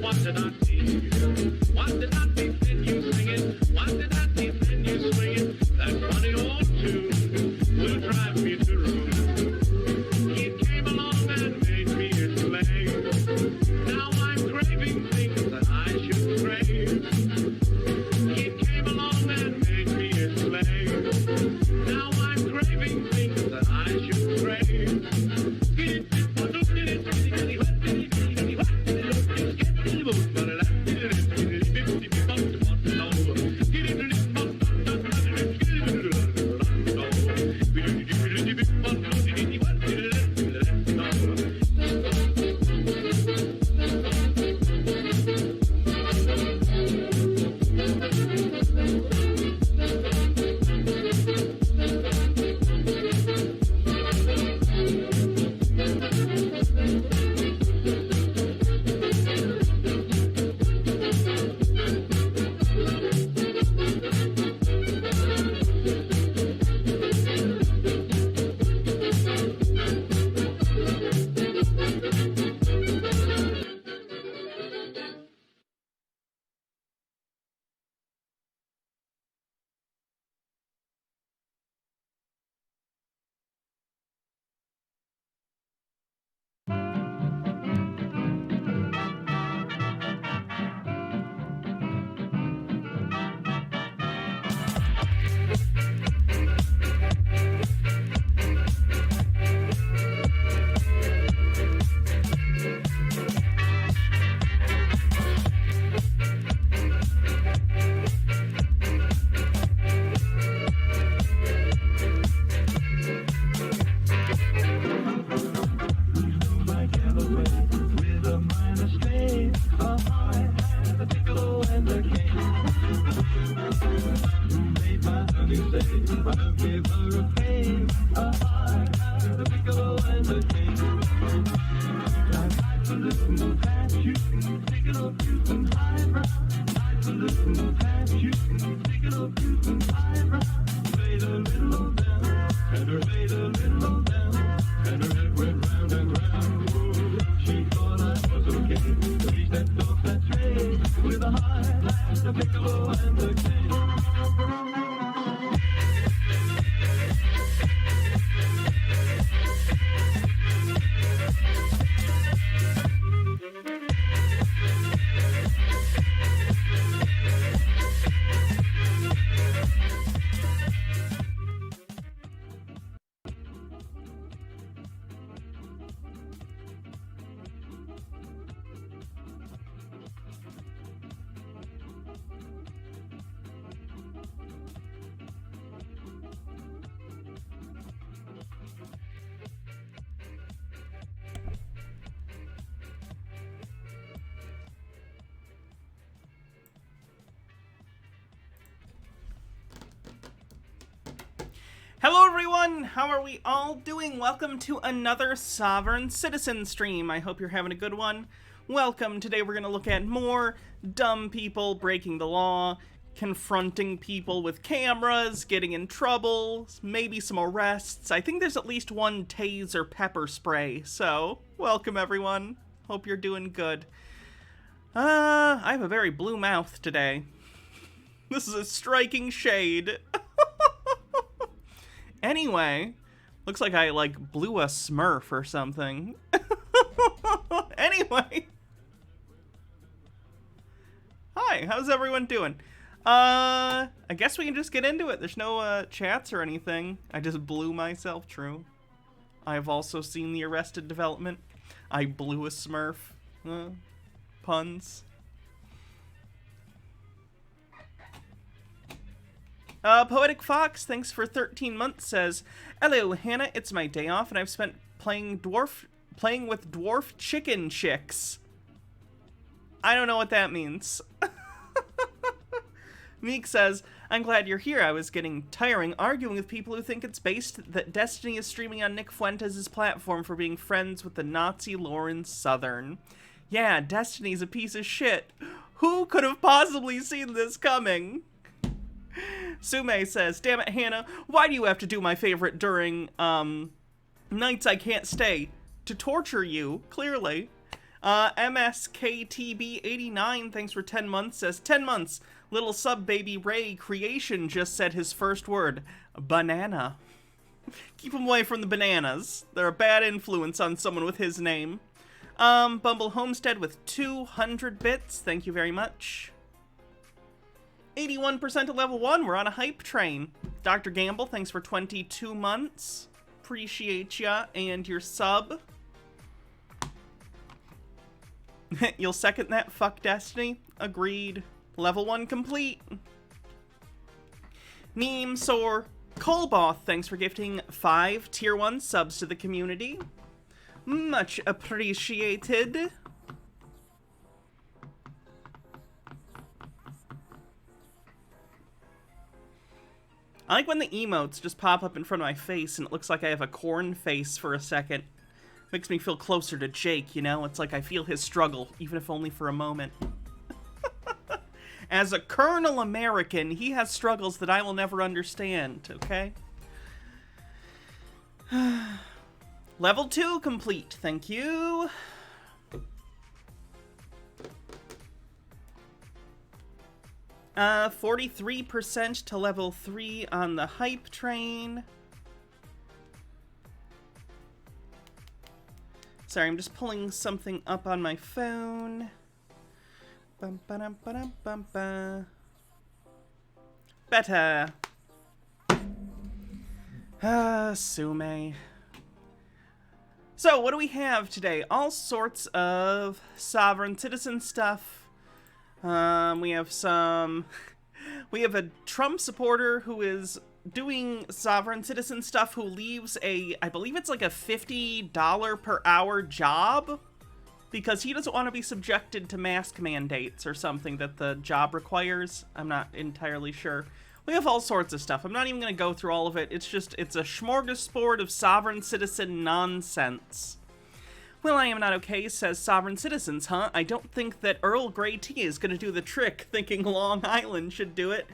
what did I see? What did I see? Then you sing it. What did I see? Then you swing it. That funny old tune will drive me to ruin. It came along and made me its slave. Now I'm craving things that I should crave. It came along and made me its slave. Now I'm craving things that I should crave. Hello everyone, how are we all doing? Welcome to another Sovereign Citizen stream. I hope you're having a good one. Welcome. Today we're going to look at more dumb people breaking the law, confronting people with cameras, getting in trouble, maybe some arrests. I think there's at least one tase or pepper spray, so welcome everyone. Hope you're doing good. I have a very blue mouth today. This is a striking shade. Anyway, looks like I, blew a Smurf or something. Anyway. Hi, how's everyone doing? I guess we can just get into it. There's no, chats or anything. I just blew myself, true. I've also seen the Arrested Development. I blew a Smurf. Puns. Poetic Fox, thanks for 13 months, says, hello, Hannah, it's my day off, and I've spent playing with dwarf chicken chicks. I don't know what that means. Meek says, I'm glad you're here. I was getting tiring arguing with people who think it's based that Destiny is streaming on Nick Fuentes' platform for being friends with the Nazi Lauren Southern. Yeah, Destiny's a piece of shit. Who could have possibly seen this coming? Sume says, damn it, Hannah, why do you have to do my favorite during, nights I can't stay? To torture you, clearly. MSKTB89, thanks for 10 months, says 10 months. Little sub baby Ray Creation just said his first word, banana. Keep him away from the bananas. They're a bad influence on someone with his name. Bumble Homestead with 200 bits, thank you very much. 81% of level 1, we're on a hype train. Dr. Gamble, thanks for 22 months. Appreciate ya and your sub. You'll second that, fuck Destiny? Agreed. Level 1 complete. Neemsor Colboth, thanks for gifting 5 tier 1 subs to the community. Much appreciated. I like when the emotes just pop up in front of my face and it looks like I have a corn face for a second. Makes me feel closer to Jake, you know? It's like I feel his struggle, even if only for a moment. As a Colonel American, he has struggles that I will never understand, okay? Level 2 complete, thank you. Uh, 43% to level 3 on the hype train. Sorry, I'm just pulling something up on my phone. Bum, ba-dum, ba-dum, bum, ba. Better. Sume. So, what do we have today? All sorts of sovereign citizen stuff. We have a Trump supporter who is doing sovereign citizen stuff who leaves I believe it's like a $50 per hour job because he doesn't want to be subjected to mask mandates or something that the job requires. I'm not entirely sure. We have all sorts of stuff. I'm not even going to go through all of it. It's a smorgasbord of sovereign citizen nonsense. Well, I am not okay, says Sovereign Citizens, huh? I don't think that Earl Grey tea is going to do the trick, thinking Long Island should do it.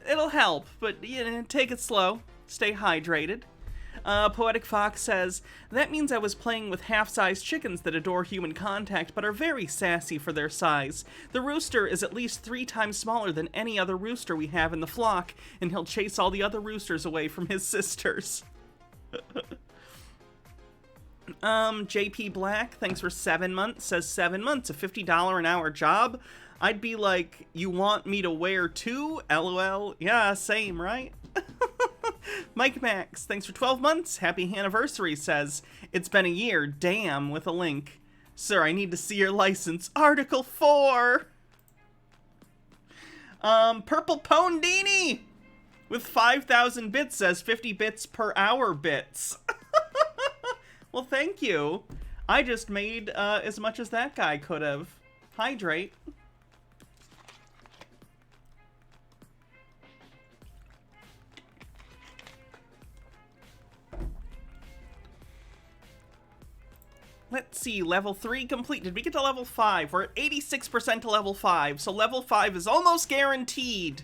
It'll help, but, you know, take it slow. Stay hydrated. Poetic Fox says, that means I was playing with half-sized chickens that adore human contact, but are very sassy for their size. The rooster is at least 3 times smaller than any other rooster we have in the flock, and he'll chase all the other roosters away from his sisters. JP Black, thanks for 7 months, says 7 months, a $50 an hour job? I'd be like, you want me to wear 2? LOL. Yeah, same, right? Mike Max, thanks for 12 months, happy anniversary, says, it's been a year, damn, with a link. Sir, I need to see your license. Article 4! Purple Pondini! With 5,000 bits says 50 bits per hour bits. Well, thank you. I just made as much as that guy could have. Hydrate. Let's see, level 3 complete. Did we get to level 5? We're at 86% to level 5, so level 5 is almost guaranteed.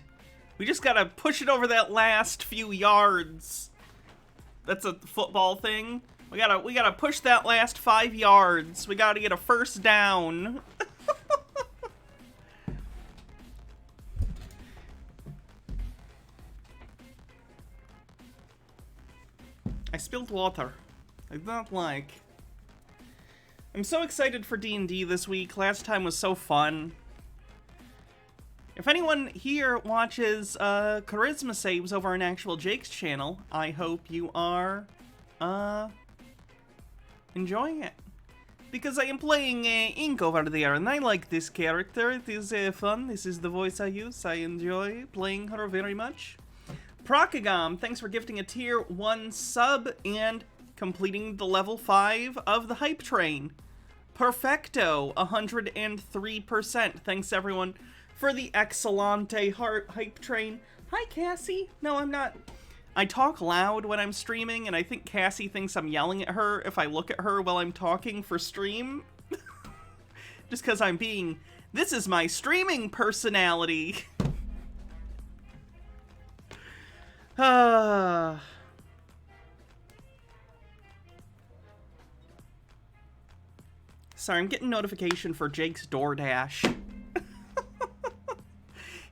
We just gotta push it over that last few yards. That's a football thing. We gotta push that last 5 yards. We gotta get a first down. I spilled water. I do not like. I'm so excited for D&D this week. Last time was so fun. If anyone here watches Charisma Saves over on Actual Jake's channel, I hope you are enjoying it. Because I am playing Ink over there, and I like this character. It is fun. This is the voice I use. I enjoy playing her very much. Procagam, thanks for gifting a tier 1 sub and completing the level 5 of the hype train. Perfecto, 103%. Thanks everyone for the excellente hype train. Hi Cassie. No, I'm not. I talk loud when I'm streaming, and I think Cassie thinks I'm yelling at her if I look at her while I'm talking for stream. Just because I'm being, this is my streaming personality. Sorry, I'm getting notification for Jake's DoorDash.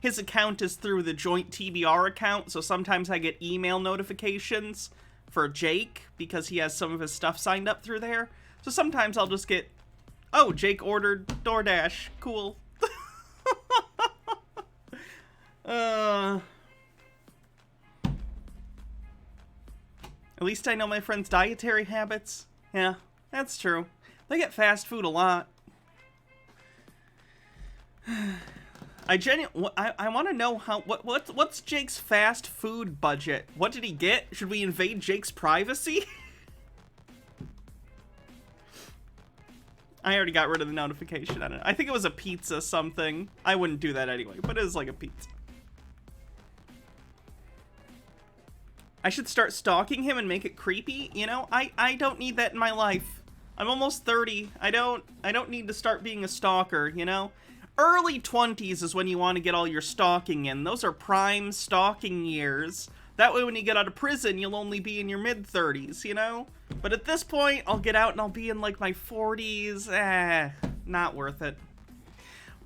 His account is through the joint TBR account, so sometimes I get email notifications for Jake because he has some of his stuff signed up through there. So sometimes I'll just get, oh, Jake ordered DoorDash. Cool. At least I know my friends' dietary habits. Yeah, that's true. They get fast food a lot. I want to know what's Jake's fast food budget? What did he get? Should we invade Jake's privacy? I already got rid of the notification on it. I think it was a pizza something. I wouldn't do that anyway, but it was like a pizza. I should start stalking him and make it creepy. You know, I don't need that in my life. I'm almost 30. I don't need to start being a stalker, you know? Early 20s is when you want to get all your stalking in. Those are prime stalking years. That way when you get out of prison, you'll only be in your mid-30s, you know? But at this point, I'll get out and I'll be in like my 40s. Not worth it.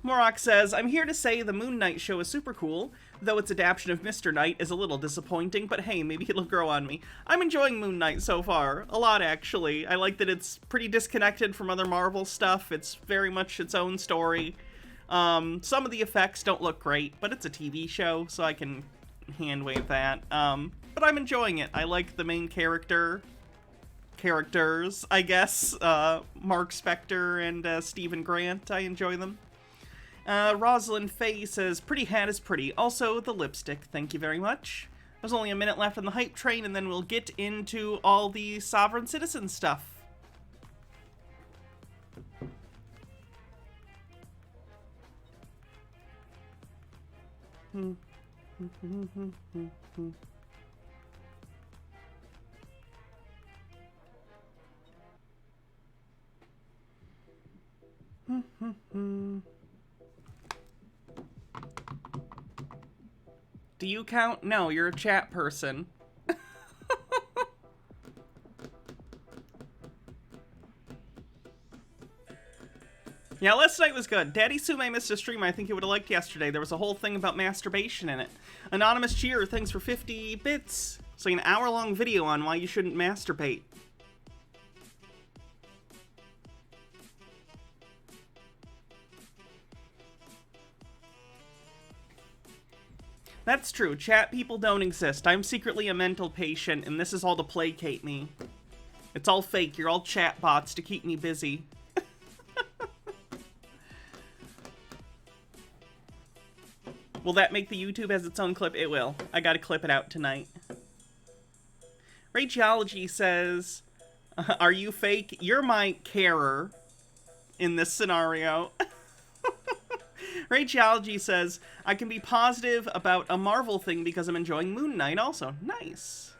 Morok says, I'm here to say the Moon Knight show is super cool, though its adaptation of Mr. Knight is a little disappointing, but hey, maybe it'll grow on me. I'm enjoying Moon Knight so far. A lot, actually. I like that it's pretty disconnected from other Marvel stuff. It's very much its own story. Some of the effects don't look great, but it's a TV show, so I can hand-wave that. But I'm enjoying it. I like the main characters, I guess. Mark Spector and Stephen Grant. I enjoy them. Rosalind Faye says, pretty hat is pretty. Also, the lipstick. Thank you very much. There's only a minute left on the hype train, and then we'll get into all the Sovereign Citizen stuff. Do you count? No, you're a chat person. Yeah, last night was good. Daddy Sume missed a stream I think he would have liked yesterday. There was a whole thing about masturbation in it. Anonymous Cheer, thanks for 50 bits. It's like an hour-long video on why you shouldn't masturbate. That's true. Chat people don't exist. I'm secretly a mental patient, and this is all to placate me. It's all fake. You're all chat bots to keep me busy. Will that make the YouTube as its own clip? It will. I gotta clip it out tonight. Rachology says, are you fake? You're my carer in this scenario. Rachology says, I can be positive about a Marvel thing because I'm enjoying Moon Knight also. Nice.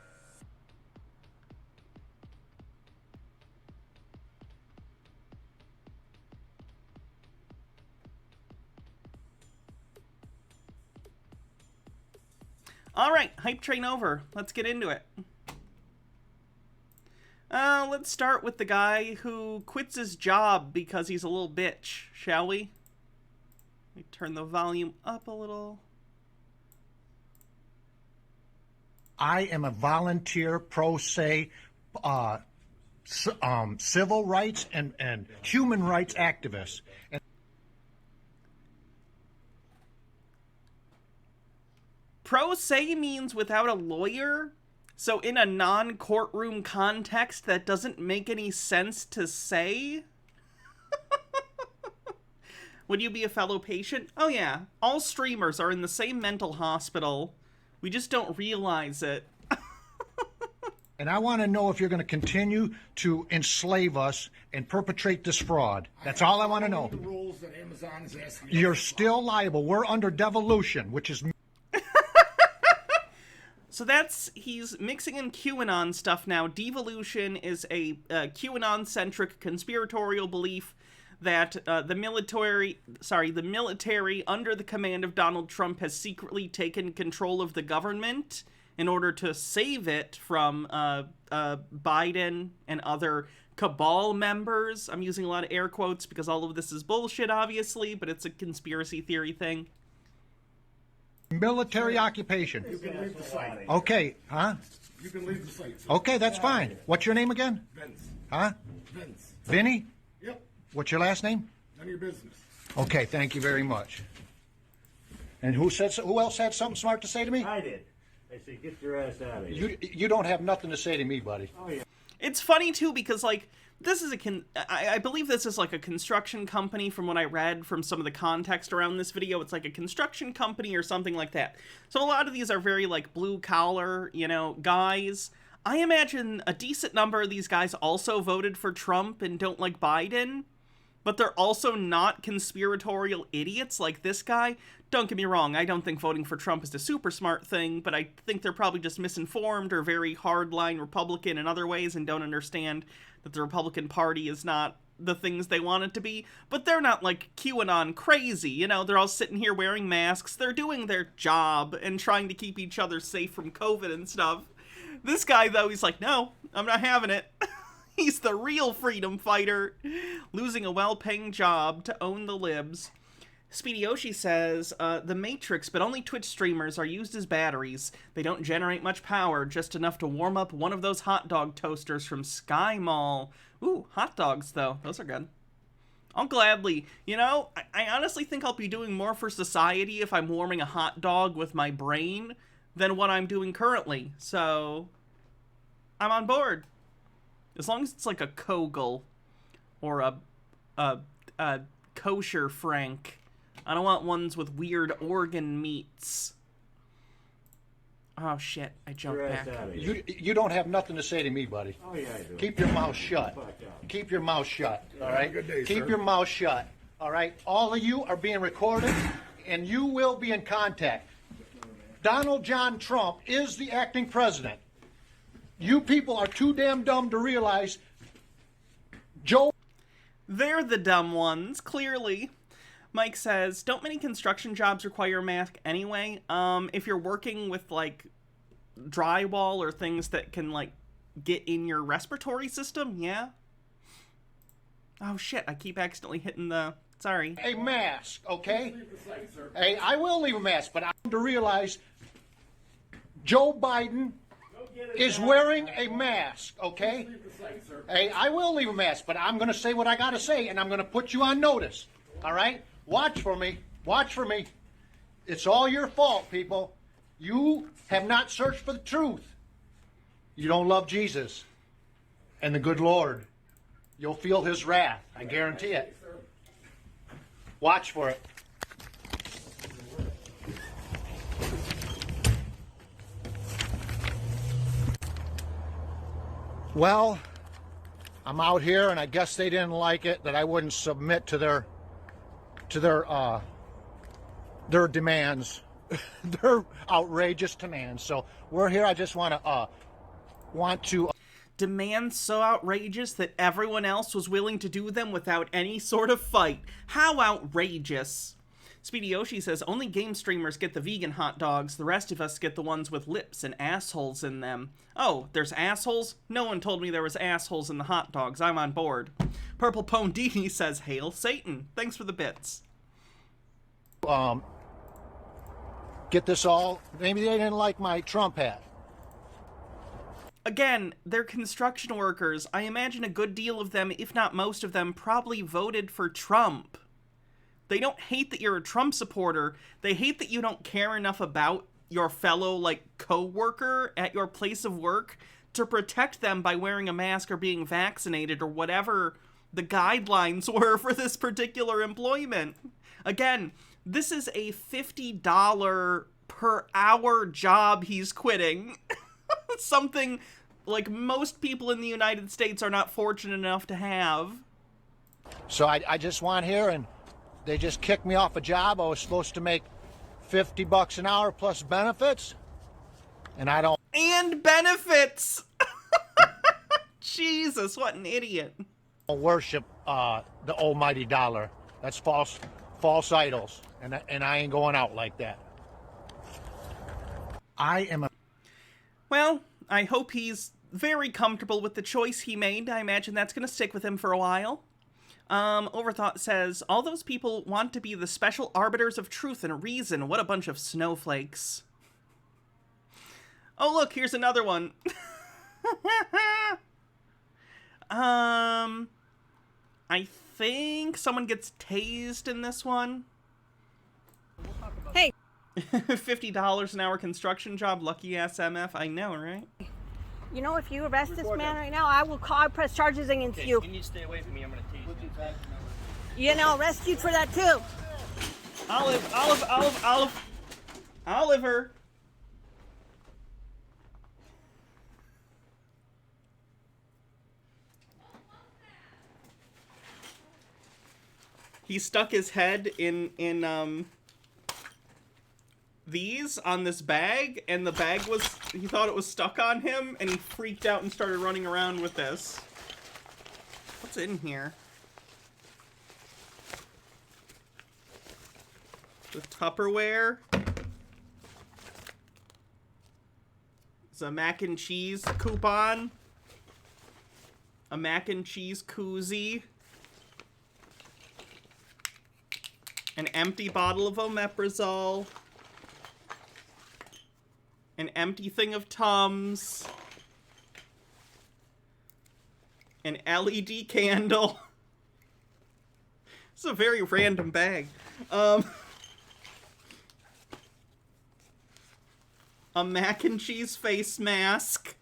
Alright, hype train over. Let's get into it. Let's start with the guy who quits his job because he's a little bitch, shall we? Let me turn the volume up a little. I am a volunteer pro se civil rights and human rights activist. And pro se means without a lawyer? So in a non-courtroom context, that doesn't make any sense to say? Would you be a fellow patient? Oh yeah, all streamers are in the same mental hospital. We just don't realize it. and I want to know if you're going to continue to enslave us and perpetrate this fraud. That's all I want to know. The rules that Amazon is asking. You're still liable. We're under devolution, which is... So that's, he's mixing in QAnon stuff now. Devolution is a QAnon-centric conspiratorial belief that the military under the command of Donald Trump has secretly taken control of the government in order to save it from Biden and other cabal members. I'm using a lot of air quotes because all of this is bullshit, obviously, but it's a conspiracy theory thing. Military occupation. You can leave the site. Okay, huh? You can leave the site, sir. Okay, that's fine. What's your name again? Vince. Huh? Vince. Vinny? Yep. What's your last name? None of your business. Okay, thank you very much. And who else had something smart to say to me? I did. I said, get your ass out of here. You don't have nothing to say to me, buddy. Oh, yeah. It's funny, too, because, like, this is I believe this is, like, a construction company from what I read from some of the context around this video. It's, like, a construction company or something like that. So a lot of these are very, like, blue-collar, you know, guys. I imagine a decent number of these guys also voted for Trump and don't like Biden, but they're also not conspiratorial idiots like this guy. Don't get me wrong, I don't think voting for Trump is a super smart thing, but I think they're probably just misinformed or very hardline Republican in other ways and don't understand that the Republican Party is not the things they want it to be. But they're not, like, QAnon crazy, you know? They're all sitting here wearing masks, they're doing their job and trying to keep each other safe from COVID and stuff. This guy, though, he's like, no, I'm not having it. He's the real freedom fighter, losing a well-paying job to own the libs. Speedy Yoshi says, The Matrix, but only Twitch streamers are used as batteries. They don't generate much power, just enough to warm up one of those hot dog toasters from Sky Mall. Ooh, hot dogs, though. Those are good. I'll gladly, you know, I honestly think I'll be doing more for society if I'm warming a hot dog with my brain than what I'm doing currently. So, I'm on board. As long as it's like a Kogel or a kosher Frank. I don't want ones with weird organ meats. Oh shit, I jumped Your ass back. out of here. You don't have nothing to say to me, buddy. Oh, yeah, I do. Keep your mouth shut. Fuck off. Keep your mouth shut, all right? Good day, Keep sir. your mouth shut, all right? All of you are being recorded, and you will be in contact. Donald John Trump is the acting president. You people are too damn dumb to realize Joe... They're the dumb ones, clearly. Mike says, don't many construction jobs require a mask anyway? If you're working with, like, drywall or things that can, like, get in your respiratory system, yeah. Oh, shit, I keep accidentally hitting the... Sorry. a mask, okay? Leave the site, sir. Hey, I will leave a mask, but I'm to realize Joe Biden is wearing a mask, okay? Leave the site, sir. Hey, I will leave a mask, but I'm going to say what I got to say, and I'm going to put you on notice, all right? Watch for me. Watch for me. It's all your fault, people. You have not searched for the truth. You don't love Jesus and the good Lord. You'll feel his wrath. I guarantee it. Watch for it. Well, I'm out here, and I guess they didn't like it that I wouldn't submit to their demands, their outrageous demands. So we're here. I just want to Demands so outrageous that everyone else was willing to do them without any sort of fight. How outrageous. Speedy Yoshi says, only game streamers get the vegan hot dogs. The rest of us get the ones with lips and assholes in them. Oh, there's assholes? No one told me there was assholes in the hot dogs. I'm on board. Purple Pondini says, Hail Satan. Thanks for the bits. get this all. Maybe they didn't like my Trump hat. Again, they're construction workers. I imagine a good deal of them, if not most of them, probably voted for Trump. They don't hate that you're a Trump supporter. They hate that you don't care enough about your fellow, co-worker at your place of work to protect them by wearing a mask or being vaccinated or whatever the guidelines were for this particular employment. Again, this is a $50 per hour job he's quitting. Something most people in the United States are not fortunate enough to have. So I just went here and they just kicked me off a job. I was supposed to make $50 an hour plus benefits, and I don't. And benefits! Jesus, what an idiot. Worship the almighty dollar. That's false idols, and I ain't going out like that. I am a. Well, I hope he's very comfortable with the choice he made. I imagine that's going to stick with him for a while. Overthought says, all those people want to be the special arbiters of truth and reason. What a bunch of snowflakes. Oh, look, here's another one. I think someone gets tased in this one. Hey. $50 an hour construction job, lucky ass MF. I know, right? You know, if you arrest this man right now, I will press charges against you. You need to stay away from me. I'm going to tease you. You know, arrest you for that too. Oliver. He stuck his head in these on this bag, and the bag he thought it was stuck on him, and he freaked out and started running around with this. What's in here? The Tupperware. It's a mac and cheese coupon. A mac and cheese koozie. An empty bottle of omeprazole. An empty thing of Tums. An LED candle. This is a very random bag. A mac and cheese face mask.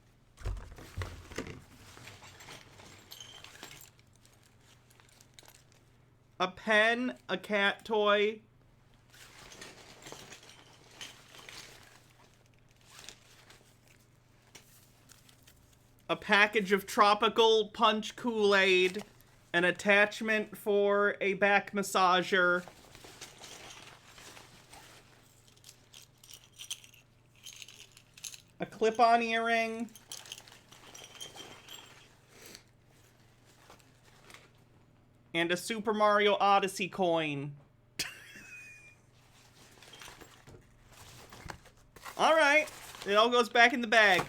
A pen, a cat toy. A package of tropical punch Kool-Aid. An attachment for a back massager. A clip-on earring. And a Super Mario Odyssey coin. Alright. It all goes back in the bag.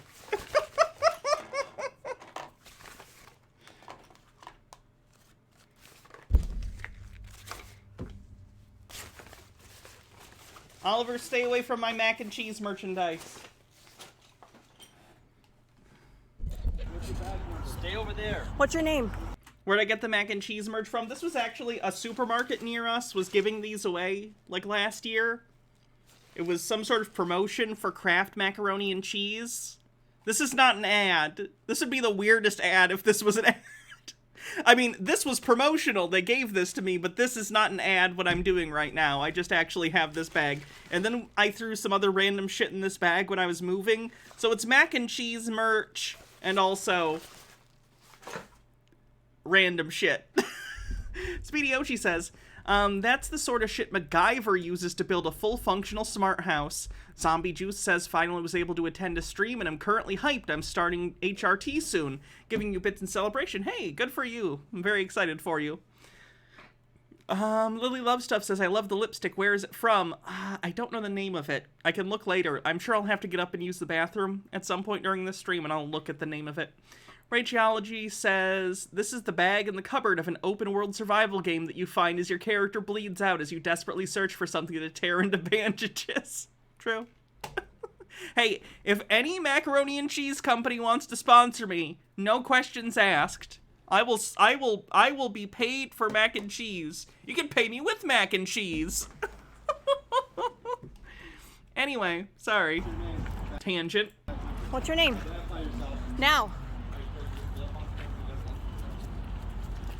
Oliver, stay away from my mac and cheese merchandise. Stay over there. What's your name? Where'd I get the mac and cheese merch from? This was actually a supermarket near us was giving these away, like, last year. It was some sort of promotion for Kraft macaroni and cheese. This is not an ad. This would be the weirdest ad if this was an ad. I mean, this was promotional. They gave this to me, but this is not an ad what I'm doing right now. I just actually have this bag. And then I threw some other random shit in this bag when I was moving. So it's mac and cheese merch and also random shit. Speedy Oshi says, that's the sort of shit MacGyver uses to build a full functional smart house. Zombie Juice says, finally was able to attend a stream and I'm currently hyped. I'm starting HRT soon. Giving you bits in celebration. Hey, good for you. I'm very excited for you. Lily Love Stuff says, I love the lipstick. Where is it from? I don't know the name of it. I can look later. I'm sure I'll have to get up and use the bathroom at some point during this stream and I'll look at the name of it. Rachology says, this is the bag in the cupboard of an open-world survival game that you find as your character bleeds out as you desperately search for something to tear into bandages. True. Hey, if any macaroni and cheese company wants to sponsor me, no questions asked. I will be paid for mac and cheese. You can pay me with mac and cheese. Anyway, sorry. Tangent. What's your name? Now.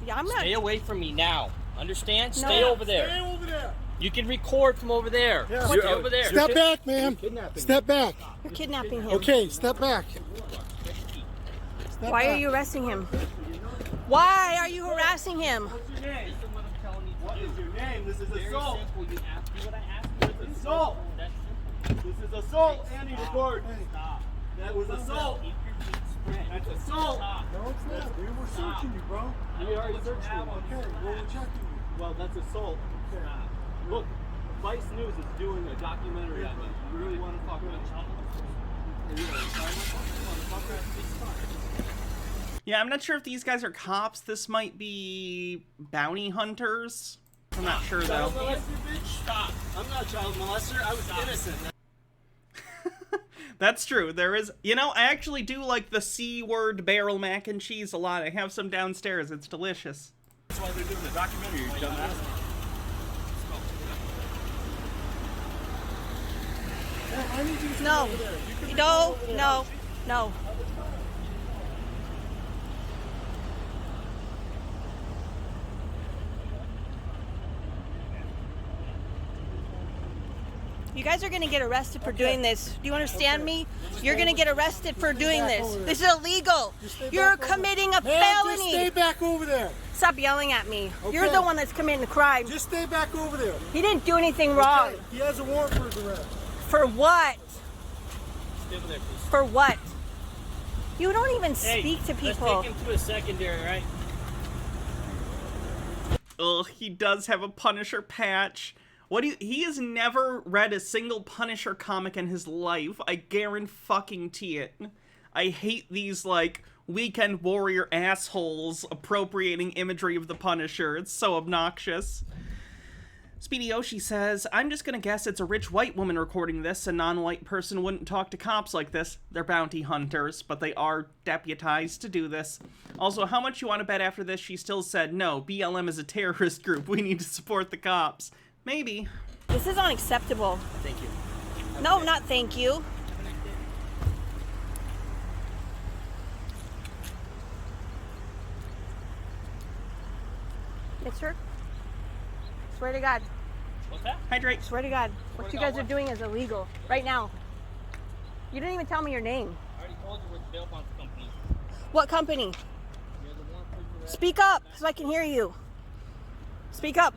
Yeah, I'm not. Stay away from me now. Understand? No. Stay over there. Stay over there. You can record from over there. Yeah. Stay over there. Step back, ma'am. Step back. You're kidnapping him. Okay, step back. Step Why back. are you arresting him? Why are you harassing him? What's your name? Listen what I'm telling you to What do. is your name? This is Very assault. simple. You ask me what I asked you. It's assault. That's simple. This is assault, Andy Stop. report. Stop. That was assault. Keep your feet spread. That's assault. Stop. No, it's not. We were searching you, bro. We already searched you. Okay, well, we're checking you. Well, that's assault. Stop. Look, Vice News is doing a documentary on you. You really want to talk about it? Yeah, I'm not sure if these guys are cops. This might be bounty hunters. I'm not sure though. Child molester, bitch? Stop. I'm not a child molester. I was innocent. That's true. There is, you know, I actually do like the C word barrel mac and cheese a lot. I have some downstairs. It's delicious. That's why they're doing the documentary, you dumbass. I need you to No. over there. You can No, over there. no, no. You guys are gonna get arrested for doing this. Do you understand me? You're gonna get arrested for doing back this. over there. This is illegal. Just stay You're back over committing a there. Man, just stay felony. back over there. Stop yelling at me. You're Okay. the one that's committing the crime. Just stay back over there. He didn't do anything wrong. Okay, he has a warrant for his arrest. For what? Stay over there, please. For what? You don't even Hey, speak to let's people. take him to a secondary, right? Ugh, he does have a Punisher patch. He has never read a single Punisher comic in his life. I guarantee it. I hate these, like, weekend warrior assholes appropriating imagery of the Punisher. It's so obnoxious. Speedy Yoshi says, I'm just gonna guess it's a rich white woman recording this. A non-white person wouldn't talk to cops like this. They're bounty hunters, but they are deputized to do this. Also, how much you want to bet after this? She still said, no, BLM is a terrorist group. We need to support the cops. Maybe. This is unacceptable. Thank you. No, not thank you. Mister? Swear to God. What's that? Hydrate. Swear to God. What you guys are doing is illegal. Right now. You didn't even tell me your name. I already told you we're the bail bond company. What company? You're the one for Speak up so I can hear you. Speak up.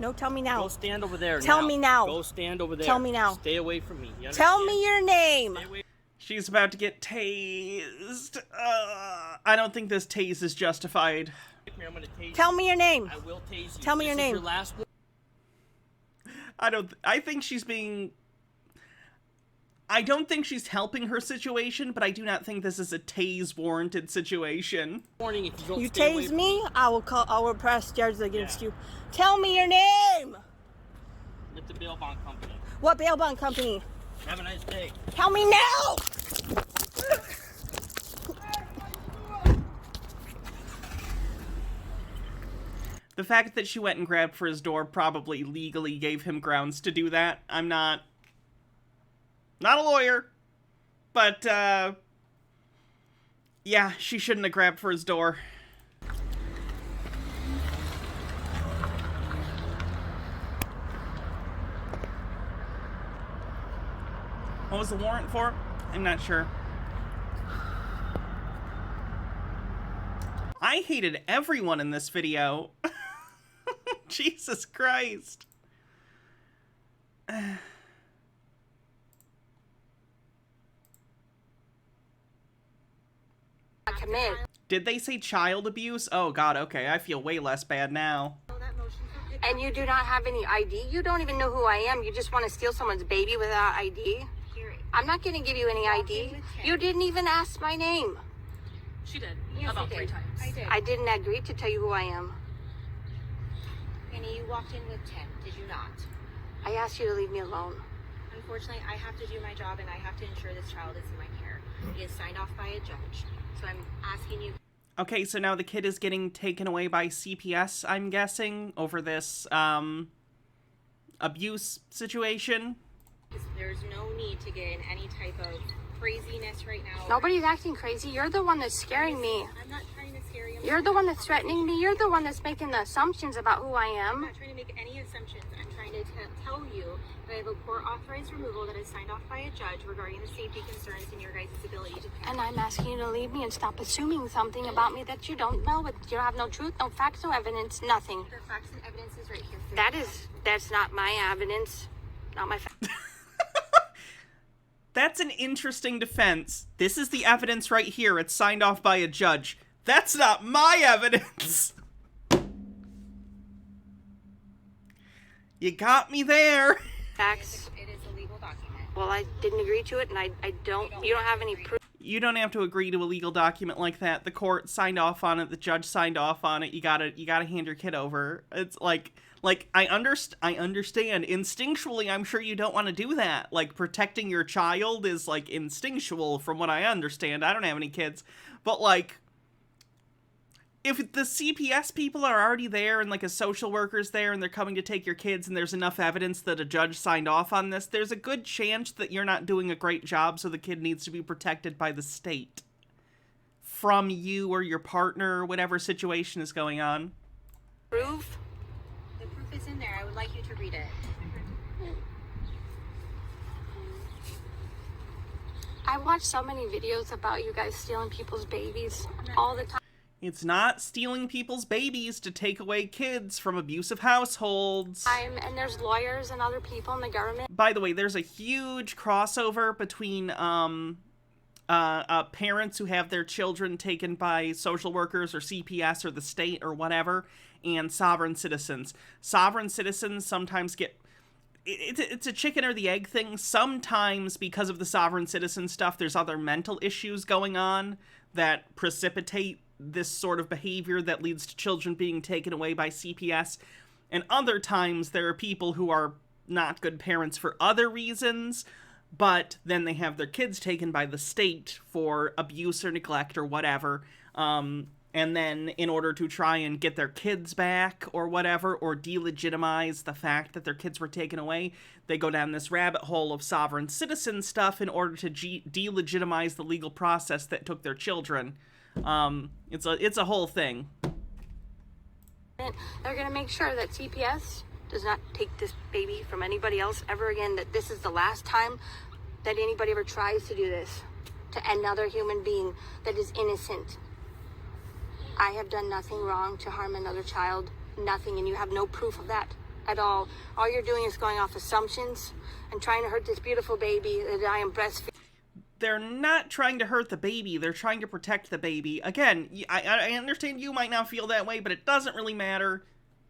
No, tell me now. Go stand over there. Tell me now. Go stand over there. Tell me now. Stay away from me. You Tell understand? me your name. Stay away. She's about to get tased. I don't think this tase is justified. from me. I'm gonna tase Tell you. me your name. I will tase you. Tell me This your is name. Your last one. I think she's being... I don't think she's helping her situation, but I do not think this is a tase-warranted situation. Warning if you don't You stay away tase from me, I will press charges against you. Tell me your name. with the bail bond company. What bail bond company? Have a nice day. Tell me now. The fact that she went and grabbed for his door probably legally gave him grounds to do that. I'm not a lawyer, but, yeah, she shouldn't have grabbed for his door. What was the warrant for? I'm not sure. I hated everyone in this video. Jesus Christ. Commit. Did they say child abuse? Oh god, okay, I feel way less bad now. And you do not have any ID? You don't even know who I am. You just want to steal someone's baby without ID? I'm not going to give you any ID. You didn't even ask my name. She did. Yes, about I did. 3 times. I did. I didn't agree to tell you who I am. Annie, you walked in with Tim, did you not? I asked you to leave me alone. Unfortunately, I have to do my job and I have to ensure this child is in my care. It is signed off by a judge. So I'm asking you. Okay, so now the kid is getting taken away by CPS, I'm guessing, over this, abuse situation. There's no need to get in any type of craziness right now. Nobody's acting crazy. You're the one that's scaring me. I'm not trying to scare you. You're the one that's threatening me. You're the one that's making the assumptions about who I I'm am. not trying to make any assumptions. I'm trying to tell you that I have a court-authorized removal that is signed off by a judge regarding the safety concerns and your guys' ability to pay. And I'm asking you to leave me and stop assuming something about me that you don't know. But you have no truth, no facts, no evidence, nothing. The facts and evidence is right here. That's not my evidence. Not my facts. That's an interesting defense. This is the evidence right here. It's signed off by a judge. That's not my evidence. You got me there. Facts. It is a legal document. well, I didn't agree to it, and you don't have any proof. You don't have to agree to a legal document like that. The court signed off on it. The judge signed off on it. You gotta hand your kid over. It's like I understand. Instinctually, I'm sure you don't want to do that. Like, protecting your child is, like, instinctual from what I understand. I don't have any kids. But, like, if the CPS people are already there and, like, a social worker's there and they're coming to take your kids and there's enough evidence that a judge signed off on this, there's a good chance that you're not doing a great job, so the kid needs to be protected by the state from you or your partner or whatever situation is going on. Proof? The proof is in there. I would like you to read it. I watch so many videos about you guys stealing people's babies all the time. It's not stealing people's babies to take away kids from abusive households. And there's lawyers and other people in the government. By the way, there's a huge crossover between parents who have their children taken by social workers or CPS or the state or whatever, and sovereign citizens. Sovereign citizens sometimes get... It's a chicken or the egg thing. Sometimes, because of the sovereign citizen stuff, there's other mental issues going on that precipitate this sort of behavior that leads to children being taken away by CPS. And other times, there are people who are not good parents for other reasons, but then they have their kids taken by the state for abuse or neglect or whatever. And then in order to try and get their kids back or whatever, or delegitimize the fact that their kids were taken away, they go down this rabbit hole of sovereign citizen stuff in order to delegitimize the legal process that took their children. It's a whole thing. They're going to make sure that CPS does not take this baby from anybody else ever again, that this is the last time that anybody ever tries to do this to another human being that is innocent. I have done nothing wrong to harm another child, nothing, and you have no proof of that at all. All you're doing is going off assumptions and trying to hurt this beautiful baby that I am breastfeeding. They're not trying to hurt the baby. They're trying to protect the baby. Again, I understand you might not feel that way, but it doesn't really matter.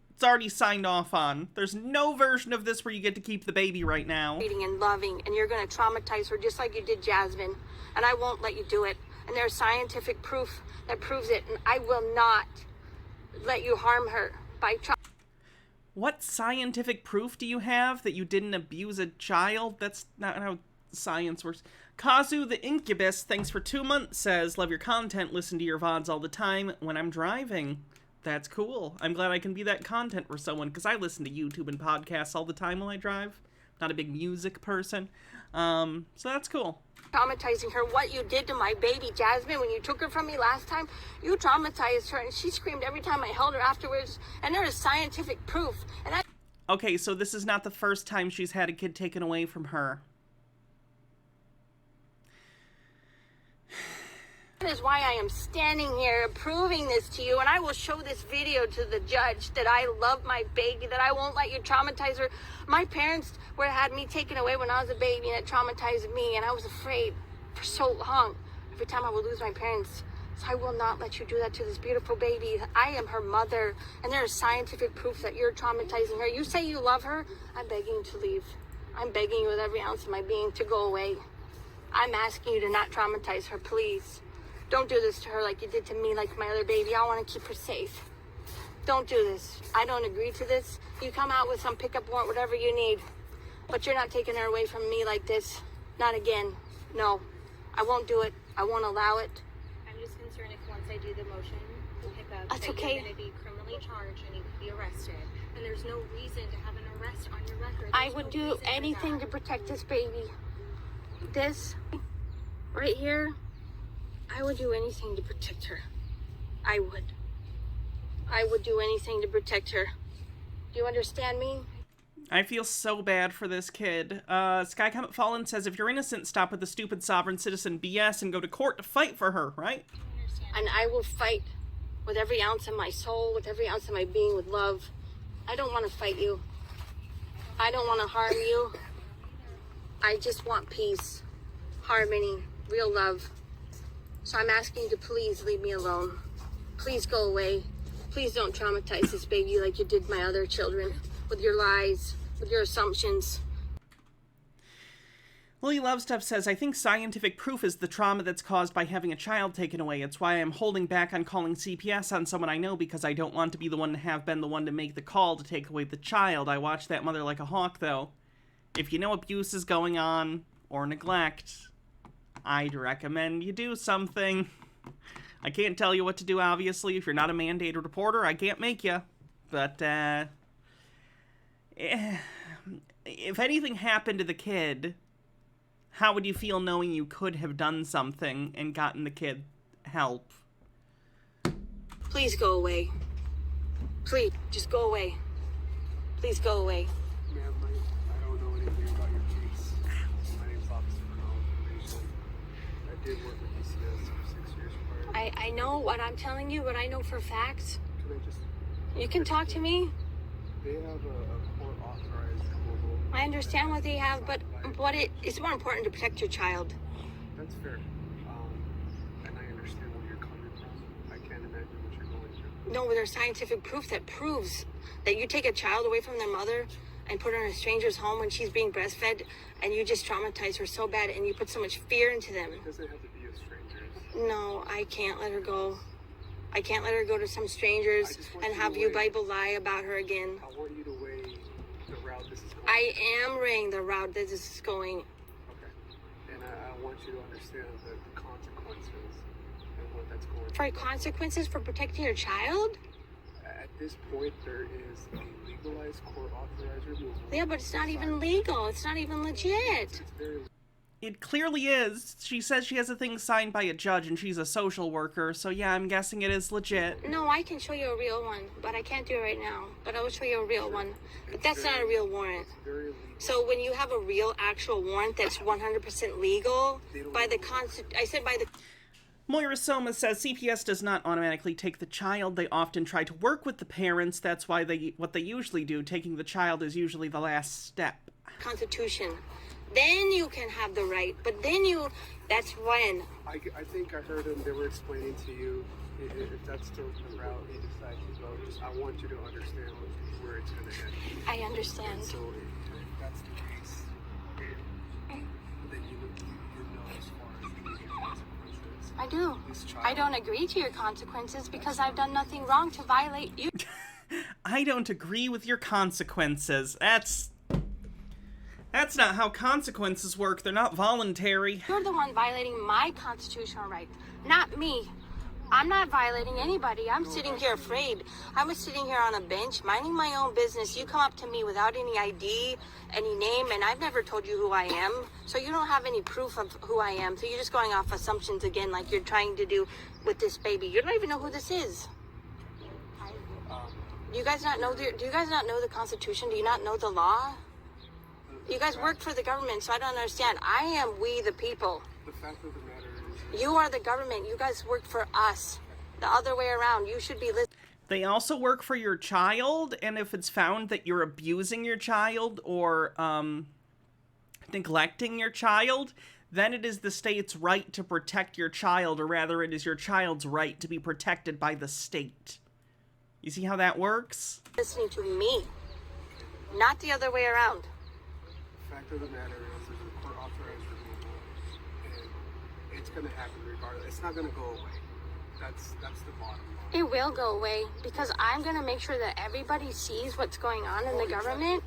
It's already signed off on. There's no version of this where you get to keep the baby right now. And loving, and you're going to traumatize her just like you did Jasmine, and I won't let you do it. And there's scientific proof that proves it, and I will not let you harm her by What scientific proof do you have that you didn't abuse a child? That's not how science works. Kazu the Incubus, thanks for 2 months, says, love your content, listen to your VODs all the time when I'm driving. That's cool. I'm glad I can be that content for someone, because I listen to YouTube and podcasts all the time while I drive. Not a big music person. So that's cool. Traumatizing her. What you did to my baby Jasmine when you took her from me last time, you traumatized her, and she screamed every time I held her afterwards, and there is scientific proof. And Okay, so this is not the first time she's had a kid taken away from her. that is why I am standing here proving this to you, and I will show this video to the judge that I love my baby, that I won't let you traumatize her. My parents had me taken away when I was a baby, and it traumatized me, and I was afraid for so long. Every time I would lose my parents. So I will not let you do that to this beautiful baby. I am her mother, and there is scientific proof that you're traumatizing her. You say you love her. I'm begging you to leave. I'm begging you with every ounce of my being to go away. I'm asking you to not traumatize her, please. Don't do this to her like you did to me, like my other baby. I want to keep her safe. Don't do this. I don't agree to this. You come out with some pickup warrant, whatever you need. But you're not taking her away from me like this. Not again. No. I won't do it. I won't allow it. I'm just concerned if once I do the motion to pick up, That's that okay. you're going to be criminally charged and you could be arrested. And there's no reason to have an arrest on your record. I There's would no do reason for anything that. to protect this baby. This, right here, I would do anything to protect her. I would. I would do anything to protect her. Do you understand me? I feel so bad for this kid. Sky Comet Fallen says, if you're innocent, stop with the stupid sovereign citizen BS and go to court to fight for her, right? And I will fight with every ounce of my soul, with every ounce of my being, with love. I don't want to fight you. I don't want to harm you. I just want peace, harmony, real love. So I'm asking you to please leave me alone. Please go away. Please don't traumatize this baby like you did my other children, with your lies, with your assumptions. Lily Love Stuff says, I think scientific proof is the trauma that's caused by having a child taken away. It's why I'm holding back on calling CPS on someone I know, because I don't want to be the one to have been the one to make the call to take away the child. I watch that mother like a hawk, though. If you know abuse is going on, or neglect, I'd recommend you do something. I can't tell you what to do, obviously. If you're not a mandated reporter, I can't make you. But, if anything happened to the kid, how would you feel knowing you could have done something and gotten the kid help? Please go away. Please, just go away. Please go away. Ma'am, I don't know anything about your case. My name's Officer Confrontation. I did work with DCS for 6 years prior. I know what I'm telling you, but I know for a fact. Can I just... You can talk to me. They have a court-authorized removal. I understand what they have, but it's more important to protect your child. That's fair. And I understand where you're coming from. I can't imagine what you're going through. No, but there's scientific proof that proves that you take a child away from their mother and put her in a stranger's home when she's being breastfed, and you just traumatize her so bad, and you put so much fear into them. It doesn't have to be a stranger. No, I can't let her go. I can't let her go to some strangers and have you Bible lie about her again. I want you to weigh the route this is going. I am weighing the route that this is going. Okay. And I want you to understand the consequences and what that's going For consequences for protecting your child? At this point, there is a legalized court-authorized removal. Yeah, but it's not even legal. It's not even legit. It's very... It clearly is. She says she has a thing signed by a judge and she's a social worker, so yeah, I'm guessing it is legit. No, I can show you a real one, but I can't do it right now. But I will show you a real one. But that's not a real warrant. So when you have a real, actual warrant that's 100% legal, by the Moira Soma says CPS does not automatically take the child. They often try to work with the parents. That's why what they usually do. Taking the child is usually the last step. Constitution. Then you can have the right. But then that's when. I think I heard them, they were explaining to you, if that's the route you decide to go, I want you to understand where it's going to end. I understand. And so if that's the case, then you know as far as the consequences. I do. I don't agree to your consequences because I've done nothing wrong to violate you. I don't agree with your consequences. That's not how consequences work. They're not voluntary. You're the one violating my constitutional rights, not me. I'm not violating anybody. I'm sitting here afraid. I was sitting here on a bench, minding my own business. You come up to me without any ID, any name, and I've never told you who I am. So you don't have any proof of who I am. So you're just going off assumptions again, like you're trying to do with this baby. You don't even know who this is. Do you guys not know the Constitution? Do you not know the law? You guys work for the government, so I don't understand. I am we the people. The fact of the matter is... You are the government. You guys work for us. The other way around. You should be listening. They also work for your child, and if it's found that you're abusing your child or neglecting your child, then it is the state's right to protect your child, or rather it is your child's right to be protected by the state. You see how that works? Listening to me, not the other way around. The fact of the matter is there's a court authorized removal, and it's going to happen regardless. It's not going to go away. That's the bottom line. It will go away because I'm going to make sure that everybody sees what's going on in the government.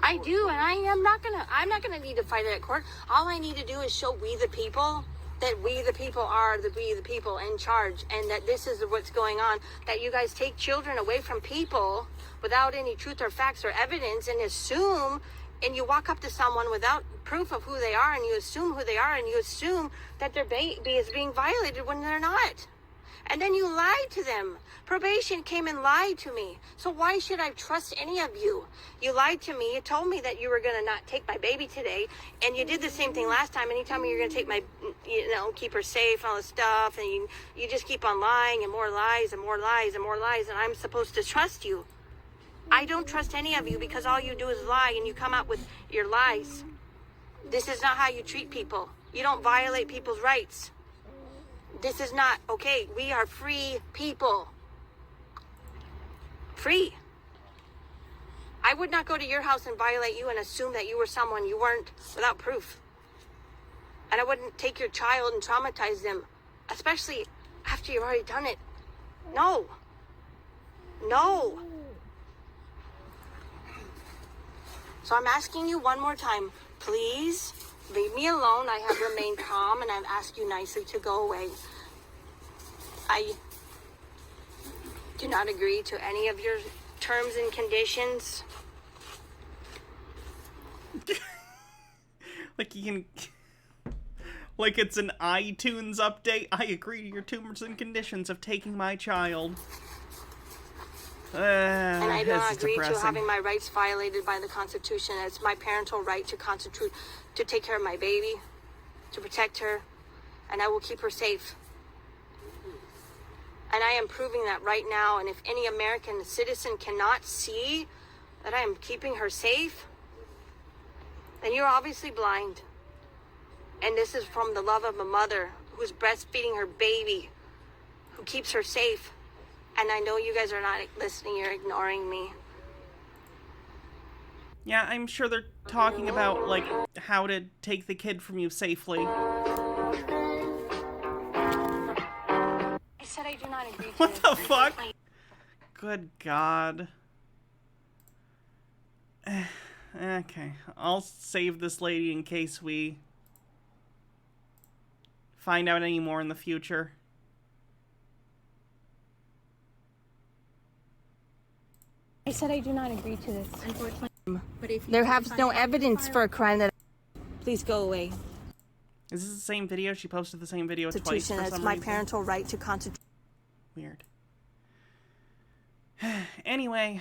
I do, and I'm not going to need to fight it at court. All I need to do is show we the people that we the people are we the people in charge, and that this is what's going on, that you guys take children away from people without any truth or facts or evidence and assume, and you walk up to someone without proof of who they are and you assume who they are and you assume that their baby is being violated when they're not. And then you lied to them. Probation came and lied to me. So why should I trust any of you? You lied to me. You told me that you were going to not take my baby today. And you did the same thing last time. And you tell me you're going to take my, keep her safe and all this stuff. And you just keep on lying and more lies and more lies and more lies. And I'm supposed to trust you. I don't trust any of you because all you do is lie and you come out with your lies. This is not how you treat people. You don't violate people's rights. This is not okay. We are free people. Free. I would not go to your house and violate you and assume that you were someone you weren't without proof. And I wouldn't take your child and traumatize them, especially after you've already done it. No. No. So I'm asking you one more time, please leave me alone. I have remained calm and I've asked you nicely to go away. I do not agree to any of your terms and conditions. Like you can... Like it's an iTunes update. I agree to your terms and conditions of taking my child. And I do not agree depressing. to having my rights violated by the Constitution. It's my parental right to take care of my baby, to protect her, and I will keep her safe. And I am proving that right now. And if any American citizen cannot see that I am keeping her safe, then you're obviously blind. And this is from the love of a mother who's breastfeeding her baby, who keeps her safe. And I know you guys are not listening, you're ignoring me. Yeah, I'm sure they're talking about, like, how to take the kid from you safely. I said I do not agree to What this. the fuck? Good God. Okay, I'll save this lady in case we find out any more in the future. I said I do not agree to this, unfortunately. But if there has no evidence for a crime that... Please go away. Is this the same video? She posted the same video twice for Constitution, some it's my reason. parental right to concentrate. Weird. Anyway.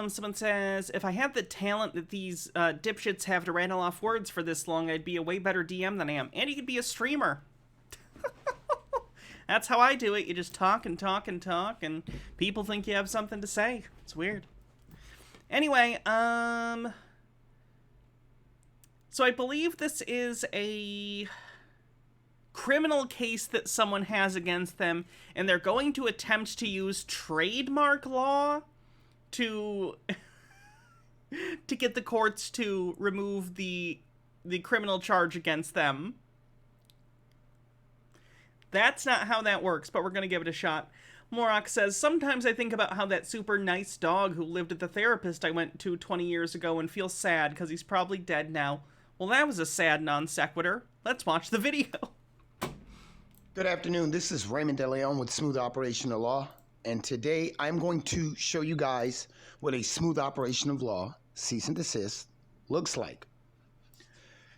Someone says, if I had the talent that these dipshits have to rattle off words for this long, I'd be a way better DM than I am. And you could be a streamer. That's how I do it. You just talk and talk and talk, and people think you have something to say. It's weird. Anyway, so I believe this is a criminal case that someone has against them, and they're going to attempt to use trademark law to get the courts to remove the criminal charge against them. That's not how that works, but we're going to give it a shot. Morok says, sometimes I think about how that super nice dog who lived at the therapist I went to 20 years ago and feel sad because he's probably dead now. Well, that was a sad non sequitur. Let's watch the video. Good afternoon. This is Raymond DeLeon with Smooth Operation of Law. And today I'm going to show you guys what a smooth operation of law, cease and desist, looks like.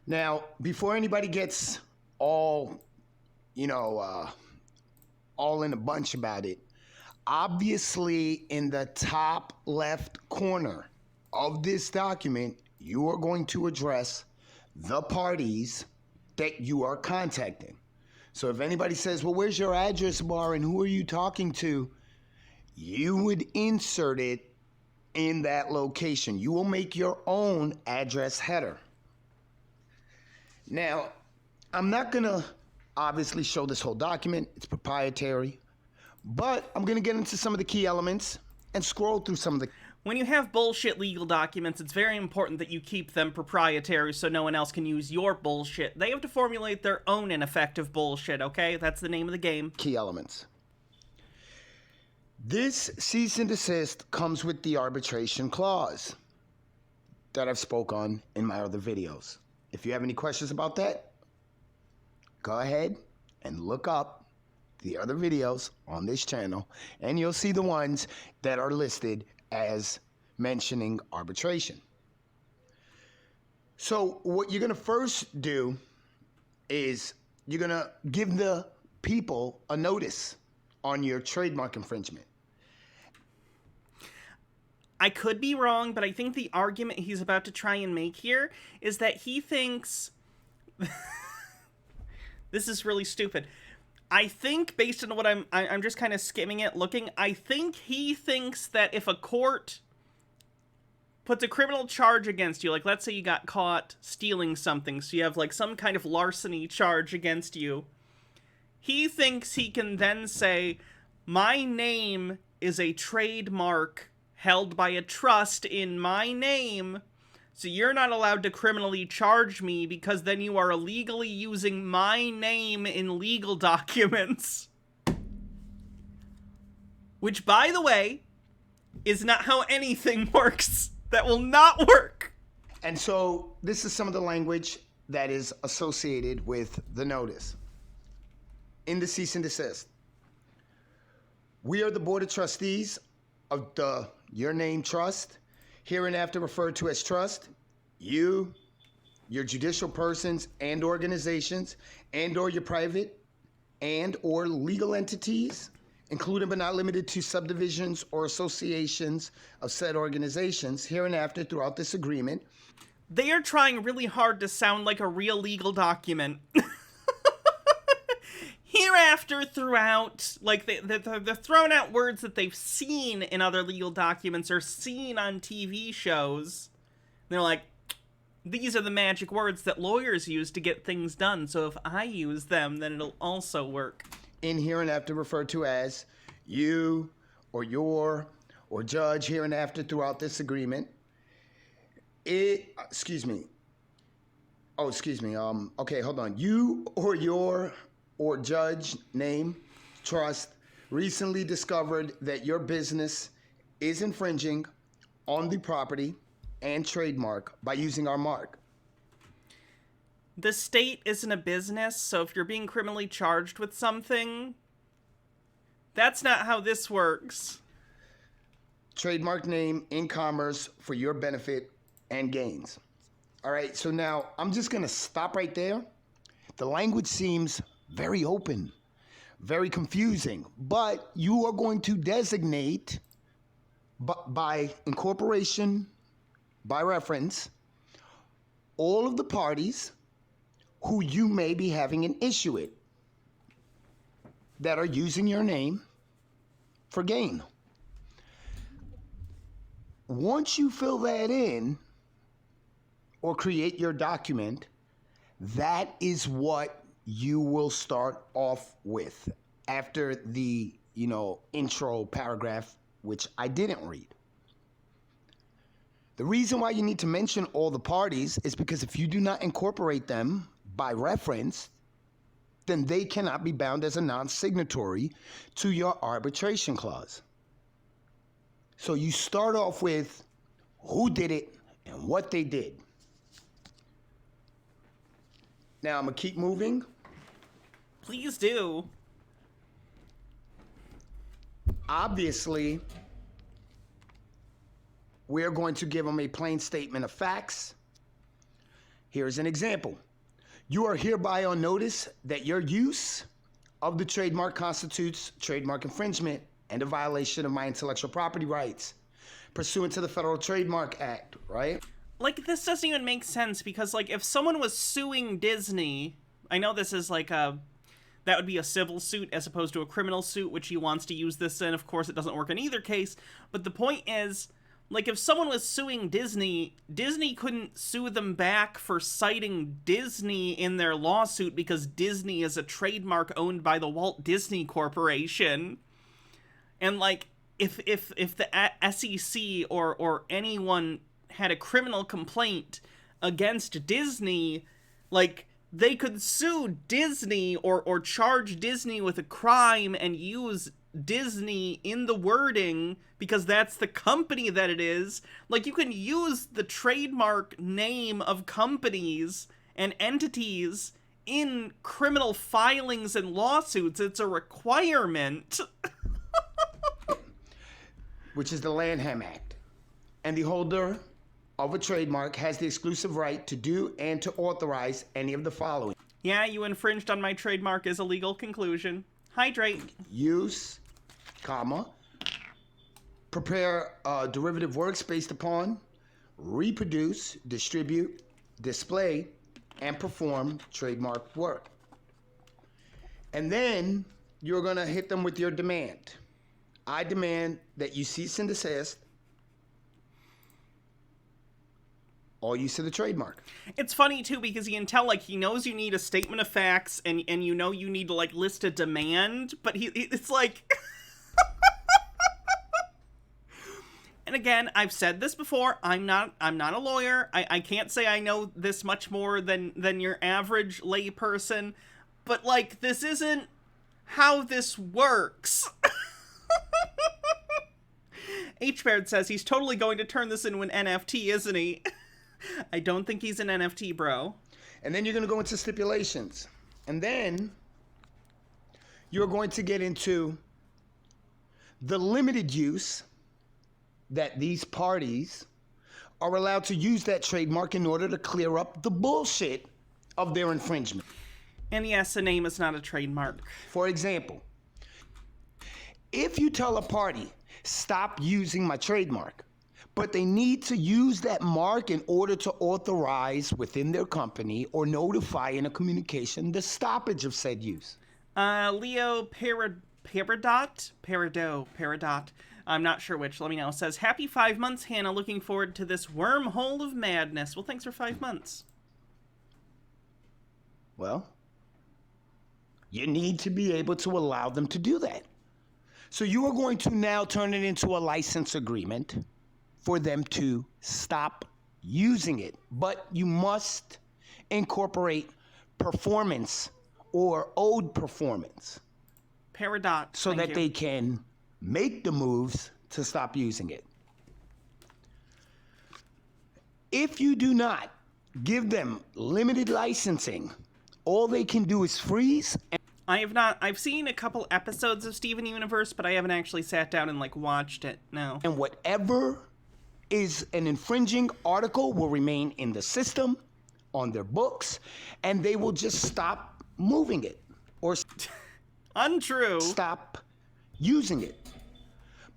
Now, before anybody gets all, all in a bunch about it, obviously in the top left corner of this document, you are going to address the parties that you are contacting. So if anybody says, well, where's your address bar and who are you talking to? You would insert it in that location. You will make your own address header. Now, I'm not going to obviously show this whole document. It's proprietary. But I'm going to get into some of the key elements and scroll through some of the... When you have bullshit legal documents, it's very important that you keep them proprietary so no one else can use your bullshit. They have to formulate their own ineffective bullshit, okay? That's the name of the game. Key elements. This cease and desist comes with the arbitration clause that I've spoke on in my other videos. If you have any questions about that, go ahead and look up the other videos on this channel, and you'll see the ones that are listed as mentioning arbitration. So what you're going to first do is you're going to give the people a notice on your trademark infringement. I could be wrong, but I think the argument he's about to try and make here is that he thinks... This is really stupid. I think, based on what I'm just kind of skimming it, looking, I think he thinks that if a court puts a criminal charge against you, like let's say you got caught stealing something, so you have like some kind of larceny charge against you, he thinks he can then say, my name is a trademark held by a trust in my name, so you're not allowed to criminally charge me because then you are illegally using my name in legal documents. Which, by the way, is not how anything works. That will not work. And so this is some of the language that is associated with the notice. In the cease and desist. We are the Board of Trustees of the Your Name Trust, hereinafter referred to as trust. You, your judicial persons and organizations, and or your private and or legal entities, including but not limited to subdivisions or associations of said organizations, hereinafter throughout this agreement. They are trying really hard to sound like a real legal document. Hereafter, throughout, like, they're throwing out words that they've seen in other legal documents or seen on TV shows. They're like, these are the magic words that lawyers use to get things done, so if I use them, then it'll also work. In hereinafter referred to as you or your or judge hereinafter throughout this agreement. Okay, hold on. You or your or judge name trust recently discovered that your business is infringing on the property and trademark by using our mark. The state isn't a business, so if you're being criminally charged with something, that's not how this works. Trademark name in commerce for your benefit and gains. All right, so now I'm just going to stop right there. The language seems very open, very confusing, but you are going to designate by incorporation, by reference, all of the parties who you may be having an issue with that are using your name for gain. Once you fill that in or create your document, that is what you will start off with after the, intro paragraph, which I didn't read. The reason why you need to mention all the parties is because if you do not incorporate them by reference, then they cannot be bound as a non-signatory to your arbitration clause. So you start off with who did it and what they did. Now I'm gonna keep moving. Please do. Obviously, we're going to give them a plain statement of facts. Here's an example. You are hereby on notice that your use of the trademark constitutes trademark infringement and a violation of my intellectual property rights pursuant to the Federal Trademark Act, right? Like, this doesn't even make sense because, like, if someone was suing Disney, I know this is like that would be a civil suit as opposed to a criminal suit, which he wants to use this in. Of course, it doesn't work in either case. But the point is, like, if someone was suing Disney, Disney couldn't sue them back for citing Disney in their lawsuit because Disney is a trademark owned by the Walt Disney Corporation. And, like, if the SEC or anyone had a criminal complaint against Disney, like, they could sue Disney or charge Disney with a crime and use Disney in the wording because that's the company that it is. Like, you can use the trademark name of companies and entities in criminal filings and lawsuits. It's a requirement. Which is the Lanham Act. And the holder of a trademark has the exclusive right to do and to authorize any of the following. Yeah, you infringed on my trademark is a legal conclusion. Hydrate. Use, prepare derivative works based upon, reproduce, distribute, display, and perform trademark work. And then you're going to hit them with your demand. I demand that you cease and desist or use of the trademark. It's funny, too, because you can tell, like, he knows you need a statement of facts, and you know you need to, like, list a demand, but it's like... And again, I've said this before, I'm not a lawyer. I can't say I know this much more than your average lay person, but, like, this isn't how this works. H-Baird says he's totally going to turn this into an NFT, isn't he? I don't think he's an NFT, bro. And then you're going to go into stipulations. And then you're going to get into the limited use that these parties are allowed to use that trademark in order to clear up the bullshit of their infringement. And yes, a name is not a trademark. For example, if you tell a party, stop using my trademark, but they need to use that mark in order to authorize within their company or notify in a communication the stoppage of said use. Leo Peridot, I'm not sure which, let me know, says, happy 5 months, Hannah, looking forward to this wormhole of madness. Well, thanks for 5 months. Well, you need to be able to allow them to do that. So you are going to now turn it into a license agreement for them to stop using it. But you must incorporate performance or owed performance. Peridot, so that they can make the moves to stop using it. If you do not give them limited licensing, all they can do is freeze. I've seen a couple episodes of Steven Universe, but I haven't actually sat down and, like, watched it, no. And whatever is an infringing article will remain in the system, on their books, and they will just stop moving it. Or untrue. Stop using it.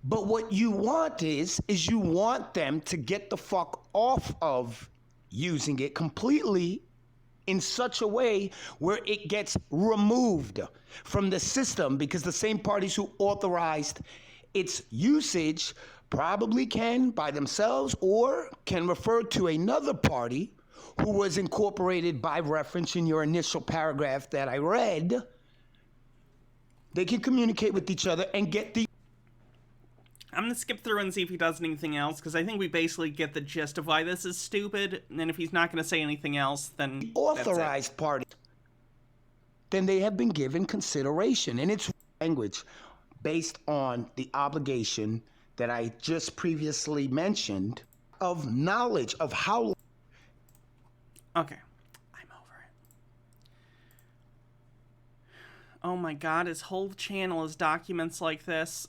But what you want is you want them to get the fuck off of using it completely in such a way where it gets removed from the system, because the same parties who authorized its usage probably can by themselves or can refer to another party who was incorporated by reference in your initial paragraph that I read. They can communicate with each other and get the... I'm going to skip through and see if he does anything else, because I think we basically get the gist of why this is stupid, and if he's not going to say anything else, then authorized party, then they have been given consideration in its language based on the obligation that I just previously mentioned of knowledge of how... Okay. I'm over it. Oh my god, his whole channel is documents like this.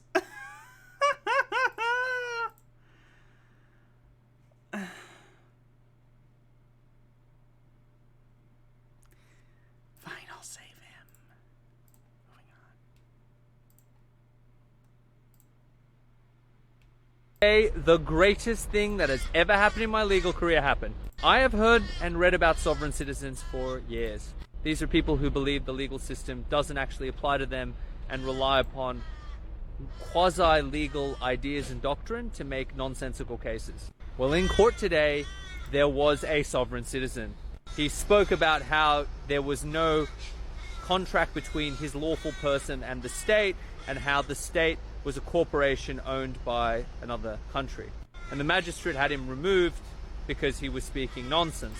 The greatest thing that has ever happened in my legal career happened. I have heard and read about sovereign citizens for years. These are people who believe the legal system doesn't actually apply to them and rely upon quasi-legal ideas and doctrine to make nonsensical cases. Well, in court today, there was a sovereign citizen. He spoke about how there was no contract between his lawful person and the state, and how the state was a corporation owned by another country. And the magistrate had him removed because he was speaking nonsense.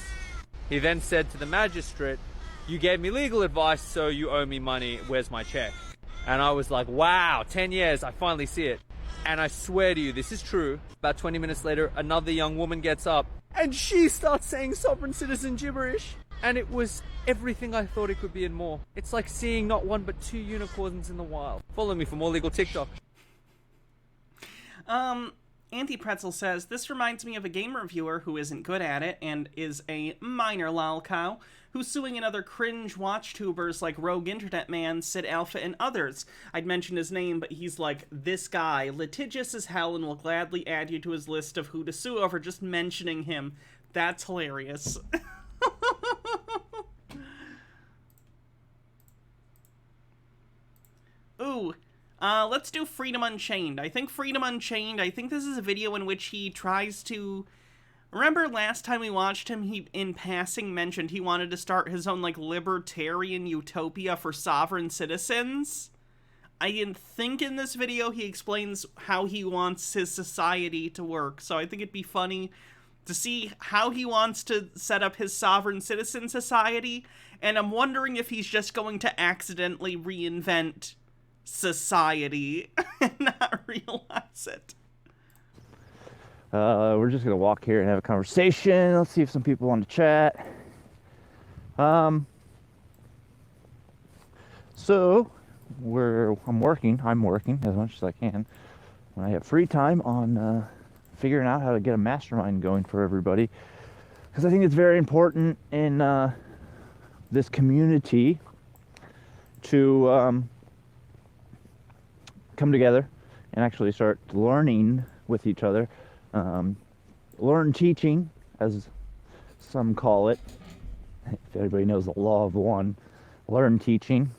He then said to the magistrate, "You gave me legal advice, so you owe me money, where's my check?" And I was like, wow, 10 years, I finally see it. And I swear to you, this is true. About 20 minutes later, another young woman gets up and she starts saying sovereign citizen gibberish. And it was everything I thought it could be and more. It's like seeing not one but two unicorns in the wild. Follow me for more legal TikTok. Anti-Pretzel says, this reminds me of a game reviewer who isn't good at it and is a minor lolcow who's suing another cringe watch-tubers like Rogue Internet Man, Sid Alpha, and others. I'd mention his name, but he's like, this guy, litigious as hell, and will gladly add you to his list of who to sue over just mentioning him. That's hilarious. Ooh. Let's do Freedom Unchained. I think this is a video in which he tries to Remember last time we watched him, he in passing mentioned he wanted to start his own, like, libertarian utopia for sovereign citizens? I think in this video he explains how he wants his society to work, so I think it'd be funny to see how he wants to set up his sovereign citizen society, and I'm wondering if he's just going to accidentally reinvent society and not realize it. We're just gonna walk here and have a conversation. Let's see if some people want to chat. So I'm working as much as I can when I have free time on figuring out how to get a mastermind going for everybody, because I think it's very important in this community to come together and actually start learning with each other. Learn teaching, as some call it. If everybody knows the law of one, learn teaching.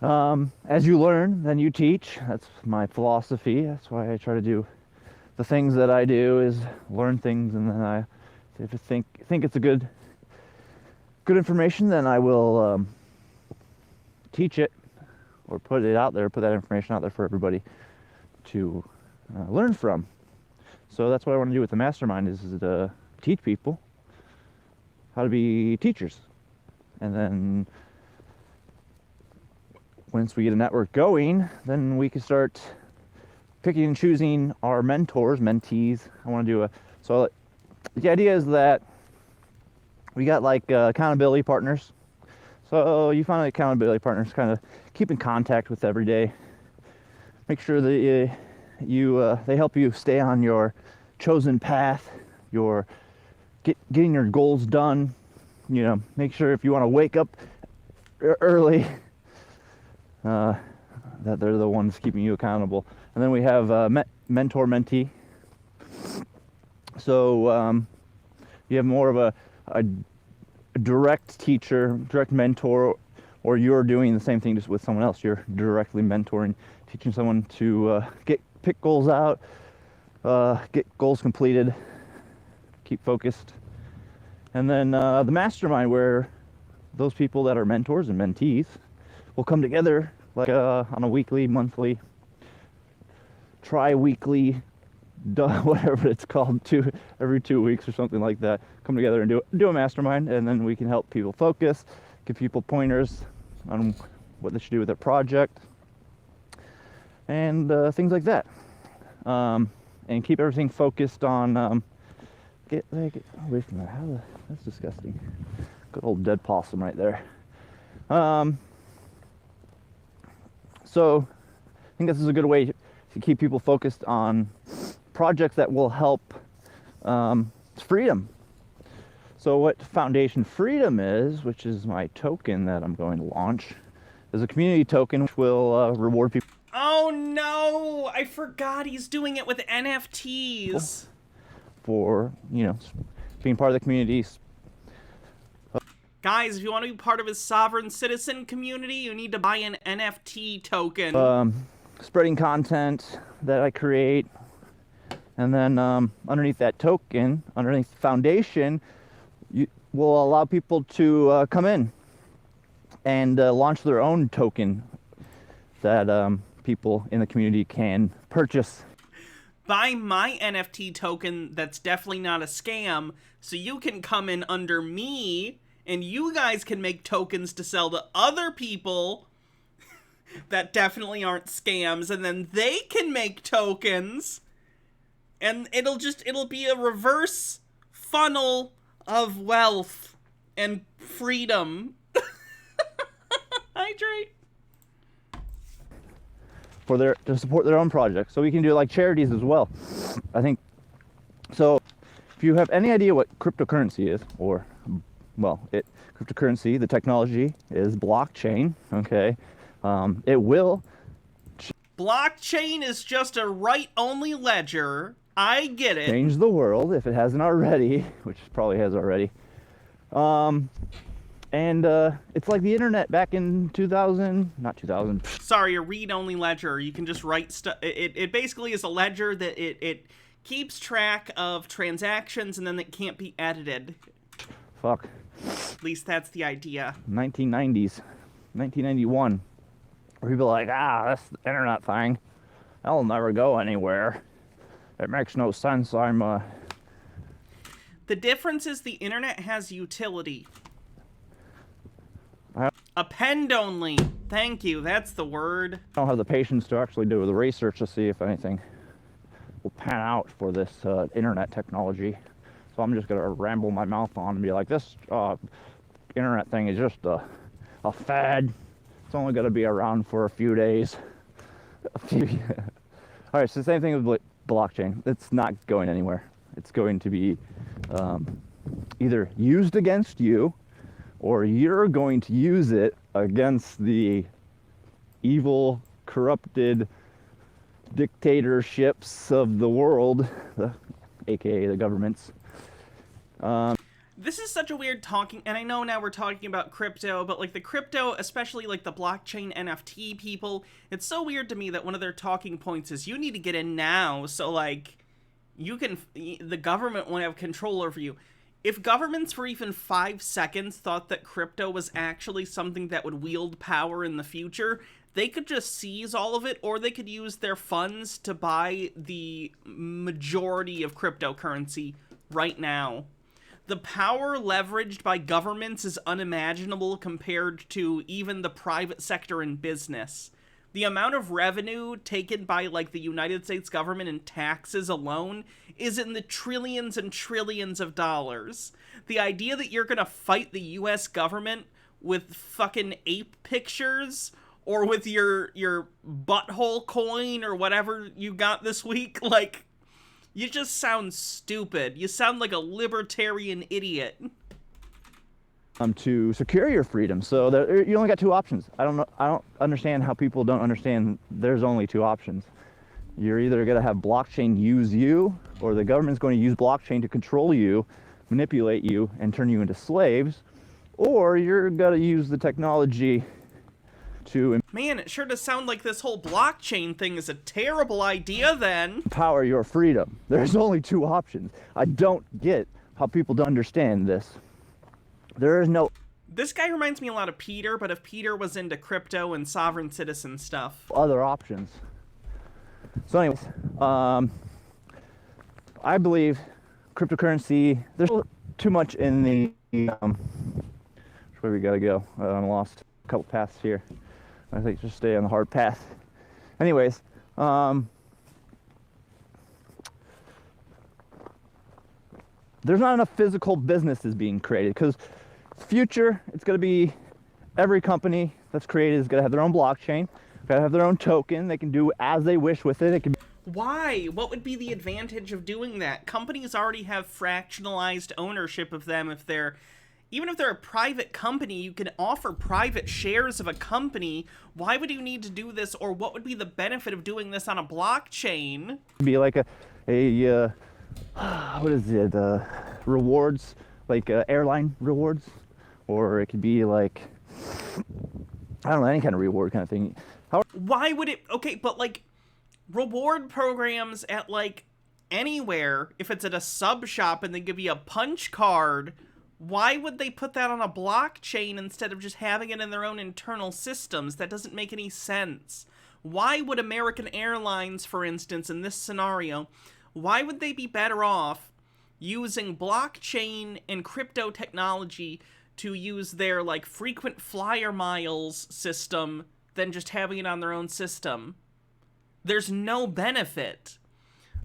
As you learn, then you teach. That's my philosophy. That's why I try to do the things that I do, is learn things, and then if I think it's a good information, then I will teach it or put it out there, put that information out there for everybody to learn from. So that's what I want to do with the mastermind, is to teach people how to be teachers. And then once we get a network going, then we can start picking and choosing our mentors, mentees. I want to do so the idea is that we got like accountability partners. So you find accountability partners, kind of keep in contact with every day. Make sure that they help you stay on your chosen path, getting your goals done. You know, make sure if you want to wake up early, that they're the ones keeping you accountable. And then we have mentor mentee. So you have more of a direct teacher, direct mentor, or you're doing the same thing just with someone else. You're directly mentoring, teaching someone to pick goals out, get goals completed, keep focused. And then the mastermind, where those people that are mentors and mentees will come together like on a weekly, monthly, tri-weekly, whatever it's called, every 2 weeks or something like that, come together and do a mastermind, and then we can help people focus, give people pointers on what they should do with their project, and things like that, and keep everything focused on get away from that. That's disgusting. Good old dead possum right there. So I think this is a good way to keep people focused on projects that will help freedom. So what Foundation Freedom is, which is my token that I'm going to launch, is a community token which will reward people. Oh no! I forgot he's doing it with NFTs. For, being part of the community. Guys, if you want to be part of his sovereign citizen community, you need to buy an NFT token. Spreading content that I create. And then underneath that token, underneath the foundation, will allow people to come in and launch their own token that people in the community can purchase. Buy my NFT token that's definitely not a scam, so you can come in under me, and you guys can make tokens to sell to other people that definitely aren't scams, and then they can make tokens, and it'll be a reverse funnel of wealth and freedom. Hydrate. To support their own projects. So we can do like charities as well, I think. So if you have any idea what cryptocurrency is, or cryptocurrency, the technology is blockchain. Okay, it will. Blockchain is just a write-only ledger. I get it. Change the world if it hasn't already, which probably has already. And it's like the internet back in 2000, not 2000. Sorry, a read-only ledger. You can just write stuff. It basically is a ledger that it keeps track of transactions and then it can't be edited. Fuck. At least that's the idea. 1990s. 1991. Where people are like, that's the internet thing. That'll never go anywhere. It makes no sense. The difference is the internet has utility. Append only. Thank you. That's the word. I don't have the patience to actually do the research to see if anything will pan out for this internet technology. So I'm just going to ramble my mouth on and be like, this internet thing is just a fad. It's only going to be around for a few days. All right, so the same thing with blockchain. It's not going anywhere. It's going to be either used against you, or you're going to use it against the evil, corrupted dictatorships of the world, aka the governments. This is such a weird talking, and I know now we're talking about crypto, but like the crypto, especially like the blockchain NFT people, it's so weird to me that one of their talking points is you need to get in now, so like the government won't have control over you. If governments for even 5 seconds thought that crypto was actually something that would wield power in the future, they could just seize all of it, or they could use their funds to buy the majority of cryptocurrency right now. The power leveraged by governments is unimaginable compared to even the private sector in business. The amount of revenue taken by, like, the United States government in taxes alone is in the trillions and trillions of dollars. The idea that you're gonna fight the US government with fucking ape pictures, or with your butthole coin, or whatever you got this week, like, you just sound stupid. You sound like a libertarian idiot. To secure your freedom. So you only got two options. I don't understand how people don't understand there's only two options. You're either going to have blockchain use you, or the government's going to use blockchain to control you, manipulate you, and turn you into slaves, or you're going to use the technology to... Man, it sure does sound like this whole blockchain thing is a terrible idea then. ...empower your freedom. There's only two options. I don't get how people don't understand this. There is no... This guy reminds me a lot of Peter, but if Peter was into crypto and sovereign citizen stuff. Other options. So anyways, I believe cryptocurrency, there's too much in the... where we gotta go? I'm lost a couple paths here. I think just stay on the hard path. Anyways, there's not enough physical businesses being created, because future, it's going to be every company that's created is going to have their own blockchain, got to have their own token. They can do as they wish with it. Why? What would be the advantage of doing that? Companies already have fractionalized ownership of them. Even if they're a private company, you can offer private shares of a company. Why would you need to do this, or what would be the benefit of doing this on a blockchain? Be like a what is it? Rewards, like airline rewards, or it could be like, I don't know, any kind of reward kind of thing. Why would it? Okay, but like reward programs at like anywhere, if it's at a sub shop and they give you a punch card, why would they put that on a blockchain instead of just having it in their own internal systems? That doesn't make any sense. Why would American Airlines, for instance, in this scenario, why would they be better off using blockchain and crypto technology to use their, like, frequent flyer miles system than just having it on their own system? There's no benefit.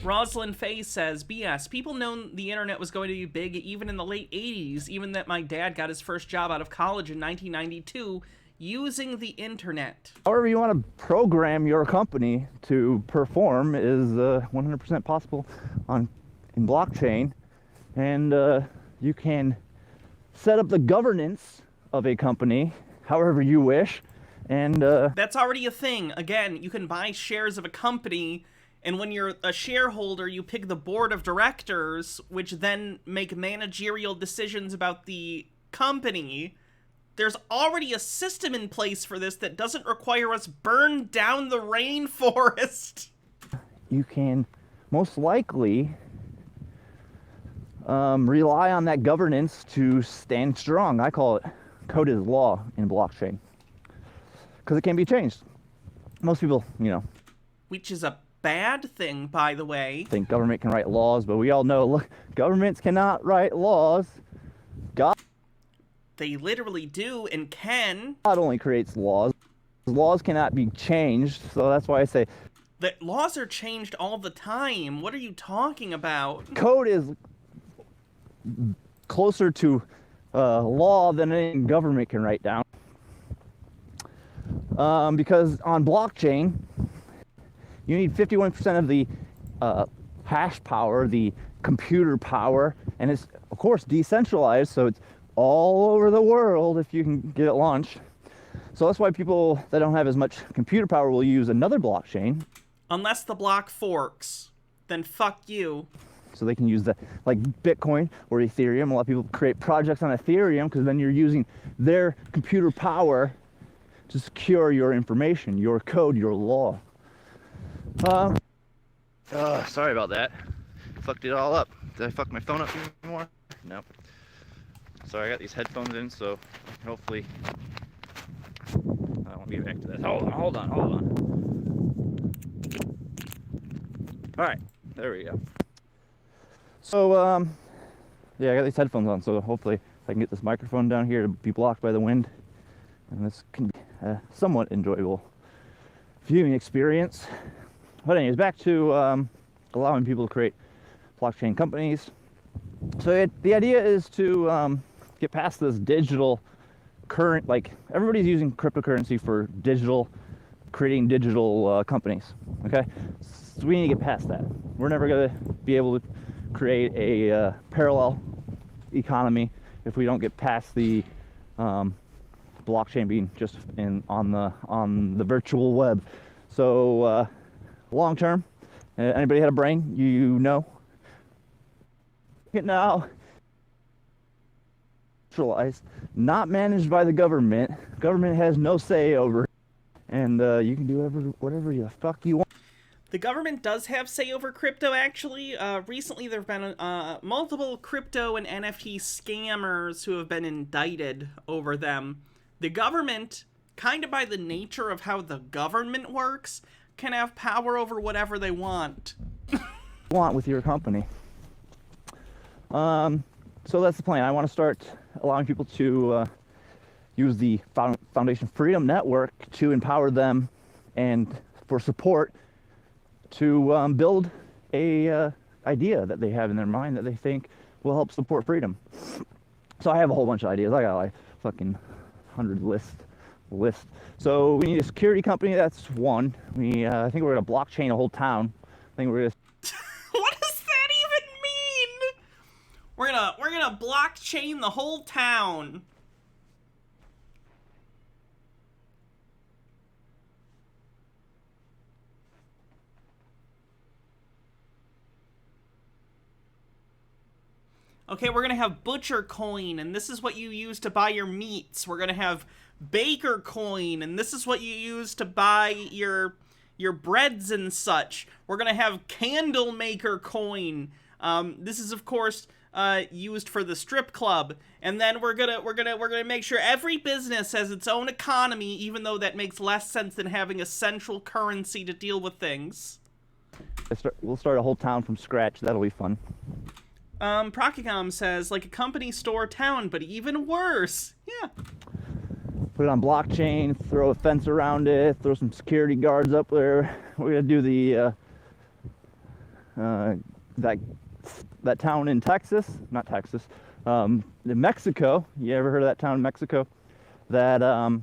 Rosalind Faye says, BS, people known the internet was going to be big even in the late 80s, even that my dad got his first job out of college in 1992 using the internet. However you want to program your company to perform is 100% possible in blockchain, and you can set up the governance of a company however you wish, and that's already a thing. Again, you can buy shares of a company, and when you're a shareholder, you pick the board of directors, which then make managerial decisions about the company. There's already a system in place for this that doesn't require us burn down the rainforest. You can most likely rely on that governance to stand strong. I call it code is law in blockchain because it can be changed. Most people, which is a bad thing, by the way. Think government can write laws, but we all know, look, governments cannot write laws. God, they literally do and can. God only creates laws. Laws cannot be changed, so that's why I say that laws are changed all the time. What are you talking about? Code is closer to law than any government can write down. Because on blockchain, you need 51% of the hash power, the computer power, and it's, of course, decentralized, so it's all over the world if you can get it launched. So that's why people that don't have as much computer power will use another blockchain. Unless the block forks, then fuck you. So they can use like Bitcoin or Ethereum. A lot of people create projects on Ethereum because then you're using their computer power to secure your information, your code, your law. Sorry about that. Fucked it all up. Did I fuck my phone up anymore? No. Sorry, I got these headphones in, so hopefully I won't get back to this. Hold on. All right, there we go. So, yeah, I got these headphones on, so hopefully I can get this microphone down here to be blocked by the wind, and this can be a somewhat enjoyable viewing experience. But anyways, back to allowing people to create blockchain companies. So the idea is to get past this digital current, like everybody's using cryptocurrency for creating digital companies, okay? So we need to get past that. We're never gonna be able to create a parallel economy if we don't get past the blockchain being just on the virtual web. So long term, anybody had a brain, you know. Now, centralized, not managed by the government. Government has no say over it, and you can do whatever the fuck you want. The government does have say over crypto, actually. Recently, there have been multiple crypto and NFT scammers who have been indicted over them. The government, kind of by the nature of how the government works, can have power over whatever they want. With your company. So that's the plan. I want to start allowing people to use the Foundation Freedom Network to empower them and for support to build a idea that they have in their mind that they think will help support freedom. So I have a whole bunch of ideas. I got like fucking 100 list. So we need a security company. That's one. I think we're gonna blockchain a whole town. I think we're gonna. What does that even mean? We're gonna blockchain the whole town. Okay, we're gonna have Butcher Coin, and this is what you use to buy your meats. We're gonna have Baker Coin, and this is what you use to buy your breads and such. We're gonna have Candle Maker Coin. This is, of course, used for the strip club. And then we're gonna make sure every business has its own economy, even though that makes less sense than having a central currency to deal with things. We'll start a whole town from scratch. That'll be fun. Procicom says, like a company store town, but even worse. Yeah. Put it on blockchain, throw a fence around it, throw some security guards up there. We're gonna do the that town in Texas, not Texas, in Mexico. You ever heard of that town in Mexico? That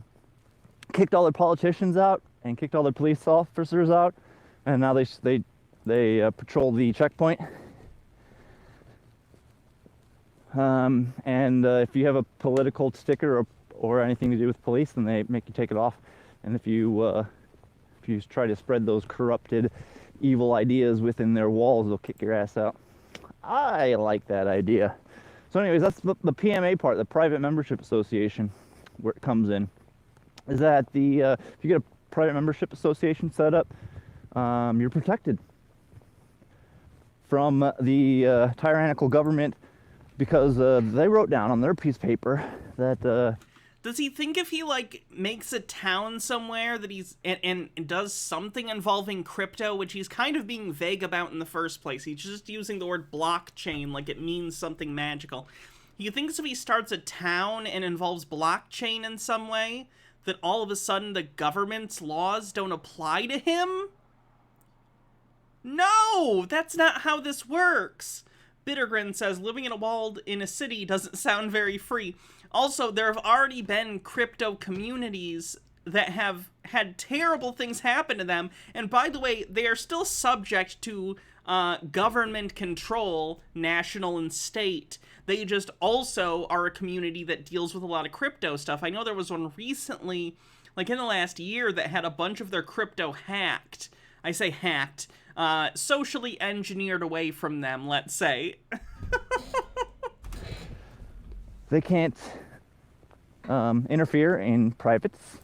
kicked all their politicians out and kicked all their police officers out, and now they patrol the checkpoint. And if you have a political sticker or anything to do with police, then they make you take it off. And if you try to spread those corrupted, evil ideas within their walls, they'll kick your ass out. I like that idea. So anyways, that's the PMA part, the Private Membership Association, where it comes in. Is that if you get a private membership association set up, you're protected. from the tyrannical government because they wrote down on their piece of paper that does he think if he, like, makes a town somewhere that he's, and does something involving crypto, which he's kind of being vague about in the first place, he's just using the word blockchain like it means something magical. He thinks if he starts a town and involves blockchain in some way, that all of a sudden the government's laws don't apply to him? No, that's not how this works. Bittergrin says, living in a city doesn't sound very free. Also, there have already been crypto communities that have had terrible things happen to them, and by the way, they are still subject to government control, national and state. They just also are a community that deals with a lot of crypto stuff. I know there was one recently, like in the last year, that had a bunch of their crypto hacked. I say hacked. Socially engineered away from them, let's say. they can't interfere in privacy.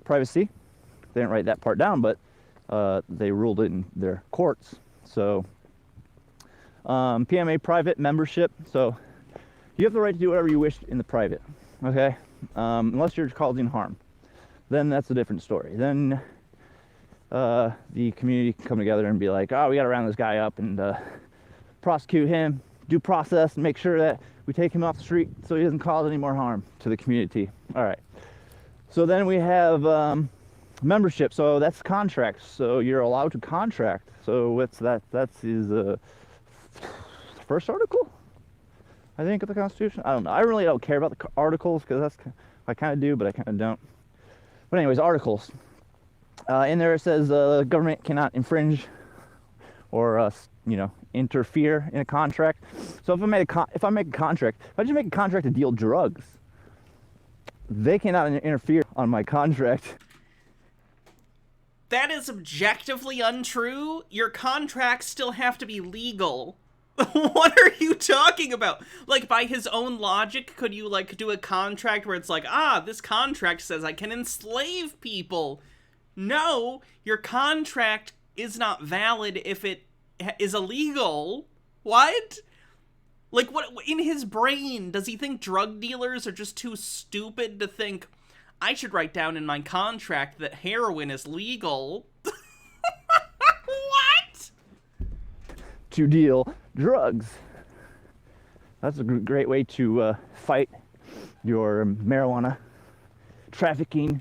They didn't write that part down, but they ruled it in their courts. So PMA private membership. So you have the right to do whatever you wish in the private, okay? Unless you're causing harm. Then that's a different story. Then the community can come together and be like, oh, we got to round this guy up and prosecute him, due process, and make sure that we take him off the street so he doesn't cause any more harm to the community. All right. So then we have membership. So that's contracts. So you're allowed to contract. So what's that? That's his first article, I think, of the Constitution. I don't know. I really don't care about the articles because I kind of do, but I kind of don't. But anyways, articles. In there it says government cannot infringe or interfere in a contract. So if I make a contract, if I just make a contract to deal drugs, they cannot interfere on my contract. That is objectively untrue. Your contracts still have to be legal. What are you talking about? Like, by his own logic, could you, like, do a contract where it's like, this contract says I can enslave people? No, your contract is not valid if it is illegal. What? Like, what, in his brain, does he think drug dealers are just too stupid to think, I should write down in my contract that heroin is legal? What? To deal drugs. That's a great way to fight your marijuana trafficking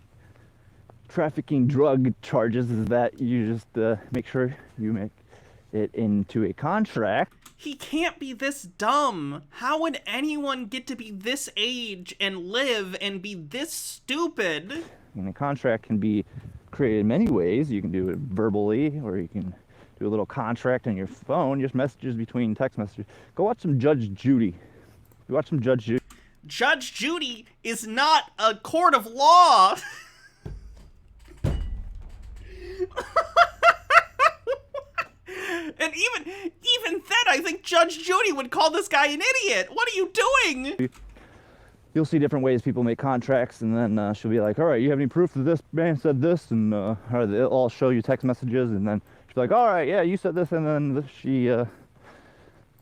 drug charges, is that you just make sure you make it into a contract. He can't be this dumb. How would anyone get to be this age and live and be this stupid? And a contract can be created in many ways. You can do it verbally, or you can do a little contract on your phone, just messages between text messages. Go watch some Judge Judy. You watch some Judge Judy. Judge Judy is not a court of law. And even then, I think Judge Judy would call this guy an idiot. What are you doing? You'll see different ways people make contracts, and then she'll be like, all right, you have any proof that this man said this? And they'll all show you text messages, and then she'll be like, all right, yeah, you said this, and then she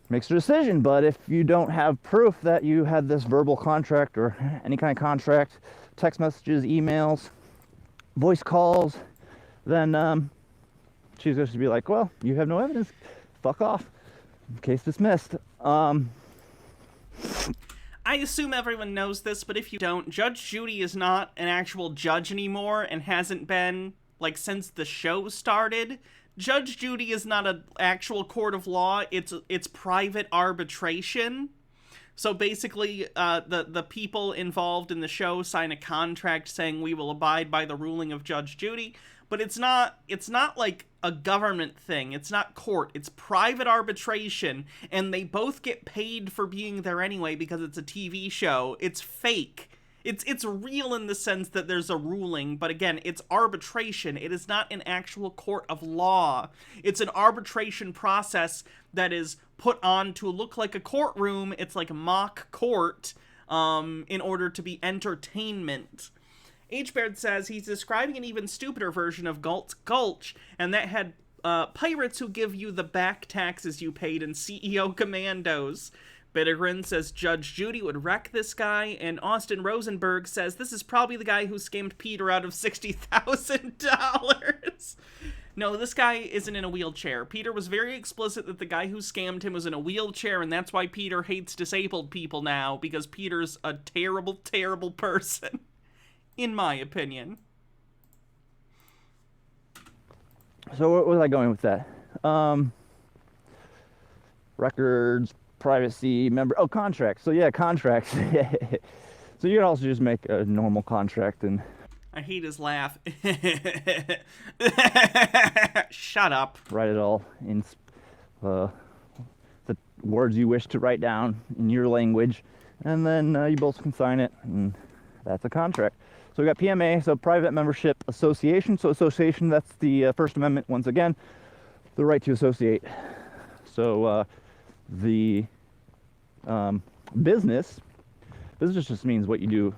makes her decision. But if you don't have proof that you had this verbal contract or any kind of contract, text messages, emails, voice calls, then she's going to be like, well, you have no evidence. Fuck off. Case dismissed. I assume everyone knows this, but if you don't, Judge Judy is not an actual judge anymore and hasn't been, like, since the show started. Judge Judy is not an actual court of law. It's private arbitration. So basically, the people involved in the show sign a contract saying we will abide by the ruling of Judge Judy, but it's not like a government thing. It's not court. It's private arbitration, and they both get paid for being there anyway because it's a TV show. It's fake. It's real in the sense that there's a ruling, but again, it's arbitration. It is not an actual court of law. It's an arbitration process that is put on to look like a courtroom. It's like a mock court in order to be entertainment. H. Baird says he's describing an even stupider version of Galt's Gulch, and that had pirates who give you the back taxes you paid in CEO commandos. Bittergrin says Judge Judy would wreck this guy, and Austin Rosenberg says this is probably the guy who scammed Peter out of $60,000. No, this guy isn't in a wheelchair. Peter was very explicit that the guy who scammed him was in a wheelchair, and that's why Peter hates disabled people now, because Peter's a terrible, terrible person, in my opinion. So where was I going with that? Records, privacy, contracts. So yeah, contracts. So you can also just make a normal contract and... I hate his laugh. Shut up. Write it all in the words you wish to write down in your language, and then you both can sign it, and that's a contract. So we got PMA, so Private Membership Association. So association, that's the First Amendment once again, the right to associate. So the business just means what you do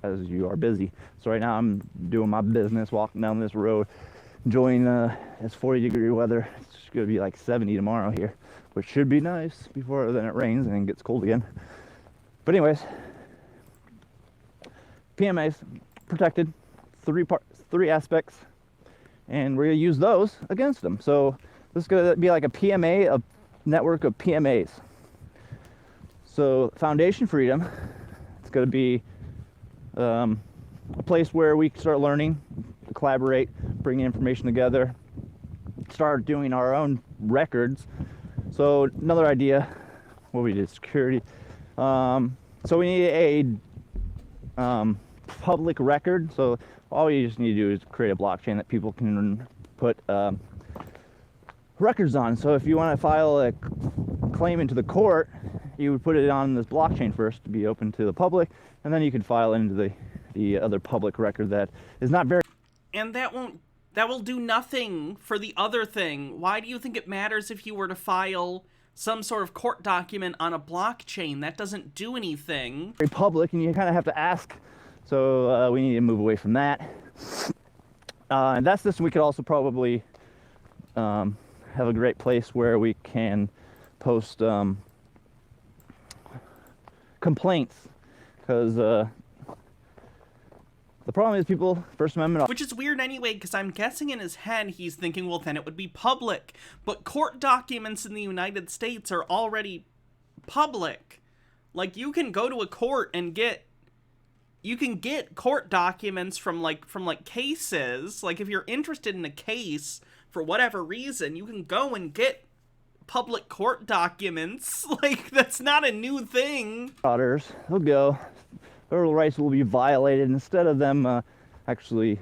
as you are busy. So right now I'm doing my business, walking down this road, enjoying this 40-degree weather. It's gonna be like 70 tomorrow here, which should be nice before then it rains and gets cold again. But anyways, PMAs protected, three aspects, and we're gonna use those against them. So this is gonna be like a PMA, a network of PMAs. So foundation freedom, it's gonna be a place where we can start learning, collaborate, bring information together, start doing our own records. So another idea, what we did, security. So we need a public record. So all you just need to do is create a blockchain that people can put records on. So if you want to file a claim into the court, you would put it on this blockchain first to be open to the public, and then you could file into the other public record that is not very... And that will do nothing for the other thing. Why do you think it matters if you were to file some sort of court document on a blockchain? That doesn't do anything. Very public, and you kind of have to ask. So we need to move away from that. And that's this. We could also probably have a great place where we can post complaints, because the problem is people, First Amendment... Which is weird anyway, because I'm guessing in his head he's thinking, well, then it would be public. But court documents in the United States are already public. Like, you can go to a court and get... You can get court documents from cases. Like, if you're interested in a case, for whatever reason, you can go and get public court documents. Like, that's not a new thing. Daughters, they'll go. Their rights will be violated. Instead of them actually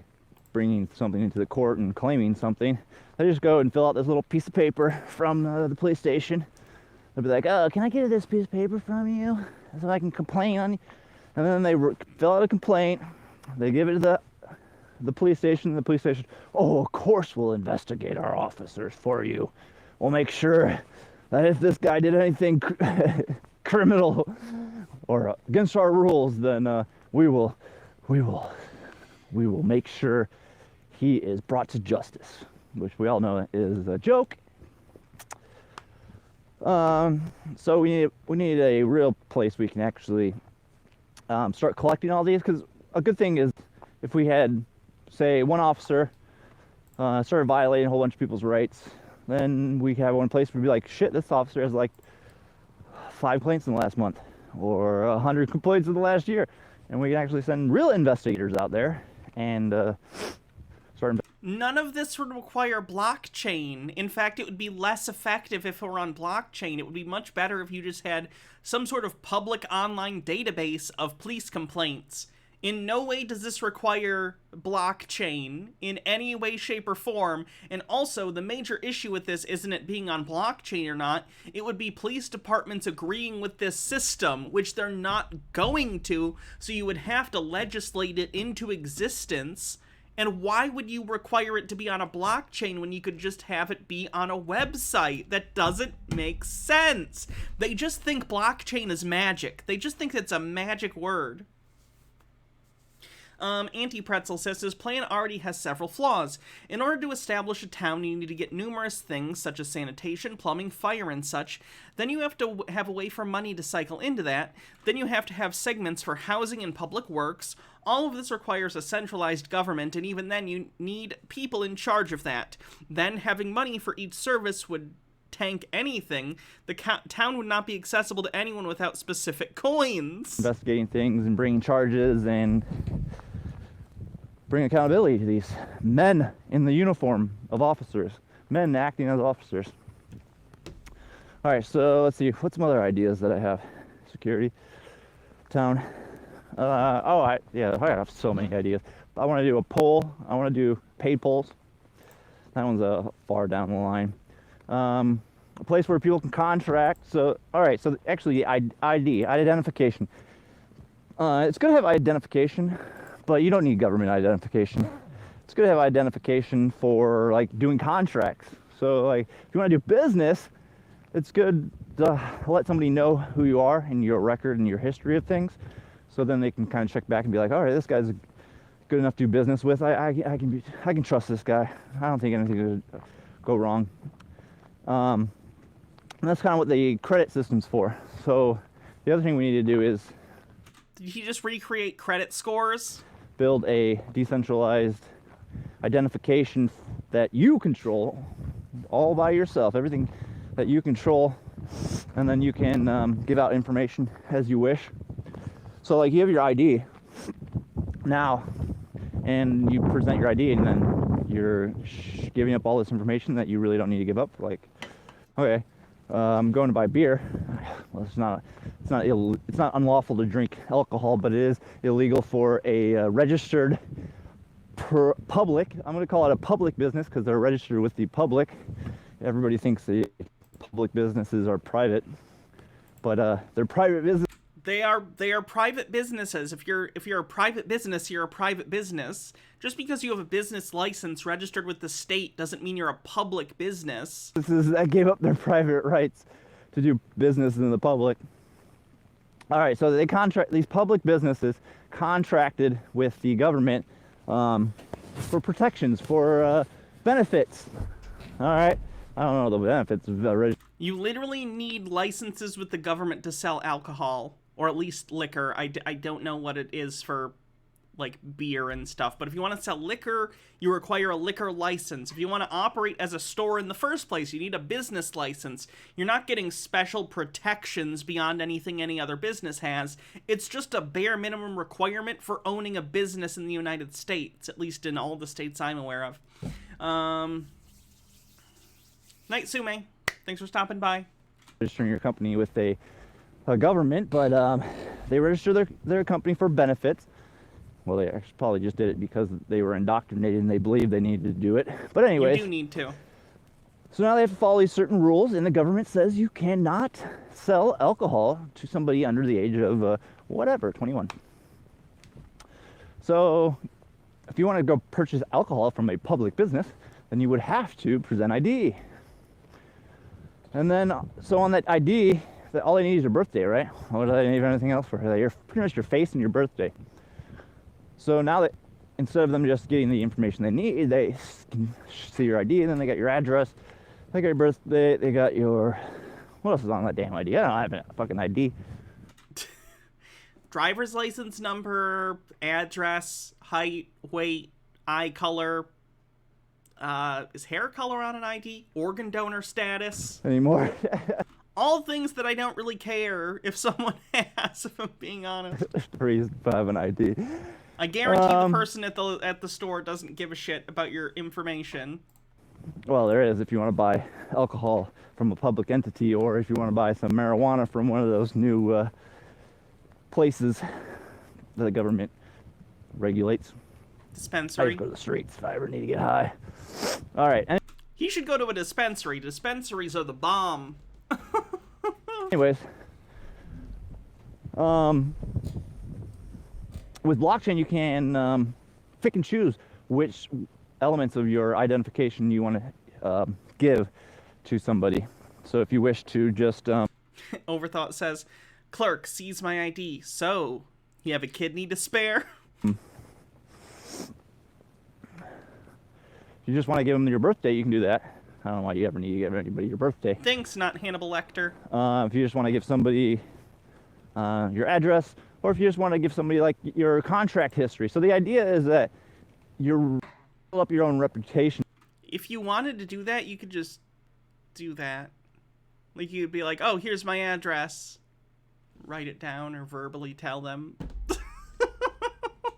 bringing something into the court and claiming something, they just go and fill out this little piece of paper from the police station. They'll be like, oh, can I get this piece of paper from you so I can complain on you? And then they fill out a complaint. They give it to the police station. And the police station, oh, of course we'll investigate our officers for you. We'll make sure that if this guy did anything criminal or against our rules, then we will make sure he is brought to justice, which we all know is a joke. So we need a real place we can actually start collecting all these, because a good thing is if we had, say, one officer started violating a whole bunch of people's rights, then we have one place where we'd be like, shit, this officer has like 5 complaints in the last month, or 100 complaints in the last year, and we can actually send real investigators out there and start. None of this would require blockchain. In fact, it would be less effective if it were on blockchain. It would be much better if you just had some sort of public online database of police complaints. In no way does this require blockchain in any way, shape, or form. And also, the major issue with this isn't it being on blockchain or not. It would be police departments agreeing with this system, which they're not going to, so you would have to legislate it into existence. And why would you require it to be on a blockchain when you could just have it be on a website? That doesn't make sense. They just think blockchain is magic. They just think it's a magic word. Anti-Pretzel says his plan already has several flaws. In order to establish a town, you need to get numerous things, such as sanitation, plumbing, fire, and such. Then you have to have a way for money to cycle into that. Then you have to have segments for housing and public works. All of this requires a centralized government, and even then you need people in charge of that. Then having money for each service would tank anything. The town would not be accessible to anyone without specific coins. Investigating things and bringing charges and bring accountability to these men in the uniform of officers, men acting as officers. All right, so let's see, what's some other ideas that I have? Security, town. I have so many ideas. I want to do a poll. I want to do paid polls. That one's far down the line. A place where people can contract. So, all right. So actually, identification. It's good to have identification, but you don't need government identification. It's good to have identification for like doing contracts. So, like, if you want to do business, it's good to let somebody know who you are and your record and your history of things. So then they can kind of check back and be like, all right, this guy's good enough to do business with. I can trust this guy. I don't think anything would go wrong. And that's kind of what the credit system's for. So the other thing we need to do is... Did he just recreate credit scores? Build a decentralized identification that you control all by yourself. Everything that you control. And then you can give out information as you wish. So like you have your ID now, and you present your ID, and then you're giving up all this information that you really don't need to give up. Like, okay, I'm going to buy beer. Well, it's not unlawful to drink alcohol, but it is illegal for a registered public. I'm going to call it a public business because they're registered with the public. Everybody thinks the public businesses are private, but they're private business. They are private businesses. If you're a private business, you're a private business. Just because you have a business license registered with the state doesn't mean you're a public business. That gave up their private rights to do business in the public. All right, so these public businesses contracted with the government for protections, for benefits. All right, I don't know the benefits of You literally need licenses with the government to sell alcohol. Or at least liquor. I don't know what it is for, like, beer and stuff. But if you want to sell liquor, you require a liquor license. If you want to operate as a store in the first place, you need a business license. You're not getting special protections beyond anything any other business has. It's just a bare minimum requirement for owning a business in the United States, at least in all the states I'm aware of. Night, Sume. Thanks for stopping by. Registering your company with a government, but they register their company for benefits. Well, they actually probably just did it because they were indoctrinated and they believed they needed to do it. But anyways, you do need to. So now they have to follow these certain rules, and the government says you cannot sell alcohol to somebody under the age of 21. So if you want to go purchase alcohol from a public business, then you would have to present ID. And then, so on that ID, all they need is your birthday, right? What do they need anything else for? Pretty much your face and your birthday. So now that instead of them just getting the information they need, they can see your ID, and then they got your address, they got your birthday, they got your... What else is on that damn ID? I don't have a fucking ID. Driver's license number, address, height, weight, eye color. Is hair color on an ID? Organ donor status? Anymore? All things that I don't really care if someone has, if I'm being honest. Please have an ID. I guarantee the person at the store doesn't give a shit about your information. Well, there is if you want to buy alcohol from a public entity, or if you want to buy some marijuana from one of those new places that the government regulates. Dispensary. I just go to the streets if I ever need to get high. All right. He should go to a dispensary. Dispensaries are the bomb. Anyways, with blockchain, you can pick and choose which elements of your identification you want to give to somebody. So if you wish to just... Overthought says, clerk, seize my ID. So, you have a kidney to spare? If you just want to give them your birthday, you can do that. I don't know why you ever need to give anybody your birthday. Thanks, not Hannibal Lecter. If you just want to give somebody your address, or if you just want to give somebody like your contract history. So the idea is that you build up your own reputation. If you wanted to do that, you could just do that. Like, you'd be like, oh, here's my address. Write it down or verbally tell them.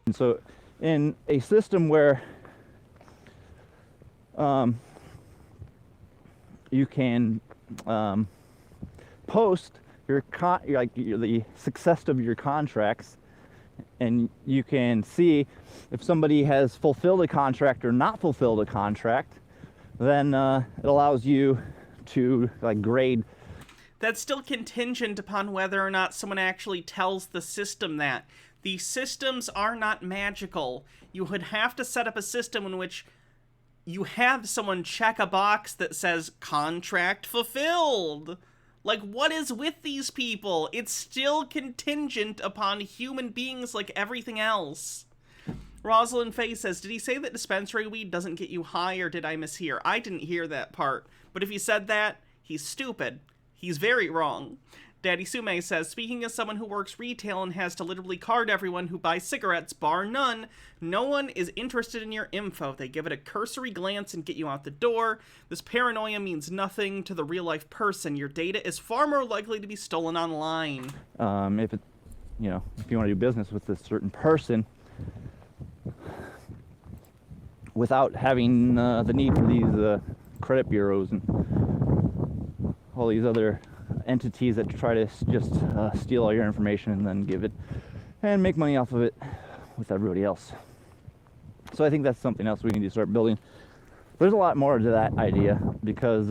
And so in a system where you can post the success of your contracts, and you can see if somebody has fulfilled a contract or not fulfilled a contract, then it allows you to like grade. That's still contingent upon whether or not someone actually tells the system that. The systems are not magical. You would have to set up a system in which you have someone check a box that says contract fulfilled. Like, what is with these people? It's still contingent upon human beings like everything else. Rosalind Faye says, did he say that dispensary weed doesn't get you high, or did I mishear? I didn't hear that part. But if he said that, he's stupid. He's very wrong. Daddy Sume says, speaking as someone who works retail and has to literally card everyone who buys cigarettes, bar none, no one is interested in your info. They give it a cursory glance and get you out the door. This paranoia means nothing to the real-life person. Your data is far more likely to be stolen online. If you want to do business with a certain person without having the need for these credit bureaus and all these other entities that try to just steal all your information and then give it and make money off of it with everybody else. So I think that's something else we need to start building. There's a lot more to that idea because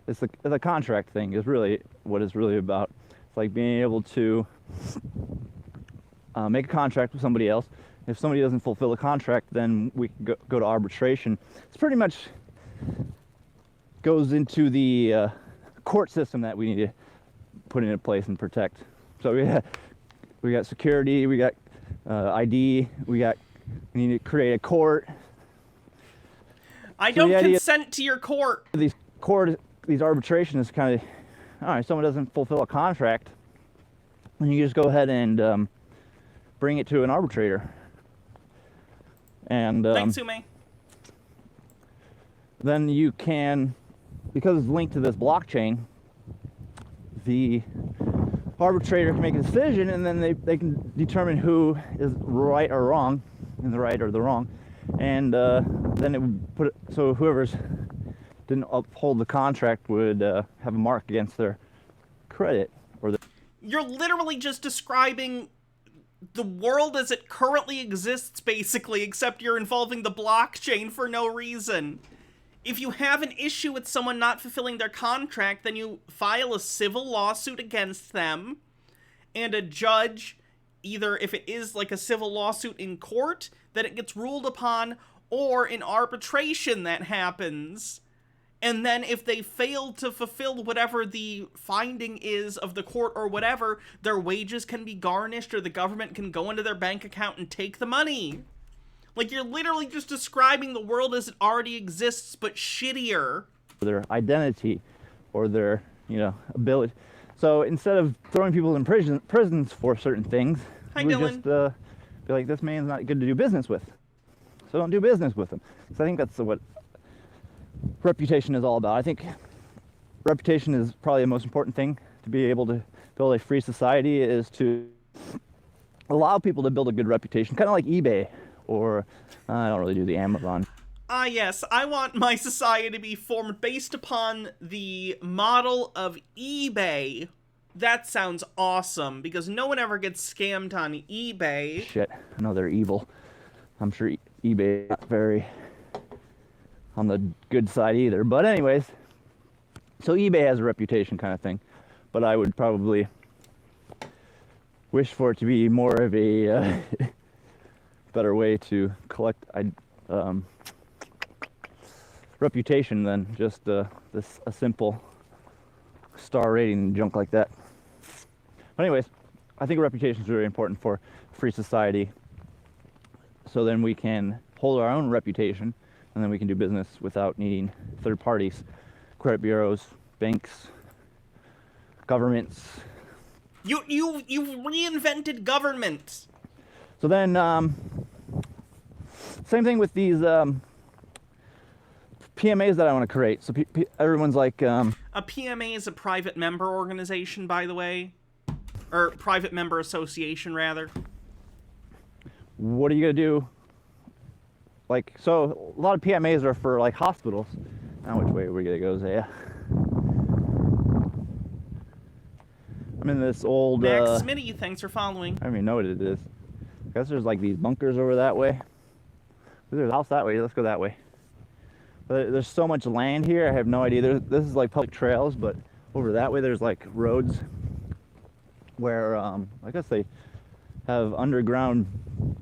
it's the contract thing is really what it's really about. It's like being able to make a contract with somebody else. If somebody doesn't fulfill a contract, then we can go to arbitration. It's pretty much goes into the court system that we need to put into place and protect. So we got security, we got ID, we need to create a court. I don't consent to your court. These arbitration is kind of, all right, someone doesn't fulfill a contract, then you just go ahead and bring it to an arbitrator. And thanks, Sume. Then you can, because it's linked to this blockchain, the arbitrator can make a decision, and then they can determine who is right or wrong, in the right or the wrong, and then it would put it, so whoever's didn't uphold the contract would have a mark against their credit or the. You're literally just describing the world as it currently exists, basically, except you're involving the blockchain for no reason. If you have an issue with someone not fulfilling their contract, then you file a civil lawsuit against them, and a judge, either if it is like a civil lawsuit in court, that it gets ruled upon, or in arbitration that happens. And then if they fail to fulfill whatever the finding is of the court or whatever, their wages can be garnished, or the government can go into their bank account and take the money. Like, you're literally just describing the world as it already exists, but shittier. Their identity or their, ability. So instead of throwing people in prisons for certain things, Hi, we Dylan. just be like, this man's not good to do business with. So don't do business with him. So I think that's what reputation is all about. I think reputation is probably the most important thing to be able to build a free society, is to allow people to build a good reputation, kind of like eBay, or I don't really do the Amazon. Yes, I want my society to be formed based upon the model of eBay. That sounds awesome, because no one ever gets scammed on eBay. Shit, I know they're evil. I'm sure eBay is not very on the good side either. But anyways, so eBay has a reputation kind of thing, but I would probably wish for it to be more of a better way to collect reputation than just a simple star rating and junk like that. But anyways, I think reputation is very important for free society. So then we can hold our own reputation, and then we can do business without needing third parties, credit bureaus, banks, governments. You've reinvented government. So then, same thing with these PMAs that I want to create. So everyone's like... A PMA is a private member organization, by the way. Or private member association, rather. What are you going to do? Like, so a lot of PMAs are for, like, hospitals. Now, which way are we going to go, Zaya? I'm in this old... Max Smitty, thanks for following. I don't even know what it is. I guess there's, like, these bunkers over that way. There's a house that way. Let's go that way. But there's so much land here, I have no idea. This is, like, public trails, but over that way there's, like, roads where, I guess they have underground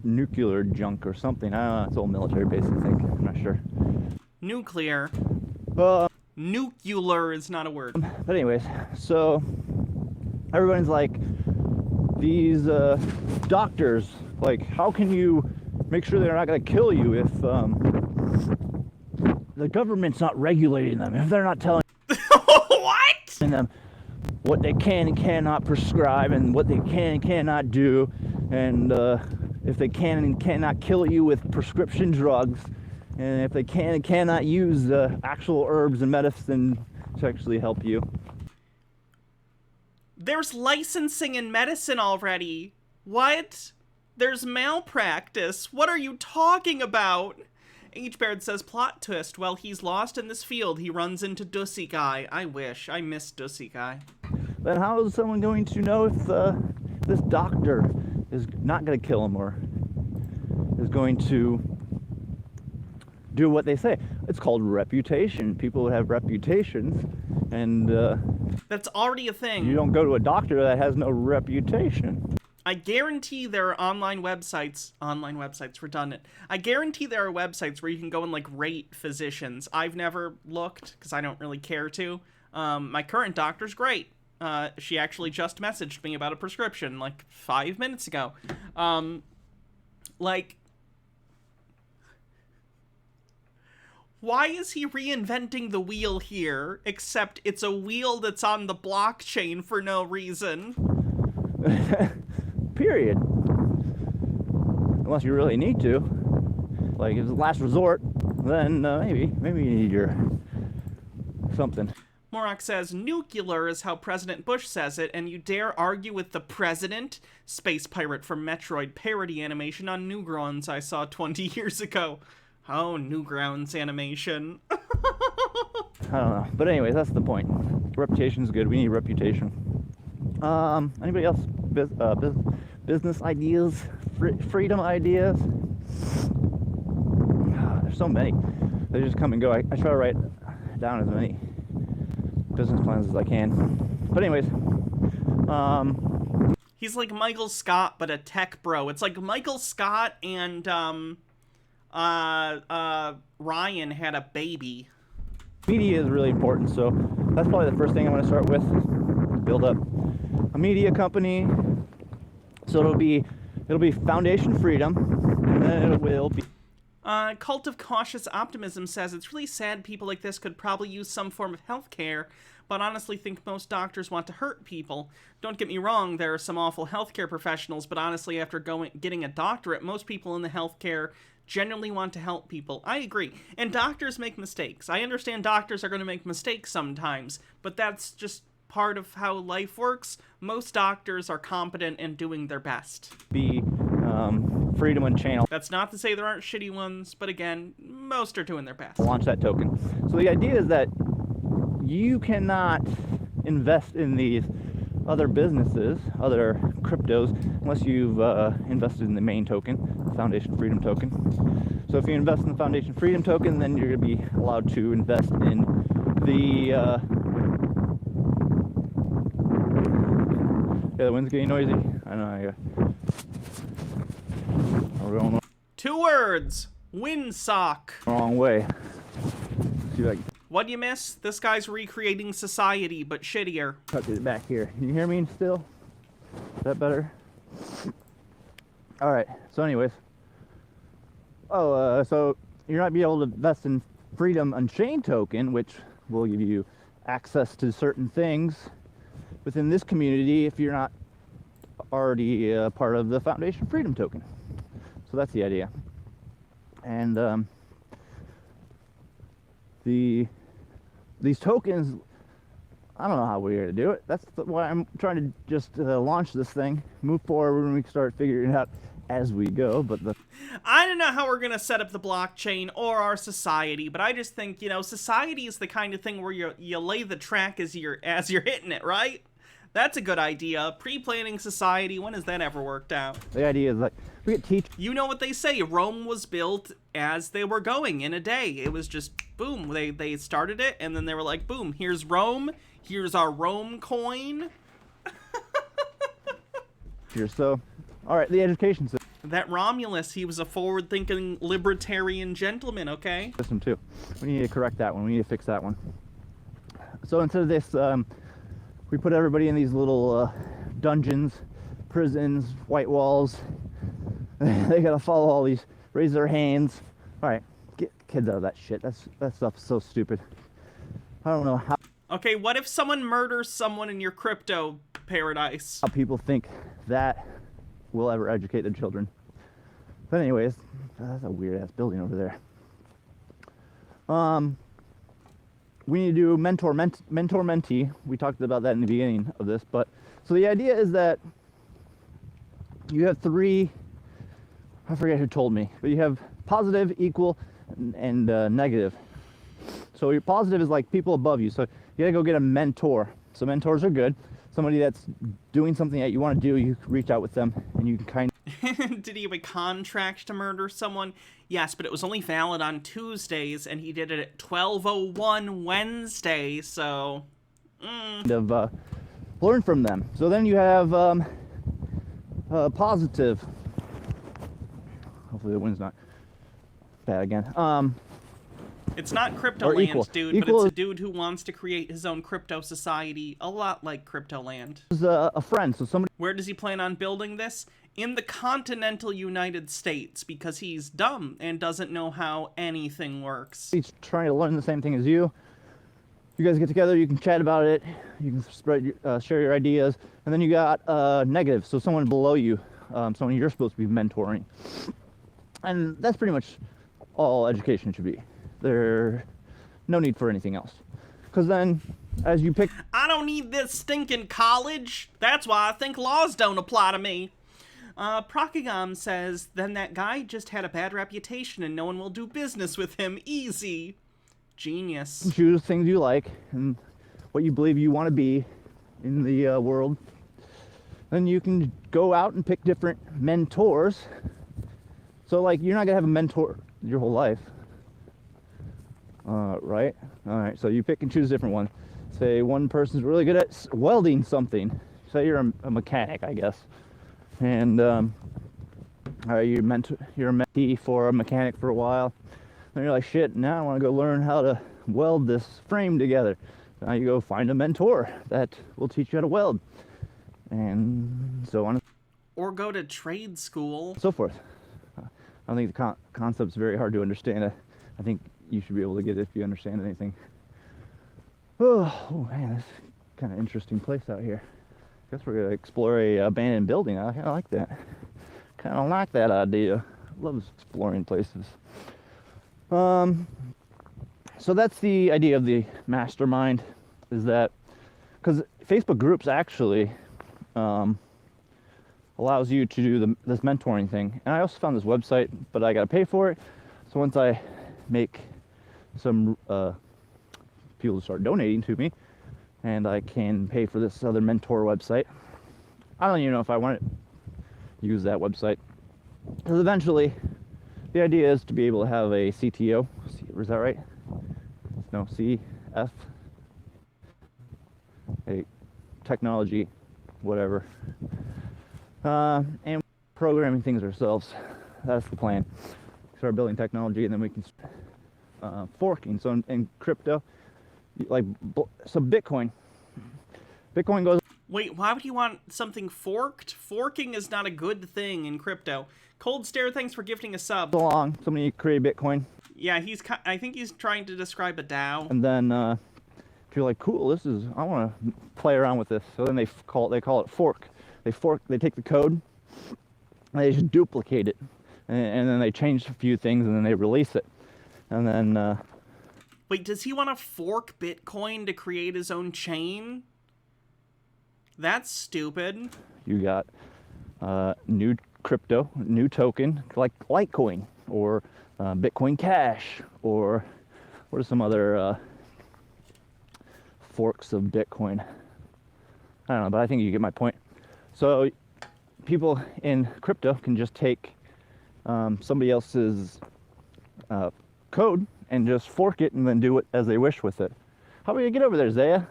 nuclear junk or something. I don't know. It's an old military base, I think. I'm not sure. Nuclear. Nuclear is not a word. But anyways, so everyone's like, these doctors, like, how can you make sure they're not going to kill you if the government's not regulating them, if they're not telling them what they can and cannot prescribe and what they can and cannot do, and if they can and cannot kill you with prescription drugs, and if they can and cannot use actual herbs and medicine to actually help you. There's licensing in medicine already. What? There's malpractice. What are you talking about? H-Baird says, plot twist. While he's lost in this field, he runs into Dussy Guy. I wish. I miss Dussy Guy. Then how is someone going to know if this doctor is not going to kill him or is going to do what they say? It's called reputation. People have reputations, and that's already a thing. You don't go to a doctor that has no reputation. I guarantee there are online websites, redundant. I guarantee there are websites where you can go and, like, rate physicians. I've never looked, because I don't really care to. My current doctor's great. She actually just messaged me about a prescription, like, 5 minutes ago. Like, why is he reinventing the wheel here, except it's a wheel that's on the blockchain for no reason? Period. Unless you really need to. Like, if it's the last resort, then maybe you need your something. Morok says, nuclear is how President Bush says it, and you dare argue with the president? Space pirate from Metroid parody animation on Newgrounds I saw 20 years ago. Oh, Newgrounds animation. I don't know. But anyways, that's the point. Reputation's good. We need reputation. Anybody else? Business ideas? Freedom ideas? There's so many. They just come and go. I try to write down as many business plans as I can. But anyways, he's like Michael Scott, but a tech bro. It's like Michael Scott and Ryan had a baby. Media is really important, so that's probably the first thing I want to start with. Build up a media company. So it'll be Foundation Freedom, and then it will be... Cult of Cautious Optimism says, it's really sad people like this could probably use some form of healthcare, but honestly think most doctors want to hurt people. Don't get me wrong, there are some awful healthcare professionals, but honestly after getting a doctorate, most people in the healthcare genuinely want to help people. I agree. And doctors make mistakes. I understand doctors are going to make mistakes sometimes, but that's just part of how life works. Most doctors are competent and doing their best. Freedom Unchained. That's not to say there aren't shitty ones, but again, most are doing their best. Launch that token. So the idea is that you cannot invest in these other businesses, other cryptos, unless you've invested in the main token, the Foundation Freedom token. So if you invest in the Foundation Freedom token, then you're going to be allowed to invest in the... Yeah, the wind's getting noisy. I know. We're going the 2 words. Windsock. wrong way. See if I can What'd you miss? This guy's recreating society, but shittier. cut it back here. Can you hear me still? Is that better? All right. So, anyways. So you're not be able to invest in Freedom Unchained token, which will give you access to certain things within this community if you're not already part of the Foundation Freedom token. So that's the idea. And these tokens, I don't know how we're going to do it. That's why I'm trying to just launch this thing, move forward, and we can start figuring it out as we go. But I don't know how we're going to set up the blockchain or our society, but I just think, you know, society is the kind of thing where you lay the track as you're hitting it, right? That's a good idea. Pre-planning society, when has that ever worked out? The idea is like, we get teach. You know what they say, Rome was built as they were going in a day. It was just, boom, they started it, and then they were like, boom, here's Rome, here's our Rome coin. So, all right, the education system. That Romulus, he was a forward-thinking libertarian gentleman, okay? System too. We need to correct that one. We need to fix that one. So instead of this, we put everybody in these little dungeons, prisons, white walls. They gotta follow all these, raise their hands. All right, get kids out of that shit. That stuff's so stupid. I don't know how. Okay, what if someone murders someone in your crypto paradise? How people think that will ever educate their children. But anyways, that's a weird ass building over there. We need to do mentor-mentee. We talked about that in the beginning of this, but so the idea is that you have three, I forget who told me, but you have positive, equal, and negative. So your positive is like people above you. So you gotta go get a mentor. So mentors are good. Somebody that's doing something that you want to do, you can reach out with them and you can kind of... Did he have a contract to murder someone? Yes, but it was only valid on Tuesdays, and he did it at 12:01 Wednesday, so... learn from them. So then you have positive. Hopefully the wind's not bad again. It's not crypto land, dude, but it's a dude who wants to create his own crypto society, a lot like Crypto Land. Is a friend, so somebody. Where does he plan on building this? In the continental United States, because he's dumb and doesn't know how anything works. He's trying to learn the same thing as you. You guys get together, you can chat about it, you can spread, share your ideas, and then you got negative, so someone below you, someone you're supposed to be mentoring. And that's pretty much all education should be. There's no need for anything else. Because then, as you pick... I don't need this stinking college. That's why I think laws don't apply to me. Prokigam says, then that guy just had a bad reputation and no one will do business with him. Easy. Genius. Choose things you like and what you believe you want to be in the world. Then you can go out and pick different mentors. So, like, you're not going to have a mentor your whole life. Right? Alright, so you pick and choose different ones. Say one person's really good at welding something. Say you're a mechanic, I guess. And you're a mentee for a mechanic for a while. And you're like, shit, now I want to go learn how to weld this frame together. Now you go find a mentor that will teach you how to weld. And so on. Or go to trade school. So forth. I don't think the concept's very hard to understand. I think you should be able to get it if you understand anything. Oh man, this is kind of interesting place out here. Guess we're gonna explore a abandoned building. I kind of like that. Kind of like that idea. Love exploring places. So that's the idea of the mastermind. Is that because Facebook groups actually allows you to do this mentoring thing. And I also found this website, but I gotta pay for it. So once I make some people to start donating to me and I can pay for this other mentor website, I don't even know if I want to use that website, because eventually the idea is to be able to have a CTO. Is that right? No, CF, a technology whatever, and programming things ourselves. That's the plan. Start building technology, and then we can forking. So in crypto, like, so Bitcoin goes. Wait, why would you want something forked? Forking is not a good thing in crypto. Cold Stare, thanks for gifting a sub. So long. Somebody create Bitcoin. Yeah, I think he's trying to describe a DAO. And then if you're like, cool, I want to play around with this. So then they call it fork. They take the code and they just duplicate it. And then they change a few things and then they release it. And then wait, does he want to fork Bitcoin to create his own chain? That's stupid. You got new crypto, new token, like Litecoin or Bitcoin Cash, or what are some other forks of Bitcoin? I don't know, but I think you get my point. So people in crypto can just take somebody else's code and just fork it and then do it as they wish with it. How are we gonna get over there, Zaya?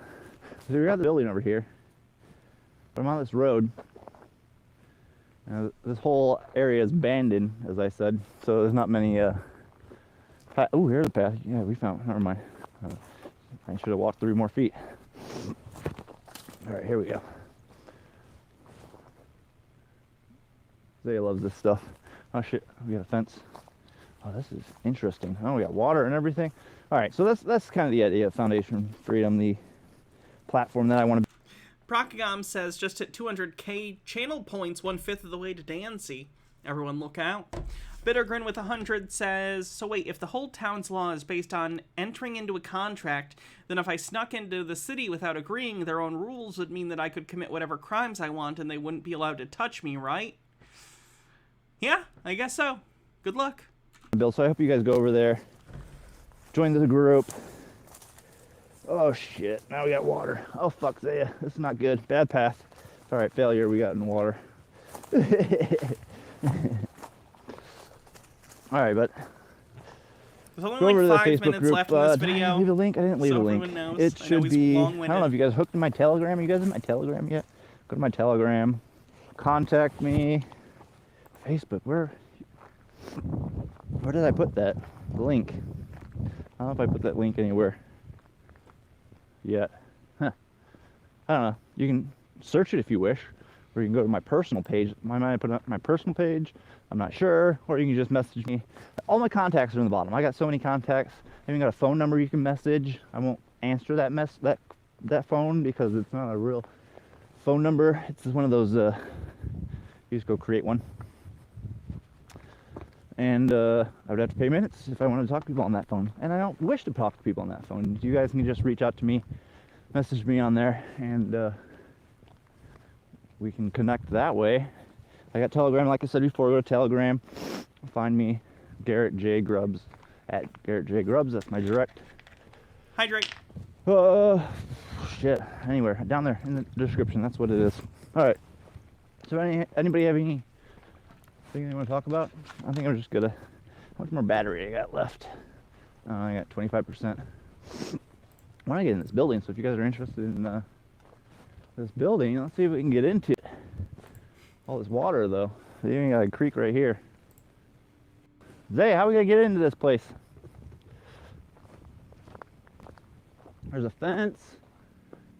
We got the building over here. But I'm on this road. This whole area is abandoned, as I said, so there's not many. Oh, here's the path. Yeah, we found. Never mind. I should have walked 3 more feet. All right, here we go. Zaya loves this stuff. Oh shit, we got a fence. Oh, this is interesting. Oh, we got water and everything. All right, so that's kind of the idea of Foundation Freedom, the platform that I want to. Procagom says just hit 200k channel points, 1/5 of the way to Dancy. Everyone look out. Bittergrin with 100 says, so wait, if the whole town's law is based on entering into a contract, then if I snuck into the city without agreeing, their own rules would mean that I could commit whatever crimes I want and they wouldn't be allowed to touch me, right? Yeah, I guess so. Good luck. Bill, so I hope you guys go over there, join the group. Oh shit, now we got water. Oh fuck, Zaya, this is not good. Bad path. All right, failure, we got in water. All right, but there's only like 5 minutes group. left in this video. Did I leave a link? I didn't leave a link. It should be, I don't know if you guys hooked in my Telegram. You guys in my Telegram yet? Go to my Telegram. Contact me. Facebook, where did I put that? The link. I don't know if I put that link anywhere yet. Huh. I don't know. You can search it if you wish, or you can go to my personal page. I might put it up my personal page. I'm not sure. Or you can just message me. All my contacts are in the bottom. I got so many contacts. I even got a phone number you can message. I won't answer that phone because it's not a real phone number. It's just one of those. You just go create one. And I would have to pay minutes if I wanted to talk to people on that phone. And I don't wish to talk to people on that phone. You guys can just reach out to me, message me on there, and we can connect that way. I got Telegram, like I said before. Go to Telegram. Find me, Garrett J. Grubbs, at Garrett J. Grubbs. That's my direct. Hydrate. Shit. Anywhere down there in the description. That's what it is. All right. So anybody have any? Anything you want to talk about? I think I'm just gonna. How much more battery I got left? I got 25%. I want to get in this building, so if you guys are interested in this building, let's see if we can get into it. All this water, though. You even got a creek right here. Zay, how are we gonna get into this place? There's a fence.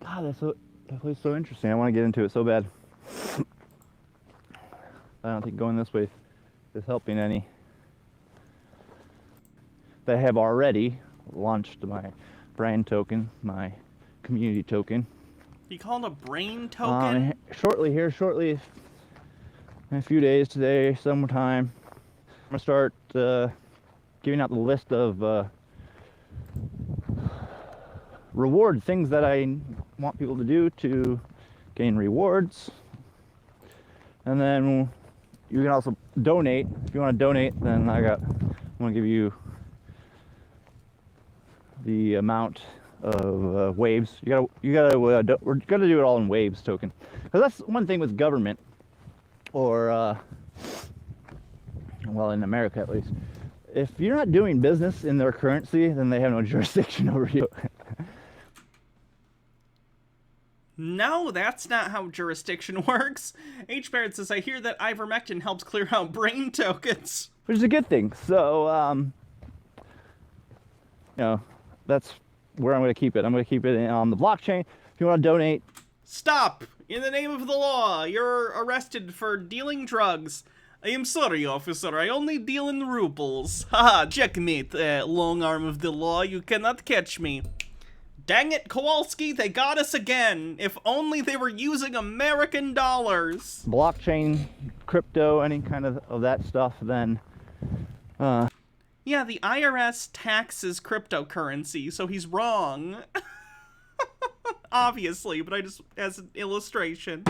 God, that place is so interesting. I want to get into it so bad. I don't think going this way is helping any. They have already launched my brand token, my community token. You call it a brain token? Shortly, in a few days, today, sometime, I'm gonna start giving out the list of reward things that I want people to do to gain rewards. And then you can also donate. If you want to donate, then I'm gonna give you the amount of waves. We're gonna do it all in waves token, because that's one thing with government, or well, in America at least. If you're not doing business in their currency, then they have no jurisdiction over you. No, that's not how jurisdiction works. H-Barrett says, I hear that ivermectin helps clear out brain tokens. Which is a good thing. So, that's where I'm going to keep it. I'm going to keep it on the blockchain. If you want to donate Stop! In the name of the law, you're arrested for dealing drugs. I am sorry, officer, I only deal in rubles. Haha, checkmate, long arm of the law, you cannot catch me. Dang it, Kowalski, they got us again. If only they were using American dollars. Blockchain, crypto, any kind of that stuff, then yeah, the IRS taxes cryptocurrency, so he's wrong. Obviously, but I just, as an illustration.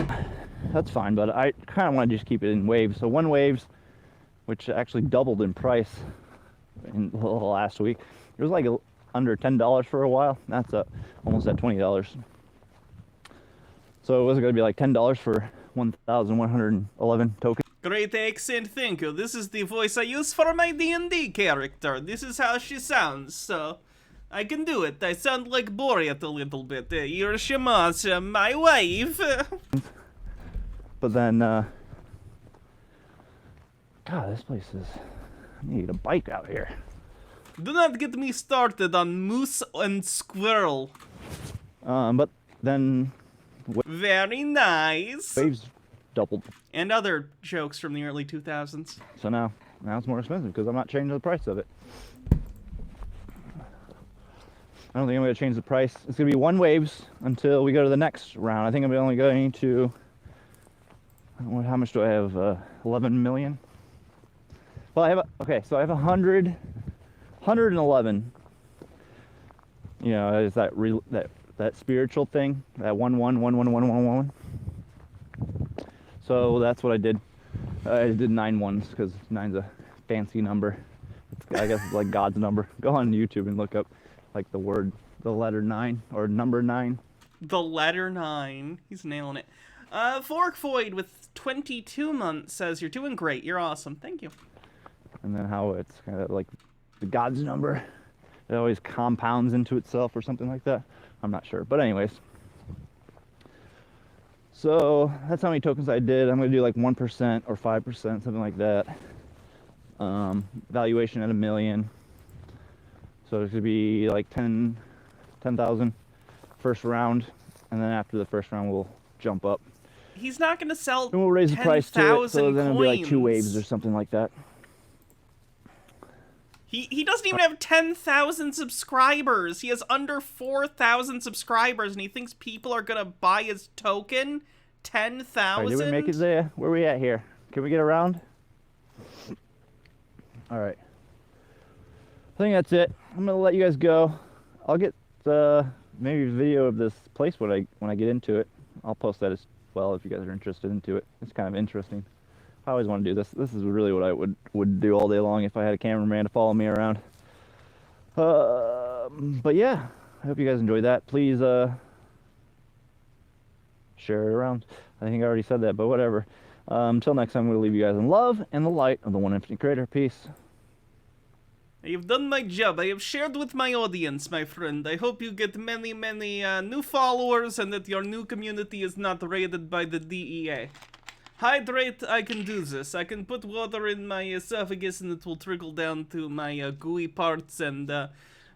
that's fine, but I kind of want to just keep it in waves. So one waves, which actually doubled in price in the last week. It was like under $10 for a while. That's almost at $20. So it was going to be like $10 for 1,111 tokens. Great accent, thank you. This is the voice I use for my D&D character. This is how she sounds, so I can do it. I sound like Boreat a little bit. Hiroshima, my wife. But then, God, this place is, I need a bike out here. Do not get me started on moose and squirrel. But then... Very nice. Waves doubled. And other jokes from the early 2000s. So now it's more expensive because I'm not changing the price of it. I don't think I'm going to change the price. It's going to be one waves until we go to the next round. I think I'm only going to... How much do I have? 11 million? Well, I have so I have 111. You know, is that that spiritual thing? That 1111111. So that's what I did. I did 9 ones because 9's a fancy number. I guess it's like God's number. Go on YouTube and look up like the letter 9 or number 9. The letter 9. He's nailing it. Fork Void with 22 months says, you're doing great. You're awesome. Thank you. And then how it's kind of like the God's number. It always compounds into itself or something like that. I'm not sure. But anyways. So that's how many tokens I did. I'm going to do like 1% or 5%, something like that. Valuation at $1 million. So it could be like 10,000 first round. And then after the first round, we'll jump up. He's not going to sell 10,000 and we'll raise the price to it, so then it'll be like 2 coins. waves or something like that. He doesn't even have 10,000 subscribers. He has under 4,000 subscribers, and he thinks people are going to buy his token? 10,000? Right, did we make it there? Where are we at here? Can we get around? All right. I think that's it. I'm going to let you guys go. I'll get maybe a video of this place when I get into it. I'll post that as well if you guys are interested into it. It's kind of interesting. I always want to do this. This is really what I would do all day long if I had a cameraman to follow me around. But yeah, I hope you guys enjoyed that. Please share it around. I think I already said that, but whatever. Until next time, I'm going to leave you guys in love and the light of the One Infinite Creator. Peace. I have done my job. I have shared with my audience, my friend. I hope you get many, many new followers and that your new community is not raided by the DEA. Hydrate, I can do this. I can put water in my esophagus and it will trickle down to my gooey parts and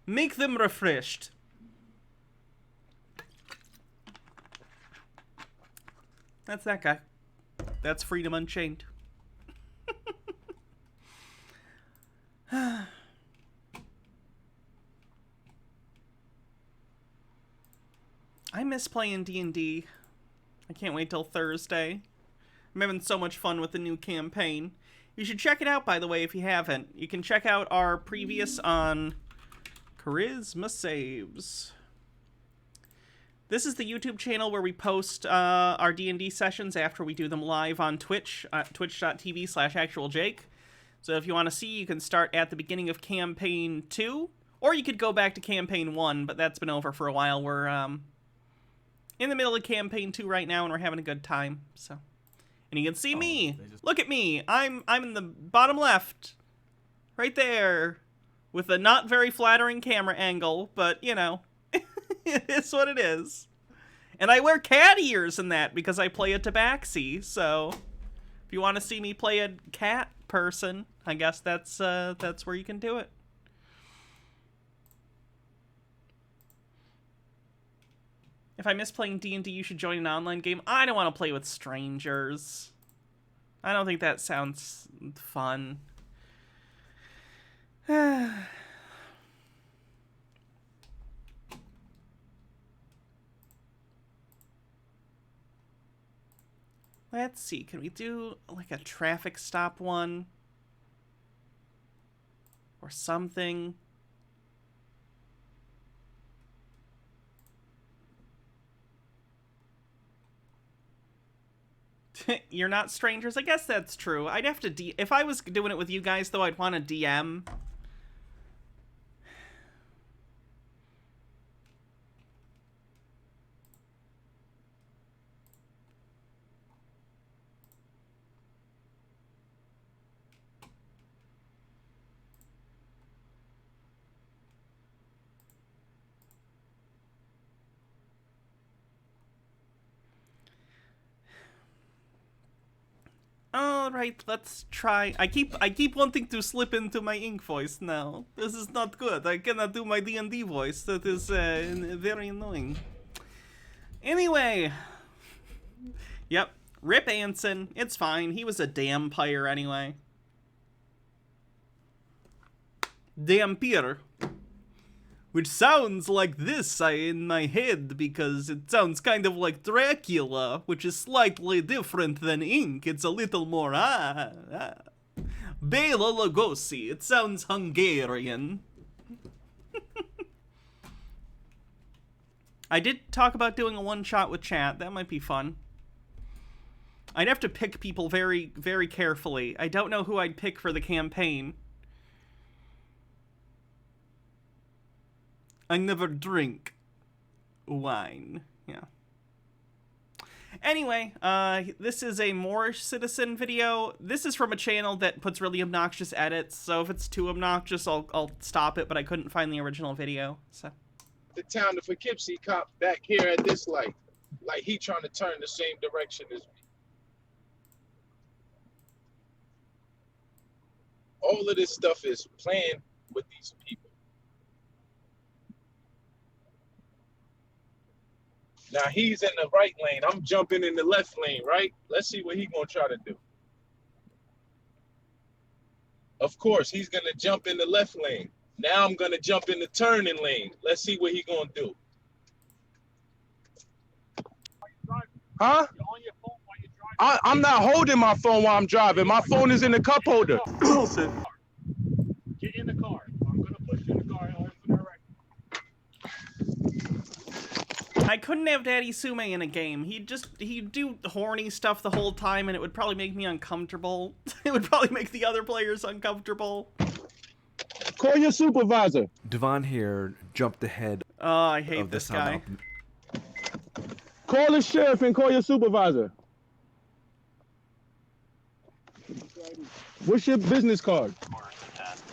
make them refreshed. That's that guy. That's Freedom Unchained. I miss playing D&D. I can't wait till Thursday. I'm having so much fun with the new campaign. You should check it out, by the way, if you haven't. You can check out our previous on Charisma Saves. This is the YouTube channel where we post our D&D sessions after we do them live on Twitch, twitch.tv/actualjake. So if you want to see, you can start at the beginning of Campaign 2, or you could go back to Campaign 1, but that's been over for a while. We're in the middle of Campaign 2 right now, and we're having a good time, so... And you can see me. Look at me. I'm in the bottom left. Right there. With a not very flattering camera angle, but, you know, it's what it is. And I wear cat ears in that because I play a tabaxi, so if you want to see me play a cat person, I guess that's where you can do it. If I miss playing D&D, you should join an online game. I don't want to play with strangers. I don't think that sounds fun. Let's see, can we do like a traffic stop one? Or something? You're not strangers? I guess that's true. I'd have to if I was doing it with you guys, though, I'd want to DM. Alright, let's try. I keep wanting to slip into my ink voice now. This is not good. I cannot do my D&D voice. That is very annoying. Anyway. Yep. Rip Anson. It's fine. He was a dampire anyway. Dampier. Which sounds like this in my head because it sounds kind of like Dracula, which is slightly different than ink. It's a little more, Bela Lugosi. It sounds Hungarian. I did talk about doing a one-shot with chat. That might be fun. I'd have to pick people very, very carefully. I don't know who I'd pick for the campaign. I never drink wine. Yeah. Anyway, this is a more citizen video. This is from a channel that puts really obnoxious edits, so if it's too obnoxious, I'll stop it, but I couldn't find the original video, so. The town of Poughkeepsie cop back here at this light. Like he trying to turn the same direction as me. All of this stuff is planned with these people. Now he's in the right lane. I'm jumping in the left lane, right? Let's see what he's gonna try to do. Of course, he's gonna jump in the left lane. Now I'm gonna jump in the turning lane. Let's see what he's gonna do. Huh? I'm not holding my phone while I'm driving. My phone is in the cup holder. Get in the car. I'm gonna push you in the car. I couldn't have Daddy Sume in a game. He'd do horny stuff the whole time, and it would probably make me uncomfortable. It would probably make the other players uncomfortable. Call your supervisor. Devon here jumped ahead. Oh, I hate this guy. Call the sheriff and call your supervisor. What's your business card?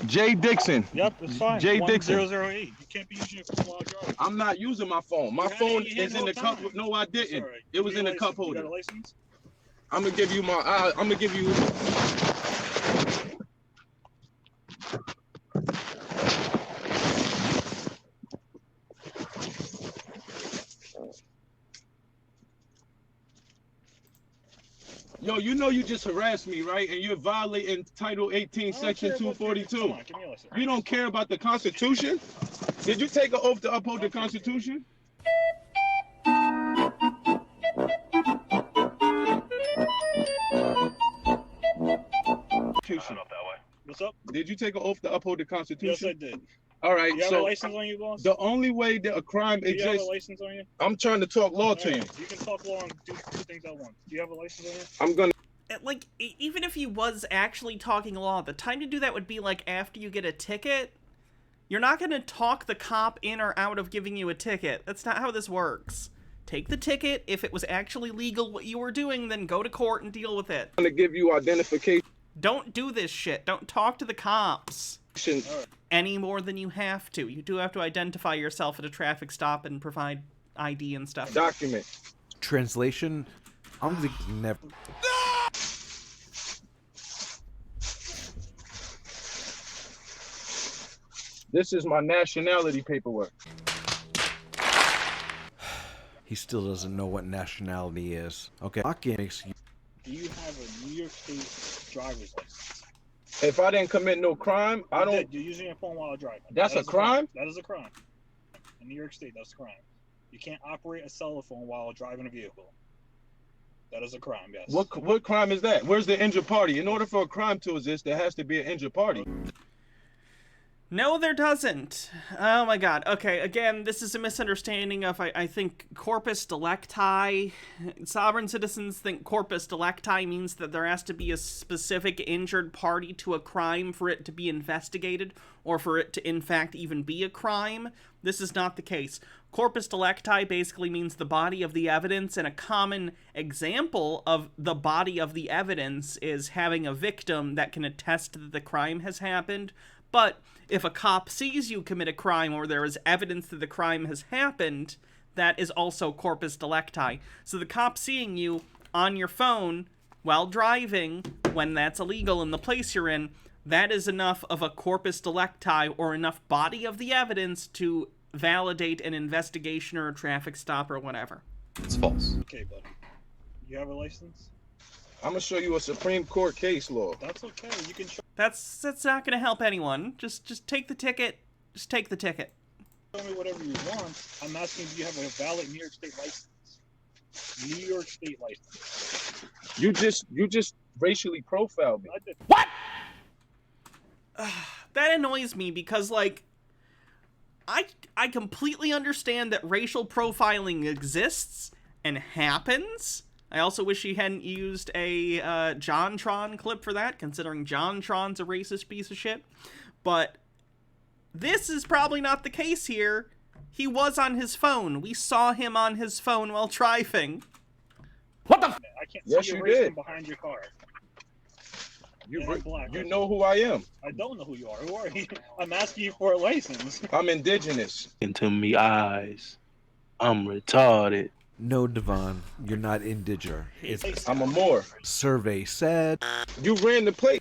Jay Dixon. Yep, it's fine. Jay Dixon. 1008. You can't be using your phone while driving. I'm not using my phone. My phone is in the cup. No, I didn't. Right. It was in the cup holder. You got a license? I'm gonna give you my. I'm gonna give you. Yo, you know you just harassed me, right? And you're violating Title 18, Section 242. Come on, give me a license. You don't care about the Constitution? Did you take an oath to uphold the Constitution? What's up? Did you take an oath to uphold the Constitution? Yes, I did. All right, You have so a license on you, boss? the only way that a crime Do you have exists. a license on you? I'm trying to talk law to you. You can talk law and do two things at once. Do you have a license on you? I'm gonna. Like, even if he was actually talking law, the time to do that would be, like, after you get a ticket. You're not gonna talk the cop in or out of giving you a ticket. That's not how this works. Take the ticket. If it was actually legal what you were doing, then go to court and deal with it. I'm gonna give you identification. Don't do this shit. Don't talk to the cops any more than you have to. You do have to identify yourself at a traffic stop and provide ID and stuff. Document. Translation, I'm never. This is my nationality paperwork. He still doesn't know what nationality is. Okay, lock-in makes you. Do you have a New York State driver's license? If I didn't commit no crime, I don't. You're using your phone while driving. That's a crime? That is a crime. In New York State, that's a crime. You can't operate a cell phone while driving a vehicle. That is a crime, yes. What crime is that? Where's the injured party? In order for a crime to exist, there has to be an injured party. No, there doesn't. Oh my god. Okay, again, this is a misunderstanding of, I think, corpus delicti. Sovereign citizens think corpus delicti means that there has to be a specific injured party to a crime for it to be investigated, or for it to, in fact, even be a crime. This is not the case. Corpus delicti basically means the body of the evidence, and a common example of the body of the evidence is having a victim that can attest that the crime has happened. But if a cop sees you commit a crime, or there is evidence that the crime has happened, that is also corpus delicti. So the cop seeing you on your phone while driving, when that's illegal in the place you're in, that is enough of a corpus delicti, or enough body of the evidence to validate an investigation or a traffic stop or whatever. It's false. Okay, buddy. You have a license? I'm gonna show you a Supreme Court case law. That's okay. You can show That's not going to help anyone. Just take the ticket. Just take the ticket. me whatever you want. I'm asking if you have a valid New York State license. New York State license. You just racially profiled me. I did. What? That annoys me because, like, I completely understand that racial profiling exists and happens. I also wish he hadn't used a JonTron clip for that, considering JonTron's a racist piece of shit. But this is probably not the case here. He was on his phone. We saw him on his phone while driving. What the f- I can't Yes, see you your race did. from behind your car. You know who I am. I don't know who you are. Who are you? I'm asking you for a license. I'm indigenous. Into me eyes. I'm retarded. No, Devon, you're not indiger. I'm a Moor. Survey said. You ran the place,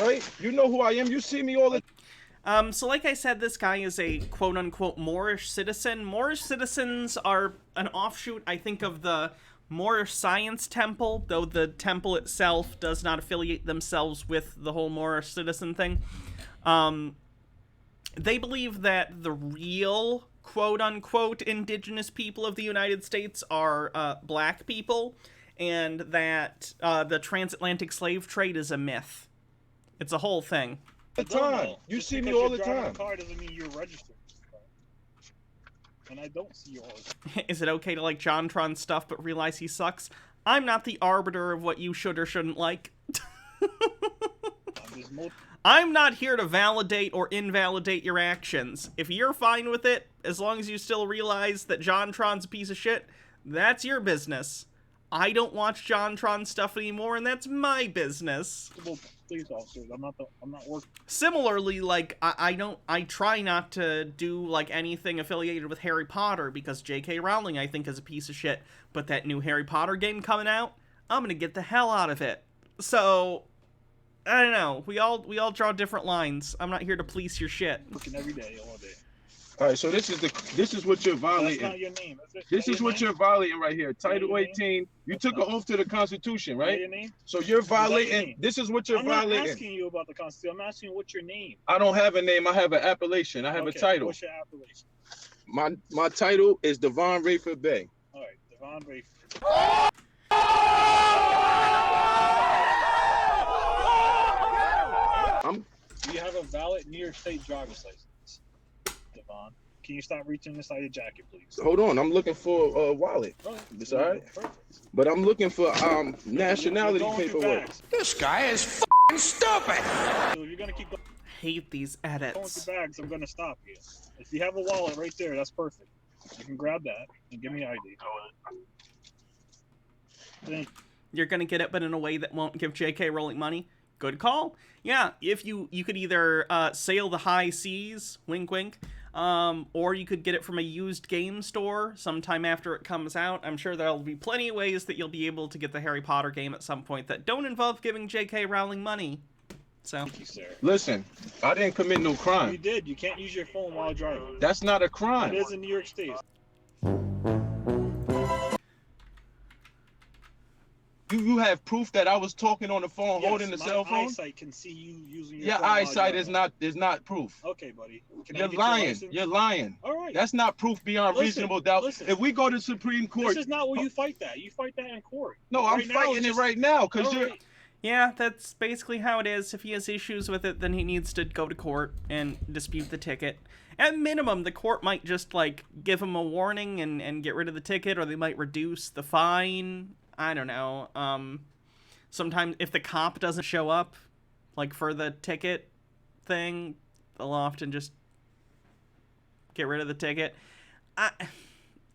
right? You know who I am. You see me all the So like I said, this guy is a quote-unquote Moorish citizen. Moorish citizens are an offshoot, I think, of the Moorish Science Temple, though the temple itself does not affiliate themselves with the whole Moorish citizen thing. They believe that the real quote-unquote indigenous people of the United States are black people, and that the transatlantic slave trade is a myth. It's a whole thing. the time. You see me all the time. A car doesn't mean you're registered. And I don't see you all the time. Is it okay to like JonTron stuff but realize he sucks? I'm not the arbiter of what you should or shouldn't like. I'm not here to validate or invalidate your actions. If you're fine with it, as long as you still realize that JonTron's a piece of shit, that's your business. I don't watch JonTron stuff anymore, and that's my business. Police officers, I'm not working. Similarly, like, I try not to do, like, anything affiliated with Harry Potter, because J.K. Rowling, I think, is a piece of shit. But that new Harry Potter game coming out, I'm gonna get the hell out of it. So, I don't know. We all draw different lines. I'm not here to police your shit. Working every day, all day. All right, so this is what you're violating. That's not your name. This is what you're violating right here. Title 18. You took an oath to the Constitution, right? Your name? So you're violating. This is what you're violating. I'm not asking you about the Constitution. I'm asking you what's your name. I don't have a name. I have an appellation. I have a title. What's your appellation? My title is Devon Rayford Bay. All right, Devon Rayford. Do you have a valid New York State driver's license, Devon? Can you stop reaching inside your jacket, please? Hold on, I'm looking for a wallet. It's all right, but I'm looking for nationality paperwork. This guy is f***ing stupid. So if you're gonna keep going Hate these with edits. your bags, I'm gonna stop you. If you have a wallet right there, that's perfect. You can grab that and give me ID. Thank you. You're gonna get it, but in a way that won't give J.K. Rowling money. Good call. Yeah, if you could either sail the high seas, wink wink, or you could get it from a used game store sometime after it comes out. I'm sure there'll be plenty of ways that you'll be able to get the Harry Potter game at some point that don't involve giving J.K. Rowling money. So, Thank you, sir. Listen, I didn't commit no crime. You did. You can't use your phone while driving. That's not a crime. It is in New York State. You have proof that I was talking on the phone, Yes, holding the cell my phone? eyesight can see you using your Your phone while eyesight driving. is not proof. Okay, buddy. Can I You're get your lying. license? You're lying. All right. That's not proof beyond reasonable doubt. Listen. If we go to Supreme Court, This is not where you fight that. You fight that in court. no, Right I'm now, fighting it's it just- right now because All you're. right. Yeah, that's basically how it is. If he has issues with it, then he needs to go to court and dispute the ticket. At minimum, the court might just, like, give him a warning and get rid of the ticket, or they might reduce the fine. I don't know. Sometimes, if the cop doesn't show up, like, for the ticket thing, they'll often just get rid of the ticket. I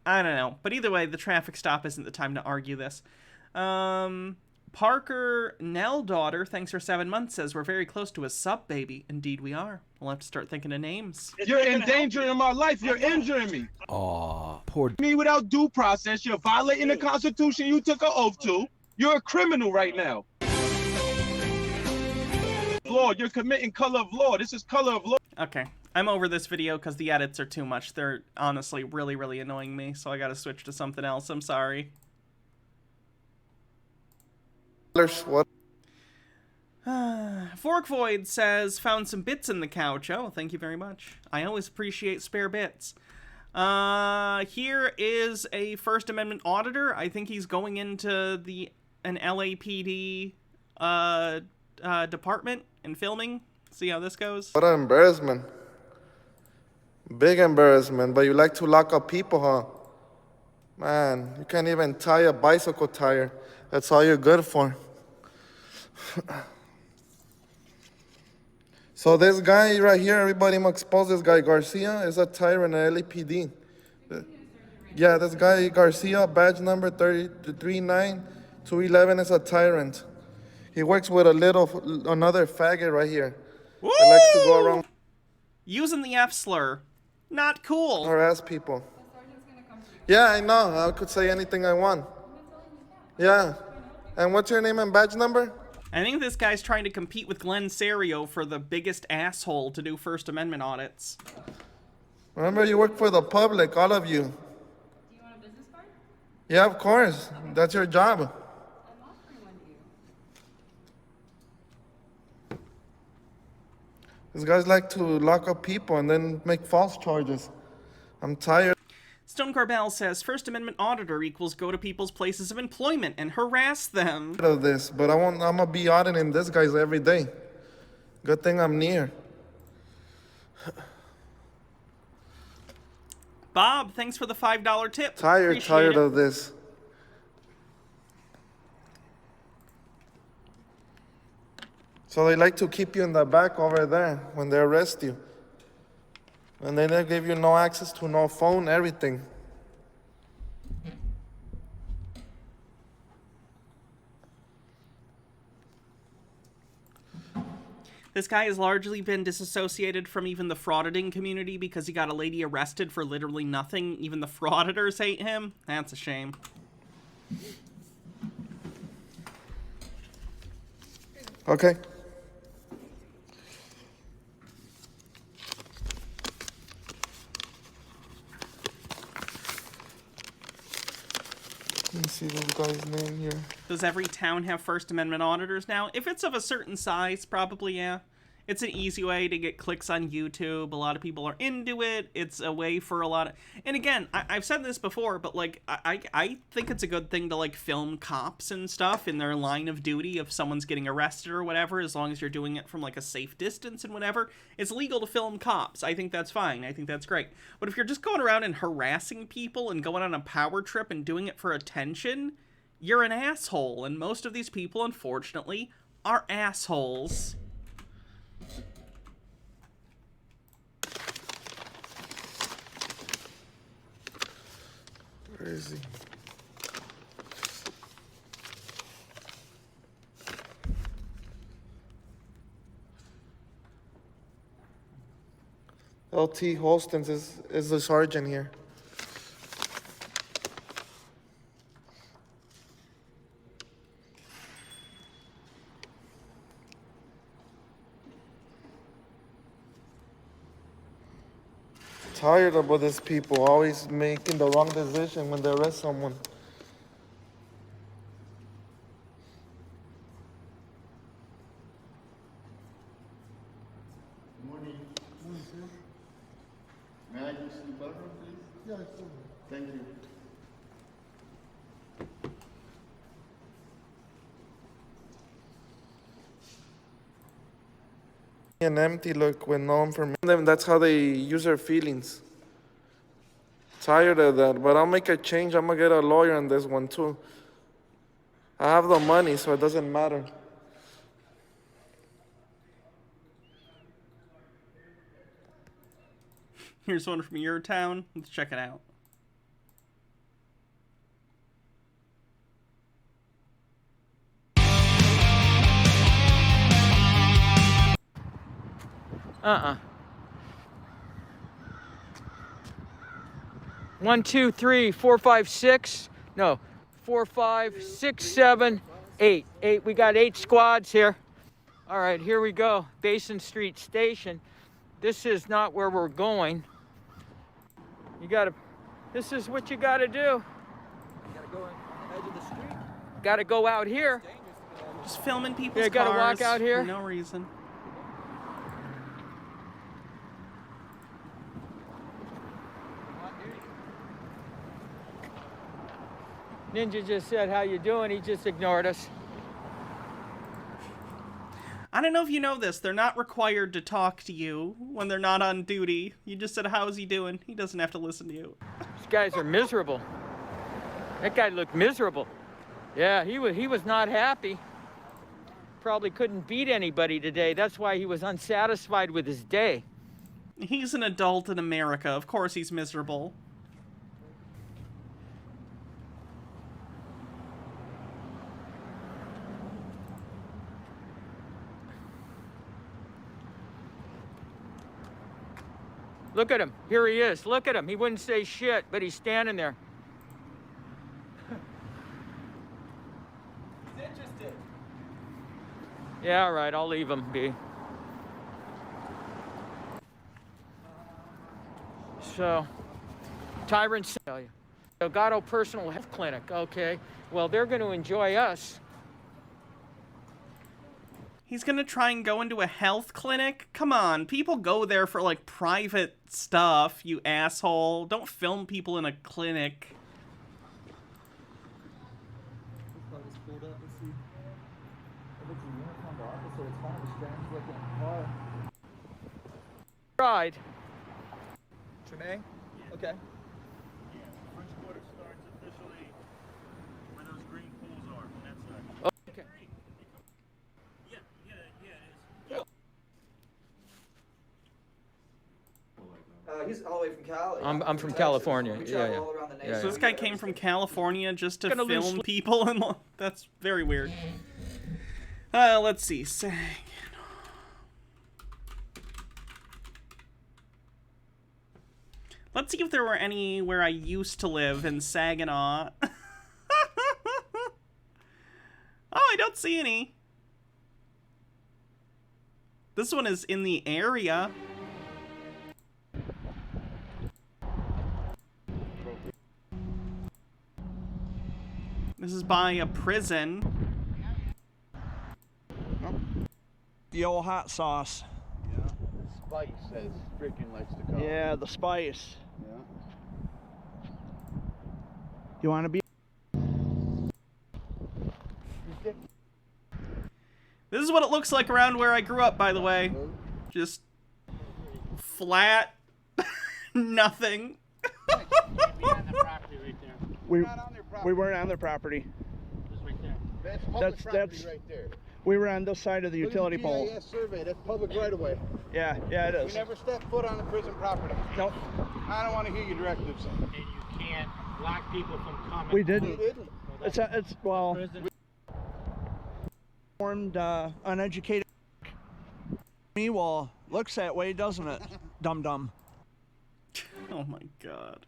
don't know. But either way, the traffic stop isn't the time to argue this. Parker Nell daughter, thanks for 7 months, says we're very close to a sub baby. Indeed we are. We'll have to start thinking of names. You're endangering my life. You're injuring me. Aw, poor. Me without due process. You're violating the Constitution you took an oath to. You're a criminal right now. Law. You're committing color of law. This is color of law. Okay. I'm over this video because the edits are too much. They're honestly really, really annoying me, so I gotta switch to something else. I'm sorry. What? Fork Void says, found some bits in the couch. Oh, thank you very much. I always appreciate spare bits. Here is a First Amendment auditor. I think he's going into an LAPD department and filming. See how this goes. What an embarrassment. Big embarrassment, but you like to lock up people, huh? Man, you can't even tie a bicycle tire. That's all you're good for. So this guy right here, everybody must expose this guy. Garcia is a tyrant at LAPD. Yeah, this guy Garcia, badge number 339-211 is a tyrant. He works with another faggot right here. Woo! He likes to go around using the F slur. Not cool. harass people. Yeah, I know. I could say anything I want. Yeah. And what's your name and badge number? I think this guy's trying to compete with Glenn Serio for the biggest asshole to do First Amendment audits. Remember, you work for the public, all of you. Do you want a business card? Yeah, of course. That's your job. I'm offering one to you. These guys like to lock up people and then make false charges. I'm tired. Stone Corbell says, First Amendment auditor equals go to people's places of employment and harass them. Of this, but I'm gonna be auditing this guys every day. Good thing I'm near. Bob, thanks for the $5 tip. Tired Appreciate it. of this. So they like to keep you in the back over there when they arrest you. And they don't give you no access to no phone, everything. This guy has largely been disassociated from even the frauditing community because he got a lady arrested for literally nothing. Even the frauditors hate him. That's a shame. Okay. Let me see this guy's name here. Does every town have First Amendment auditors now? If it's of a certain size, probably, yeah. It's an easy way to get clicks on YouTube. A lot of people are into it. It's a way for a lot of... And again, I've said this before, but, like, I think it's a good thing to, like, film cops and stuff in their line of duty if someone's getting arrested or whatever, as long as you're doing it from, like, a safe distance and whatever. It's legal to film cops. I think that's fine. I think that's great. But if you're just going around and harassing people and going on a power trip and doing it for attention, you're an asshole. And most of these people, unfortunately, are assholes. Where is he? LT Holstons is the sergeant here. Tired about these people always making the wrong decision when they arrest someone. use the bathroom, please? Yeah, it's over. Thank you. An empty look with no information. That's how they use their feelings. Tired of that, but I'll make a change. I'm gonna get a lawyer on this one too. I have the money, so it doesn't matter. Here's one from your town. Let's check it out. Uh-uh. 1, 2, 3, 4, 5, 6. No, 4, 5, 6, 7, 8. 8. We got 8 squads here. All right, here we go. Basin Street Station. This is not where we're going. You gotta, this is what you gotta do. You gotta go on the edge of the street. Gotta go out here. Just filming people's cars. Gotta walk out here. For no reason. Ninja just said, "How you doing?" He just ignored us. I don't know if you know this. They're not required to talk to you when they're not on duty. You just said, "How's he doing?" He doesn't have to listen to you. These guys are miserable. That guy looked miserable. Yeah, he was not happy. Probably couldn't beat anybody today. That's why he was unsatisfied with his day. He's an adult in America. Of course he's miserable. Look at him. Here he is. Look at him. He wouldn't say shit, but he's standing there. He's interested. Yeah, all right. I'll leave him be. So, Tyrant, Delgado Personal Health Clinic. Okay. Well, they're going to enjoy us. He's gonna try and go into a health clinic? Come on, people go there for, like, private stuff, you asshole. Don't film people in a clinic. Ride. Tremaine? Okay. French Quarter starts officially where those green pools are on that side. Okay. He's all the way from Cali. I'm from California. We Yeah, travel yeah. all around the Yeah, nation. So this guy came from California just to Gonna lose film sleep. people, and that's very weird. Let's see. Let's see if there were any where I used to live in Saginaw. Oh, I don't see any. This one is in the area. This is by a prison. The old hot sauce. Yeah. Spice, as freaking likes to call it. Yeah, the spice. Yeah. You want to be? This is what it looks like around where I grew up, by the way. Just flat, nothing. We weren't on their property. That's public property right there. We were on this side of the utility Look at pole. the GIS survey. That's public right away. Yeah, it is. You never step foot on the prison property. Nope. I don't want to hear your directives. And you can't block people from coming. We didn't. You didn't. It's well, informed, uneducated. Me, well, looks that way, doesn't it? Dum dum. Oh my god.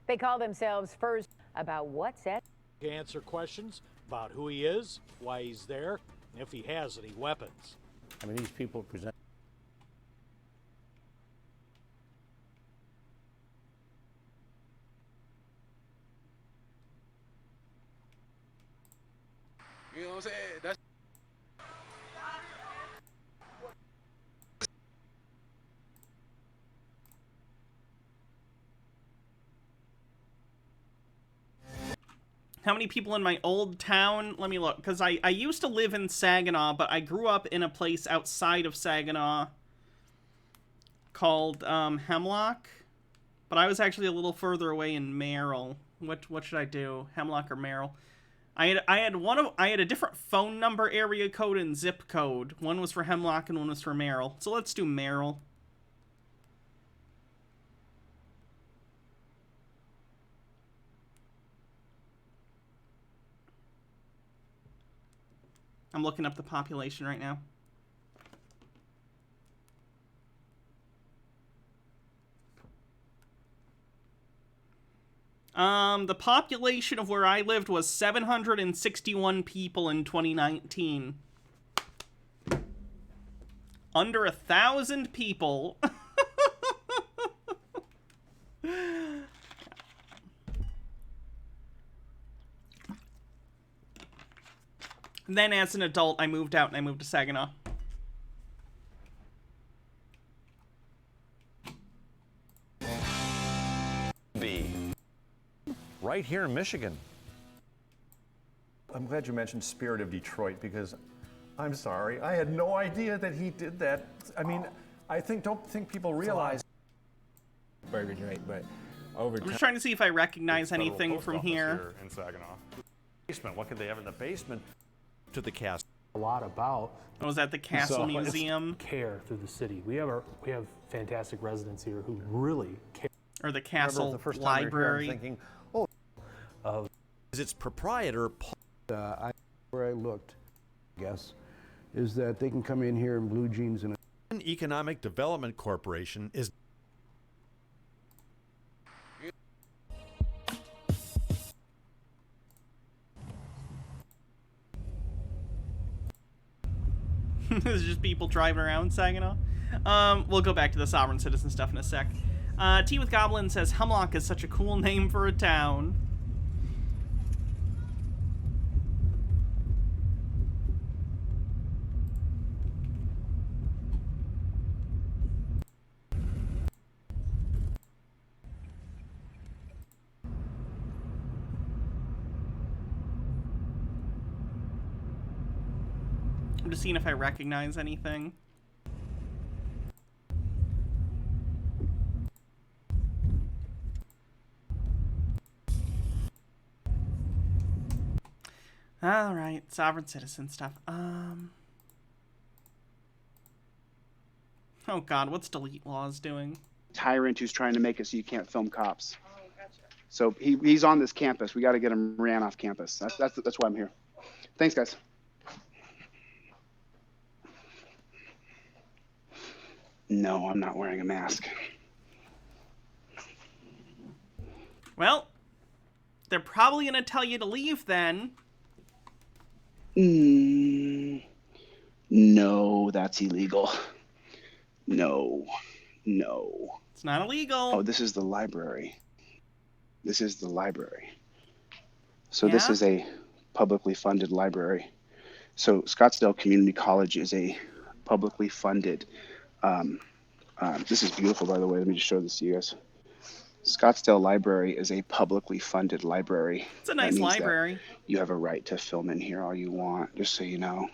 They call themselves First about what's at. To answer questions about who he is, why he's there, and if he has any weapons. I mean, these people present. You know what I'm saying? That's How many people in my old town? Let me look, because I used to live in Saginaw, but I grew up in a place outside of Saginaw called Hemlock. But I was actually a little further away in Merrill. What should I do? Hemlock or Merrill? I had a different phone number, area code, and zip code. One was for Hemlock and one was for Merrill. So let's do Merrill. I'm looking up the population right now. The population of where I lived was 761 people in 2019. Under 1,000 people. And then as an adult, I moved out and I moved to Saginaw. Right here in Michigan. I'm glad you mentioned Spirit of Detroit, because I'm sorry, I had no idea that he did that. I mean, don't think people realize. Burgers, right? But over I'm just trying to see if I recognize anything from here. In Saginaw. Basement. What could they have in the basement? To the castle. A lot about. Oh, was that the Castle Museum? Care through the city. We have fantastic residents here who really care. Or the Castle the first time Library. Here, I'm thinking, oh, is its proprietor. Where I looked, I guess, is that they can come in here in blue jeans and. An Economic Development Corporation is. This is just people driving around Saginaw. We'll go back to the sovereign citizen stuff in a sec. Tea with Goblin says Hemlock is such a cool name for a town. I'm just seeing if I recognize anything. All right, sovereign citizen stuff. Oh God, what's delete laws doing? Tyrant who's trying to make it so you can't film cops. Oh, gotcha. So he's on this campus. We got to get him ran off campus. That's why I'm here. Thanks, guys. No, I'm not wearing a mask. Well, they're probably going to tell you to leave then. No, that's illegal. No. It's not illegal. Oh, this is the library. This is the library. So Yeah? This is a publicly funded library. So Scottsdale Community College is a publicly funded. This is beautiful, by the way. Let me just show this to you guys. Scottsdale Library is a publicly funded library. It's a nice library. You have a right to film in here all you want, just so you know.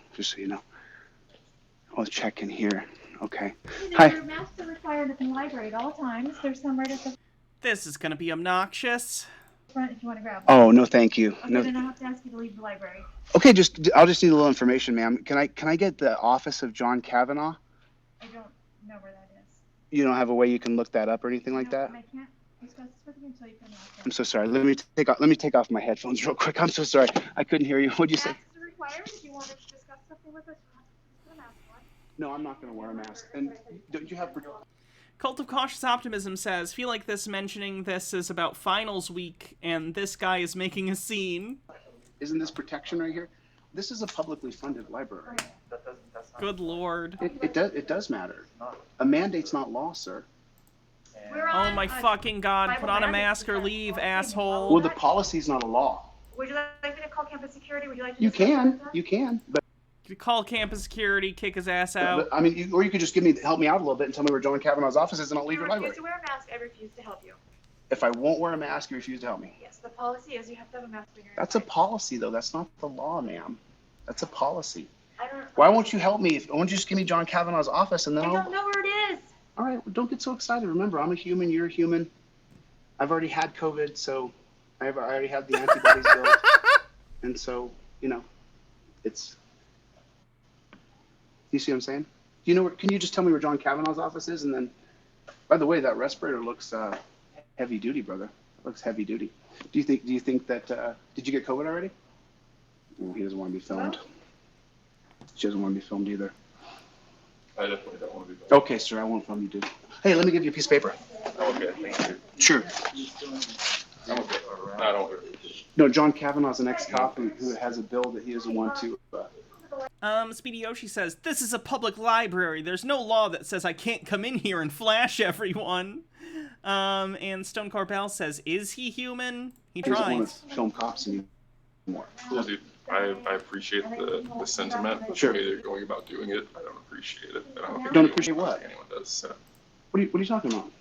I'll check in here. Okay. Hi. Masks are required at the library at all times. There's some right at the This is going to be obnoxious. front if you want to grab them. Oh, no, thank you. Okay, No. then I'll have to ask you to leave the library. Okay, I'll just need a little information, ma'am. Can I get the office of John Kavanaugh? I don't know where that is. You don't have a way you can look that up or anything like that? I can't discuss this with you until you come out. I'm so sorry. Let me take off my headphones real quick. I'm so sorry. I couldn't hear you. What'd you say? Masks are required if you wanted to discuss something with us. Put a mask on. No, I'm not going to wear a mask. And don't you have... Cult of Cautious Optimism says, feel like this mentioning this is about finals week and this guy is making a scene. Isn't this protection right here? This is a publicly funded library. That's not Good lord. It does matter. A mandate's not law, sir. Oh my fucking god, put on a mask or leave, asshole. Well, the policy's not a law. Would you like me to call campus security? Would you like to You can, but You call campus security, kick his ass out. I mean, or you could just help me out a little bit and tell me where John Kavanaugh's office is, and I'll leave your library. If you refuse to wear a mask, I refuse to help you. If I won't wear a mask, you refuse to help me. Yes, the policy is you have to have a mask when you're That's a policy, though. That's not the law, ma'am. That's a policy. I don't. Why won't you help me? Why don't you just give me John Kavanaugh's office, and then I don't know where it is. All right, well, don't get so excited. Remember, I'm a human. You're a human. I've already had COVID, so I already had the antibodies built, and so it's. You see what I'm saying? Do you know? Can you just tell me where John Kavanaugh's office is, and then, by the way, that respirator looks heavy duty, brother. It looks heavy duty. Do you think that? Did you get COVID already? Oh, he doesn't want to be filmed. She doesn't want to be filmed either. I definitely don't want to be filmed. Okay, sir, I won't film you, dude. Hey, let me give you a piece of paper. Okay, thank you. Sure. I'm okay. I don't. No, John Kavanaugh's an ex-cop who has a bill that he doesn't want to. Speedy Yoshi says, this is a public library. There's no law that says I can't come in here and flash everyone. And Stone Corbell says, is he human? He doesn't tries. want to film cops anymore. Cool, dude. I appreciate the sentiment, but Sure. the way they're going about doing it, I don't appreciate it. I don't, Don't appreciate what? anyone does. So. What are you talking about?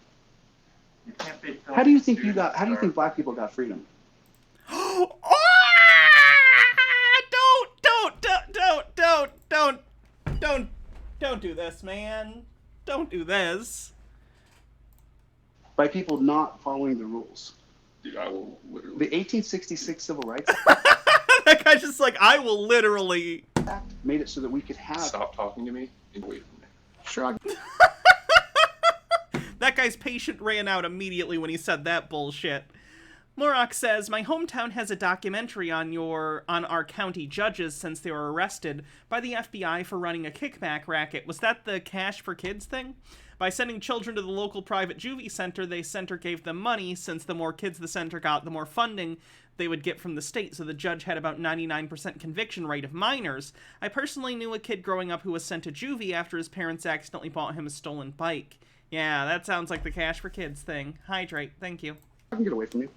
How do you think black people got freedom? Don't do this, man. Don't do this. By people not following the rules. Dude, I will literally. The 1866 Civil Rights That guy's just like, I will literally. Act made it so that we could have. Stop talking to me and wait for me. Sure. That guy's patient ran out immediately when he said that bullshit. Morok says, my hometown has a documentary on our county judges since they were arrested by the FBI for running a kickback racket. Was that the Cash for Kids thing? By sending children to the local private juvie center, the center gave them money. Since the more kids the center got, the more funding they would get from the state, so the judge had about 99% conviction rate of minors. I personally knew a kid growing up who was sent to juvie after his parents accidentally bought him a stolen bike. Yeah, that sounds like the Cash for Kids thing. Hydrate, thank you. I can get away from you.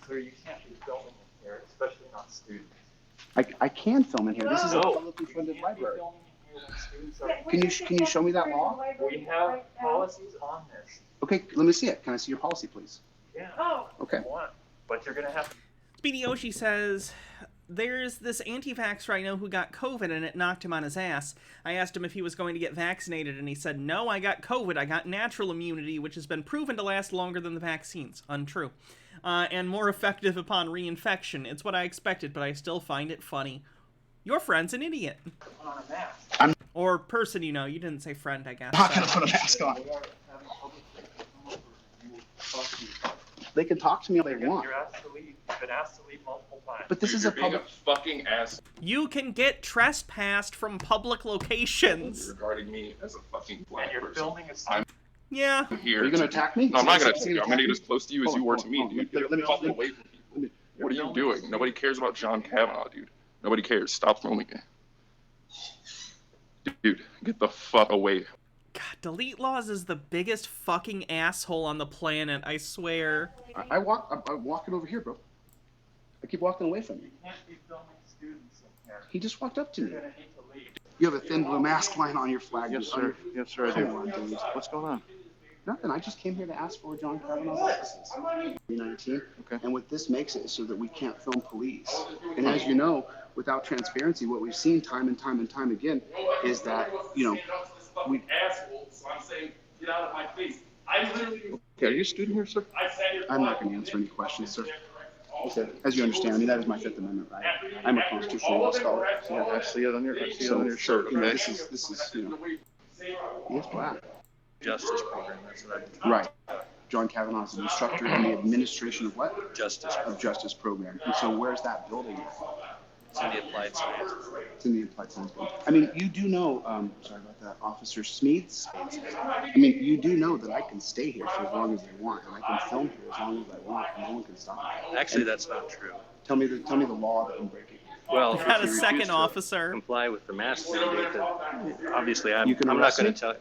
Sir, you can't be filming in here, especially not students. I can film in here. This is a publicly funded library. Can you show me that law? We have policies on this. Okay, let me see it. Can I see your policy, please? Yeah. Okay. But you're gonna have to. Speedy Yoshi says, there's this anti-vaxxer I know who got COVID and it knocked him on his ass. I asked him if he was going to get vaccinated and he said, no, I got COVID. I got natural immunity, which has been proven to last longer than the vaccines. Untrue. And more effective upon reinfection. It's what I expected, but I still find it funny. Your friend's an idiot. Or person, you didn't say friend, I guess. I'm not gonna put a mask on. They can talk to me all they want. You're asked to leave. You've been asked to leave multiple times. But this is a public. Fucking ass. You can get trespassed from public locations. Regarding me as a fucking black person. Filming Yeah. Here. Are you gonna attack me? No, I'm not gonna attack you. I'm gonna get as close to you as you were to me, Hold on. dude. Let Get me- the fuck away from people. What are you doing? Nobody cares about John Kavanaugh, dude. Nobody cares. Stop filming me. Dude, get the fuck away. God, Delete Laws is the biggest fucking asshole on the planet, I swear. I'm walking over here, bro. I keep walking away from you. You can't be filming students in here. He just walked up to me. You're gonna need to leave. You have a thin blue mask line on your flag. Yes, sir. Yes, sir, I do. Come on, dude. What's going on? Nothing. I just came here to ask for John Kavanaugh's offices. 2019. Okay. And what this makes it is so that we can't film police. And as you know, without transparency, what we've seen time and time and time again is that, we. Assholes. So I'm saying, get out of my face. I literally. Okay, are you a student here, sir? I'm not going to answer any questions, sir. As you understand, that is my Fifth Amendment right. I'm a constitutional law scholar. Yeah, I see it on your shirt. Okay. This is he is black. Justice program. That's what I. Right. John Kavanaugh is an instructor in the administration of what? Justice. Of Justice program. And so where's that building? It's in the applied science. It's in the applied science building. I mean, you do know, sorry about that, Officer Smeeds. I mean, you do know that I can stay here for as long as I want, and I can film here as long as I want, and no one can stop me. Actually, that's not true. Tell me the law that I'm breaking. Well, We got if a you second refuse to officer. comply with the mask mandate, then obviously I'm You can not arrest going me? to tell you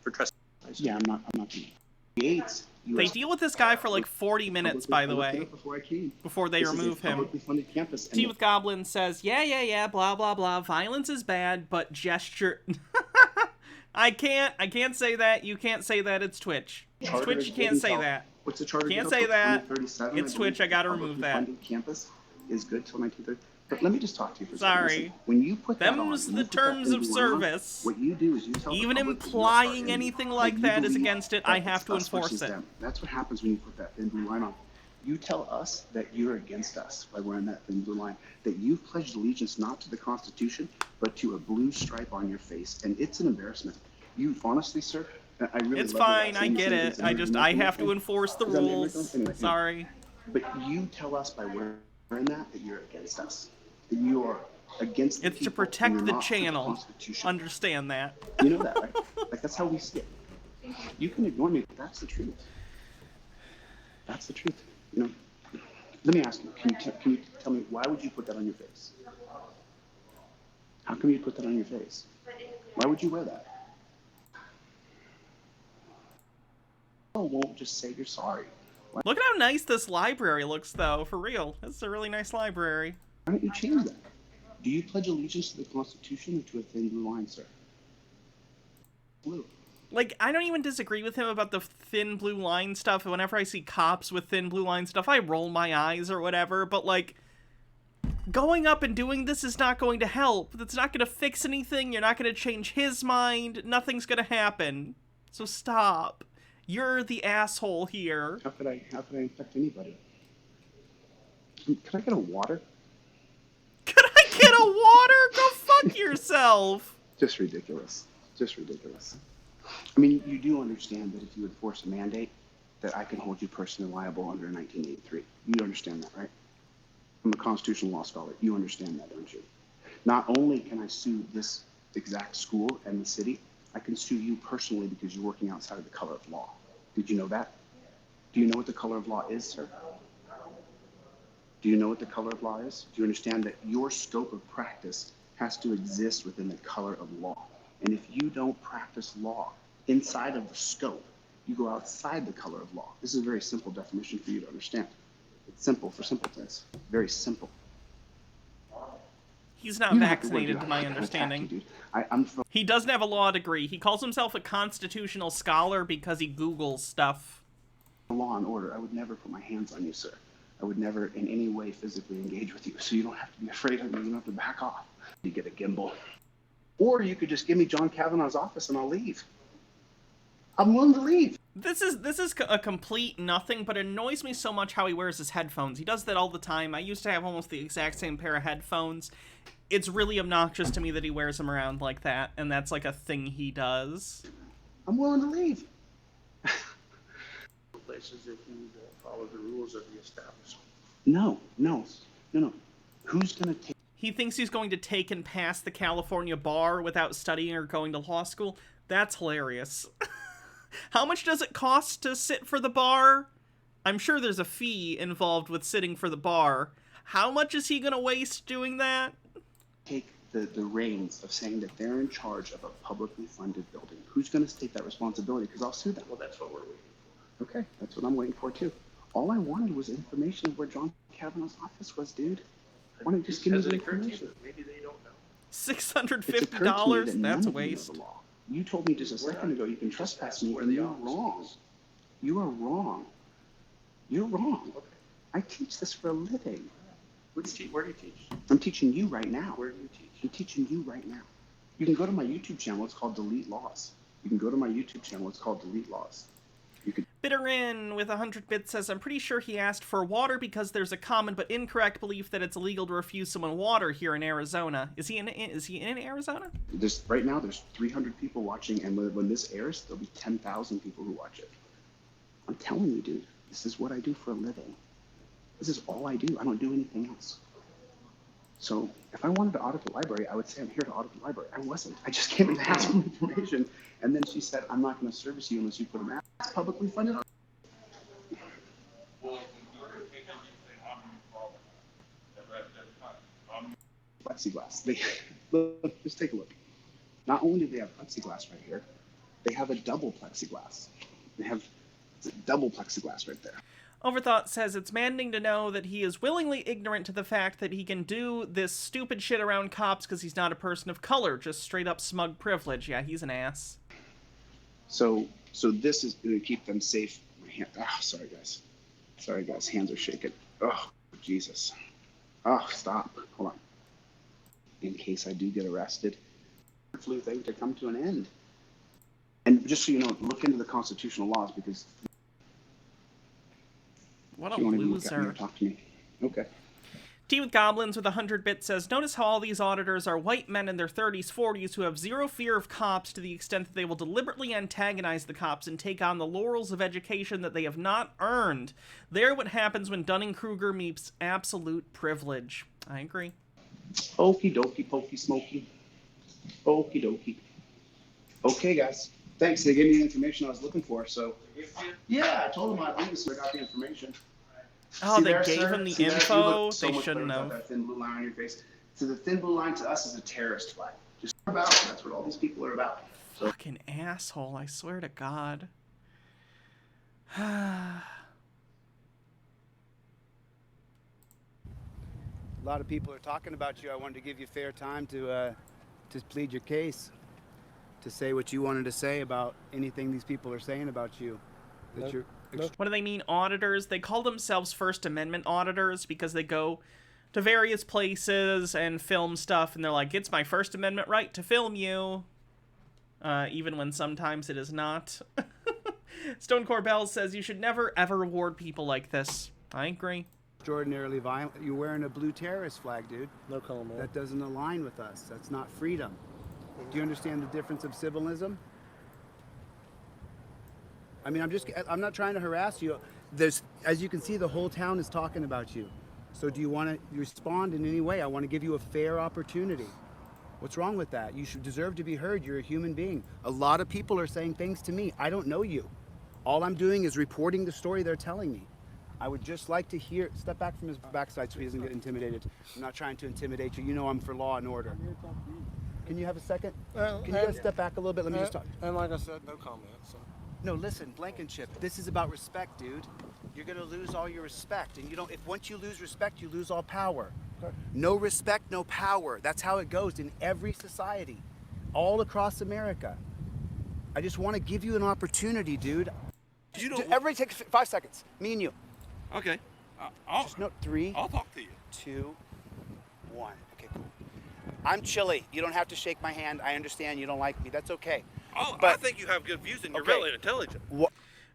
for trespassing. Yeah, I'm not gonna. Creates They deal with this guy for like 40 minutes, by the way, before they remove him. publicly funded campus. Tea with Goblin says, yeah, blah, blah, blah. Violence is bad, but gesture... I can't say that. You can't say that. It's Twitch. It's Twitch, you can't say that. What's the charter? Can't date say till that. 2037, It's I Twitch, I believe. gotta Publicly remove that. funded campus is good till 1930. But let me just talk to you for a second. Sorry. Listen, when you put that on, Them's when the you put that terms of thing on, service. what you do is you tell the Even public that you are implying in, anything that like you that is believe against it, that I it's have to us enforce versus it. them. That's what happens when you put that thin blue line on. You tell us that you're against us by wearing that thin blue line, that you've pledged allegiance not to the Constitution, but to a blue stripe on your face, and it's an embarrassment. You honestly, sir, I really It's love your fine, last I name. get Is it. I have to enforce the Is that an rules. immigrant? Anyway. Sorry. But you tell us by wearing that you're against us. That you are against the It's to people, and protect you're the not for the channel. Constitution. Understand that. You know that, right? Like, that's how we see it. You can ignore me, but that's the truth. That's the truth. You know, let me ask you, can you tell me, why would you put that on your face? How come you put that on your face? Why would you wear that? Oh, won't just say you're sorry. Look at how nice this library looks, though, for real. This is a really nice library. Why don't you change that? Do you pledge allegiance to the Constitution or to a thin blue line, sir? Blue. Like, I don't even disagree with him about the thin blue line stuff. Whenever I see cops with thin blue line stuff, I roll my eyes or whatever, but, like, going up and doing this is not going to help. That's not going to fix anything. You're not going to change his mind. Nothing's going to happen. So stop. You're the asshole here. How could I infect anybody? Can I get a water? Could I get a water? Go fuck yourself. Just ridiculous. Just ridiculous. I mean, you do understand that if you enforce a mandate, that I can hold you personally liable under 1983. You understand that, right? I'm a constitutional law scholar. You understand that, don't you? Not only can I sue this exact school and the city, I can sue you personally because you're working outside of the color of law. Did you know that? Do you know what the color of law is, sir? Do you know what the color of law is? Do you understand that your scope of practice has to exist within the color of law? And if you don't practice law inside of the scope, you go outside the color of law. This is a very simple definition for you to understand. It's simple for simpletons. Very simple. He's not vaccinated, to my understanding. He doesn't have a law degree. He calls himself a constitutional scholar because he Googles stuff. Law and order. I would never put my hands on you, sir. I would never in any way physically engage with you, so you don't have to be afraid of me. You don't have to back off. You get a gimbal. Or you could just give me John Kavanaugh's office and I'll leave. I'm willing to leave. This is a complete nothing, but it annoys me so much how he wears his headphones. He does that all the time. I used to have almost the exact same pair of headphones. It's really obnoxious to me that he wears them around like that, and that's like a thing he does. I'm willing to leave. Places if you follow the rules of the establishment. No. Who's going to take... He thinks he's going to take and pass the California bar without studying or going to law school. That's hilarious. How much does it cost to sit for the bar? I'm sure there's a fee involved with sitting for the bar. How much is he going to waste doing that? Take the reins of saying that they're in charge of a publicly funded building. Who's going to take that responsibility? Because I'll sue them. Well, that's what we're waiting for. Okay, that's what I'm waiting for, too. All I wanted was information of where John Kavanaugh's office was, dude. Why don't you just give me the information? Maybe they don't know. $650? That's a waste. You told me just a second ago you can trespass me, and you're wrong. You are wrong. You're wrong. Okay. I teach this for a living. Where do you teach? I'm teaching you right now. Where do you teach? I'm teaching you right now. You can go to my YouTube channel. It's called Delete Laws. You can go to my YouTube channel. It's called Delete Laws. You could. Bitterin with 100 bits says, I'm pretty sure he asked for water because there's a common but incorrect belief that it's illegal to refuse someone water here in Arizona. Is he in Arizona? Right now there's 300 people watching, and when this airs, there'll be 10,000 people who watch it. I'm telling you, dude, this is what I do for a living. This is all I do. I don't do anything else. So if I wanted to audit the library, I would say I'm here to audit the library. I wasn't. I just came in to ask for information. And then she said, I'm not going to service you unless you put a mask. It's publicly funded. plexiglass. They look, just take a look. Not only do they have plexiglass right here, they have a double plexiglass. They have double plexiglass right there. Overthought says it's maddening to know that he is willingly ignorant to the fact that he can do this stupid shit around cops because he's not a person of color, just straight up smug privilege. Yeah, he's an ass. So this is going to keep them safe. Sorry guys, hands are shaking. Oh, Jesus. Oh, stop. Hold on. In case I do get arrested, flu thing to come to an end. And just so you know, look into the constitutional laws because what a you won't even look at me or loser. talk to me. Okay. Tea with Goblins with 100 bits says, notice how all these auditors are white men in their 30s, 40s who have zero fear of cops to the extent that they will deliberately antagonize the cops and take on the laurels of education that they have not earned. They're what happens when Dunning-Kruger meets absolute privilege. I agree. Okie dokie, pokey smoky. Okie dokie. Okay, guys. Thanks. They gave me the information I was looking for, so. Yeah, I told them I obviously got the information. Oh, See they there, gave sir? him the See there? You info? look so They much shouldn't better have. without that thin blue line on your face. So the thin blue line to us is a terrorist flag. Just about. That's what all these people are about. So. Fucking asshole, I swear to God. A lot of people are talking about you. I wanted to give you fair time to plead your case, to say what you wanted to say about anything these people are saying about you. That you're What do they mean, auditors? They call themselves First Amendment auditors because they go to various places and film stuff, and they're like, it's my First Amendment right to film you. Even when sometimes it is not. Stone Corbell says you should never, ever reward people like this. I agree. extraordinarily violent. You're wearing a blue terrorist flag, dude. No color, man. That doesn't align with us. That's not freedom. Do you understand the difference of civilism? I mean, I'm not trying to harass you. As you can see, the whole town is talking about you. So do you want to respond in any way? I want to give you a fair opportunity. What's wrong with that? You should deserve to be heard. You're a human being. A lot of people are saying things to me. I don't know you. All I'm doing is reporting the story they're telling me. I would just like to hear, step back from his backside so he doesn't get intimidated. I'm not trying to intimidate you. You know I'm for law and order. Can you have a second? Can you guys step back a little bit? Let me just talk. And like I said, no comment. So. No, listen, Blankenship, this is about respect, dude. You're gonna lose all your respect, and once you lose respect, you lose all power. Okay. No respect, no power. That's how it goes in every society, all across America. I just want to give you an opportunity, dude. Everybody take 5 seconds. Me and you. Okay. Just note 3. I'll talk to you. 2, 1. Okay, cool. I'm chilly. You don't have to shake my hand. I understand you don't like me. That's okay. Oh, but I think you have good views and you're really intelligent.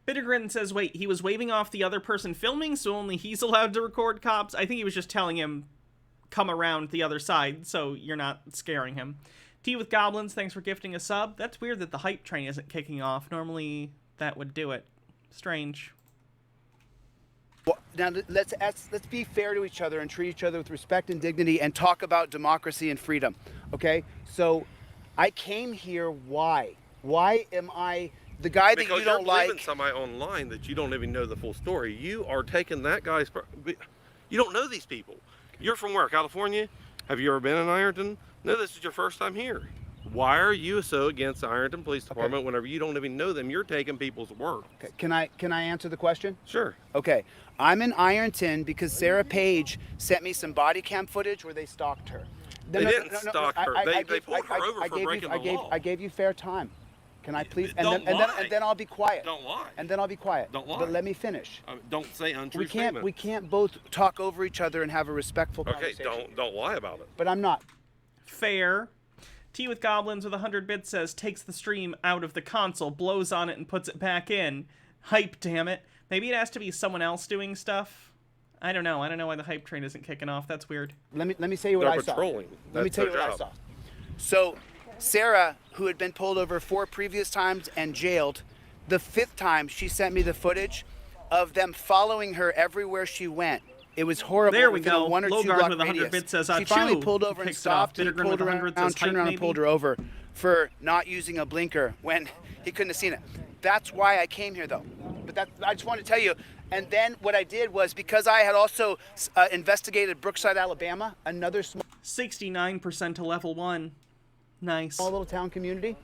Bittergrin says, wait, he was waving off the other person filming, so only he's allowed to record cops? I think he was just telling him, come around the other side, so you're not scaring him. Tea with Goblins, thanks for gifting a sub. That's weird that the hype train isn't kicking off. Normally, that would do it. Strange. Well, now, let's be fair to each other and treat each other with respect and dignity and talk about democracy and freedom, okay? So, I came here, why? Why am I the guy that you don't like? Because you're believing somebody online that you don't even know the full story. You are taking that guy's... You don't know these people. You're from where, California? Have you ever been in Ironton? No, this is your first time here. Why are you so against the Ironton Police Department whenever you don't even know them? You're taking people's work. Okay. Can I answer the question? Sure. Okay. I'm in Ironton because Sarah Page sent me some body cam footage where they stalked her. They didn't stalk her. They pulled her over for breaking the law. I gave you fair time. Can I please? And then I'll be quiet. Don't lie. And then I'll be quiet. Don't lie. But let me finish. Don't say untrue statements. We can't both talk over each other and have a respectful conversation. Okay, don't lie about it. But I'm not. Fair. Tea with Goblins with 100 bits says, takes the stream out of the console, blows on it, and puts it back in. Hype, damn it. Maybe it has to be someone else doing stuff. I don't know. I don't know why the hype train isn't kicking off. That's weird. Let me tell you what I saw. Let me tell you what I saw. So, Sarah, who had been pulled over 4 previous times and jailed, the 5th time she sent me the footage of them following her everywhere she went. It was horrible. There we go. 1 or 2 Logard block with 100 radius. bits says, she finally pulled over and stopped. He pulled her around, turned around and pulled her over for not using a blinker when he couldn't have seen it. That's why I came here, though. But I just want to tell you, And then what I did was, because I had also investigated Brookside, Alabama, another small 69% to level 1. Nice. Small little town community.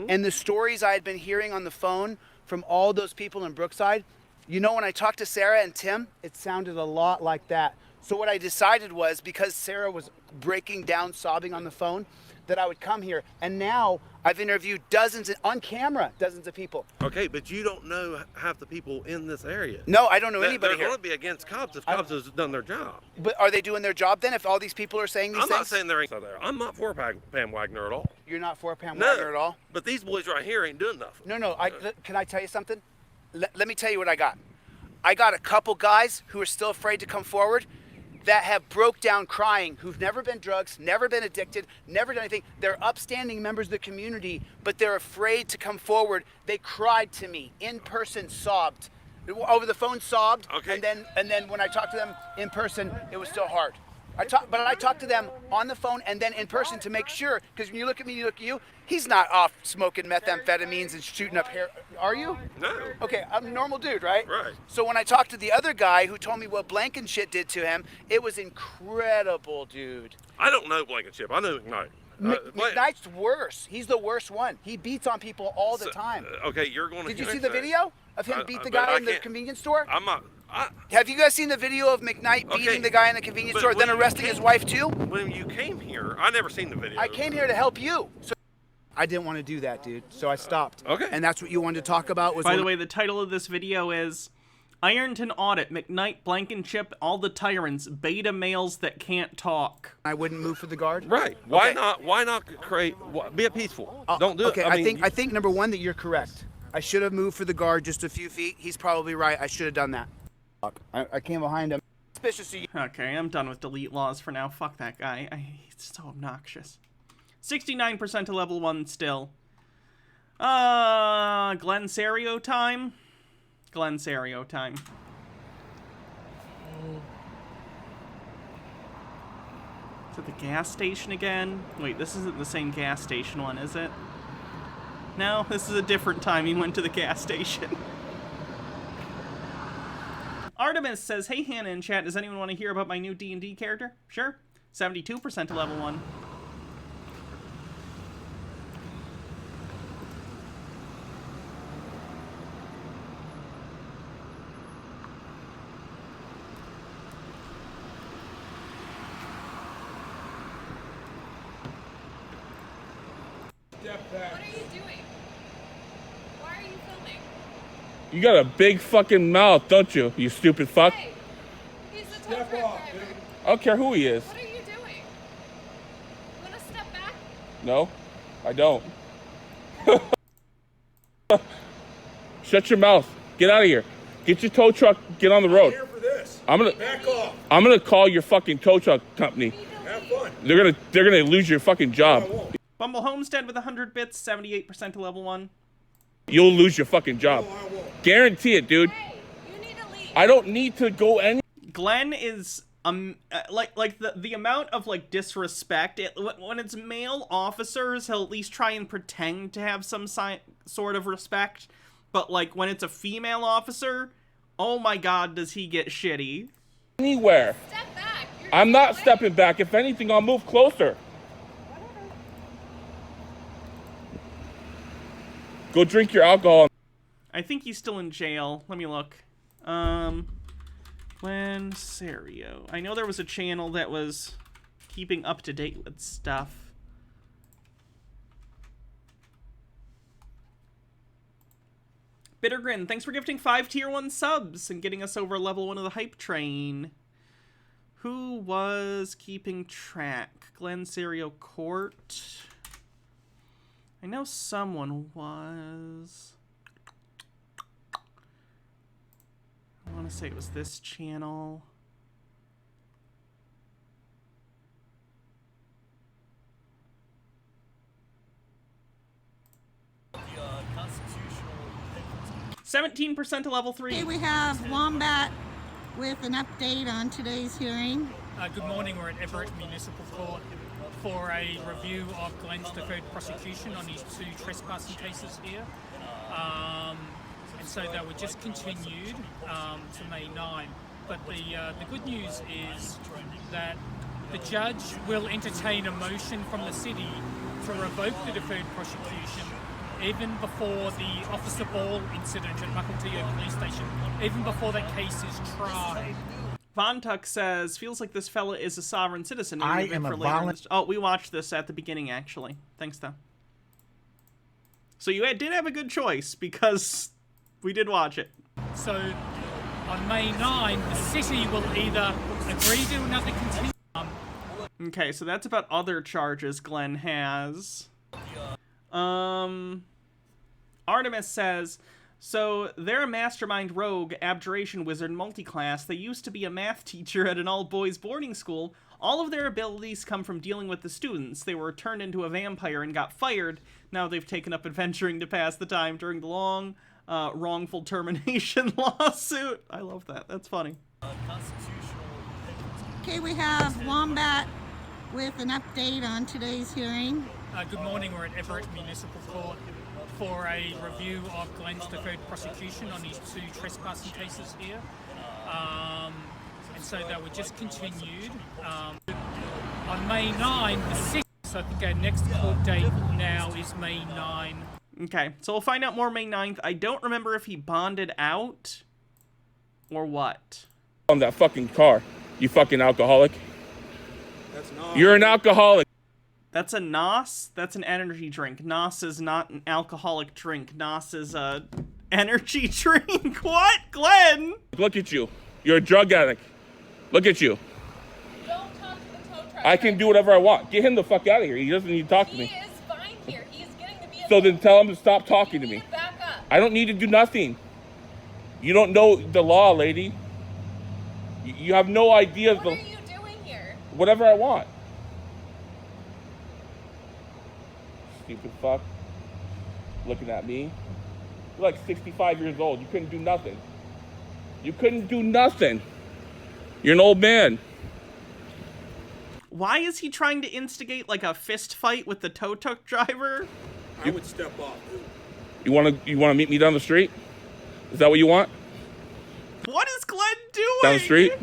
And the stories I had been hearing on the phone from all those people in Brookside, you know, when I talked to Sarah and Tim, it sounded a lot like that. So what I decided was, because Sarah was breaking down, sobbing on the phone, that I would come here. And now I've interviewed on camera, dozens of people. Okay, but you don't know half the people in this area. No, I don't know anybody They're here. going to be against cops if cops have done their job. But are they doing their job then, if all these people are saying these I'm things? not saying there ain't there. I'm not for Pam Wagner at all. You're not for Pam Wagner at all? But these boys right here ain't doing nothing. No. Can I tell you something? Let me tell you what I got. I got a couple guys who are still afraid to come forward, that have broke down crying, who've never been drugs, never been addicted, never done anything. They're upstanding members of the community, but they're afraid to come forward. They cried to me in person, sobbed. Over the phone, sobbed. Okay. And then when I talked to them in person, it was still hard. I talked to them on the phone and then in person to make sure, because when you look at me, you look at you, he's not off smoking methamphetamines and shooting up hair. Are you? No. Okay, I'm a normal dude, right? Right. So when I talked to the other guy who told me what Blankenship did to him, it was incredible, dude. I don't know Blankenship. I know McKnight. McKnight's worse. He's the worst one. He beats on people all the time. Okay, you're going to. Did you see the video of him beat the guy in the convenience store? I'm not. Have you guys seen the video of McKnight beating the guy in the convenience store, then arresting his wife too? When you came here, I never seen the video. I came here to help you. So I didn't want to do that, dude. So I stopped. Okay. And that's what you wanted to talk about. Was By the way, the title of this video is Ironton Audit, McKnight, Blankenship, All the Tyrants, Beta Males That Can't Talk. I wouldn't move for the guard? Right. Why not? Why not create? Be a peaceful. Don't do it. Okay, I I think number one that you're correct. I should have moved for the guard just a few feet. He's probably right. I should have done that. I came behind him. Suspicious of you. Okay, I'm done with delete laws for now. Fuck that guy. He's so obnoxious. 69% to level 1 still. Glen Serio time? Glen Serio time. Is it the gas station again? Wait, this isn't the same gas station one, is it? No, this is a different time he went to the gas station. Artemis says, hey Hannah in chat, does anyone want to hear about my new D&D character? Sure. 72% to level 1. Step back. What are you doing? Why are you filming? You got a big fucking mouth, don't you, you stupid fuck? Hey, he's a tough driver. I don't care who he is. What are you doing? You want to step back? No, I don't. Shut your mouth. Get out of here. Get your tow truck. Get on the road. I'm here for this. Back off. I'm gonna call your fucking tow truck company. Have fun. They're gonna lose your fucking job. Bumble Homestead with 100 bits, 78% to level 1. You'll lose your fucking job. Guarantee it, dude. Hey, you need to leave. I don't need to go any. Glenn is like the amount of like disrespect. When it's male officers, he'll at least try and pretend to have some sort of respect. But like when it's a female officer, oh my god, does he get shitty? Anywhere. Step back. I'm not stepping back. If anything, I'll move closer. Go drink your alcohol. I think he's still in jail. Let me look. Glenn Serio. I know there was a channel that was keeping up to date with stuff. Bittergrin, thanks for gifting 5 tier 1 subs and getting us over level 1 of the hype train. Who was keeping track? Glenn Serio Court. I know someone was. I want to say it was this channel. Constitutional 17% to level 3. Okay, we have Wombat with an update on today's hearing. Good morning, we're at Everett Municipal Court for a review of Glenn's deferred prosecution on his 2 trespassing cases here. And and so they were just continued to May 9. But the good news is that the judge will entertain a motion from the city to revoke the deferred prosecution even before the Officer Ball incident at Mukilteo Police Station, even before that case is tried. Von Tuck says, feels like this fella is a sovereign citizen. I am a violent... Oh, we watched this at the beginning, actually. Thanks, though. So you did have a good choice, because we did watch it. So, on May 9, the city will either agree to another continuum... Okay, so that's about other charges Glenn has. Artemis says, so they're a mastermind rogue, abjuration wizard, multiclass. They used to be a math teacher at an all-boys boarding school. All of their abilities come from dealing with the students. They were turned into a vampire and got fired. Now they've taken up adventuring to pass the time during the long, wrongful termination lawsuit. I love that. That's funny. Okay, we have Wombat with an update on today's hearing. Good morning. We're at Everett Municipal Court for a review of Glenn's deferred prosecution on his 2 trespassing cases here. And so they were just continued. On May 9, the 6th, so I think our next court date now is May 9. Okay, so we'll find out more May 9th. I don't remember if he bonded out or what. On that fucking car, you fucking alcoholic. That's not. You're an alcoholic. That's a NOS? That's an energy drink. NOS is not an alcoholic drink. NOS is a energy drink. What? Glenn? Look at you. You're a drug addict. Look at you. Don't talk to the tow truck. I can do whatever I want. Get him the fuck out of here. He doesn't need to talk to me. He is fine here. He is getting to be a... So then tell him to stop talking to me. Back up. I don't need to do nothing. You don't know the law, lady. You have no idea. What are you doing here? Whatever I want. Stupid fuck. Looking at me. You're like 65 years old. You couldn't do nothing. You couldn't do nothing. You're an old man. Why is he trying to instigate like a fist fight with the tow truck driver? I would step off, dude. You wanna meet me down the street? Is that what you want? What is Glenn doing? Down the street?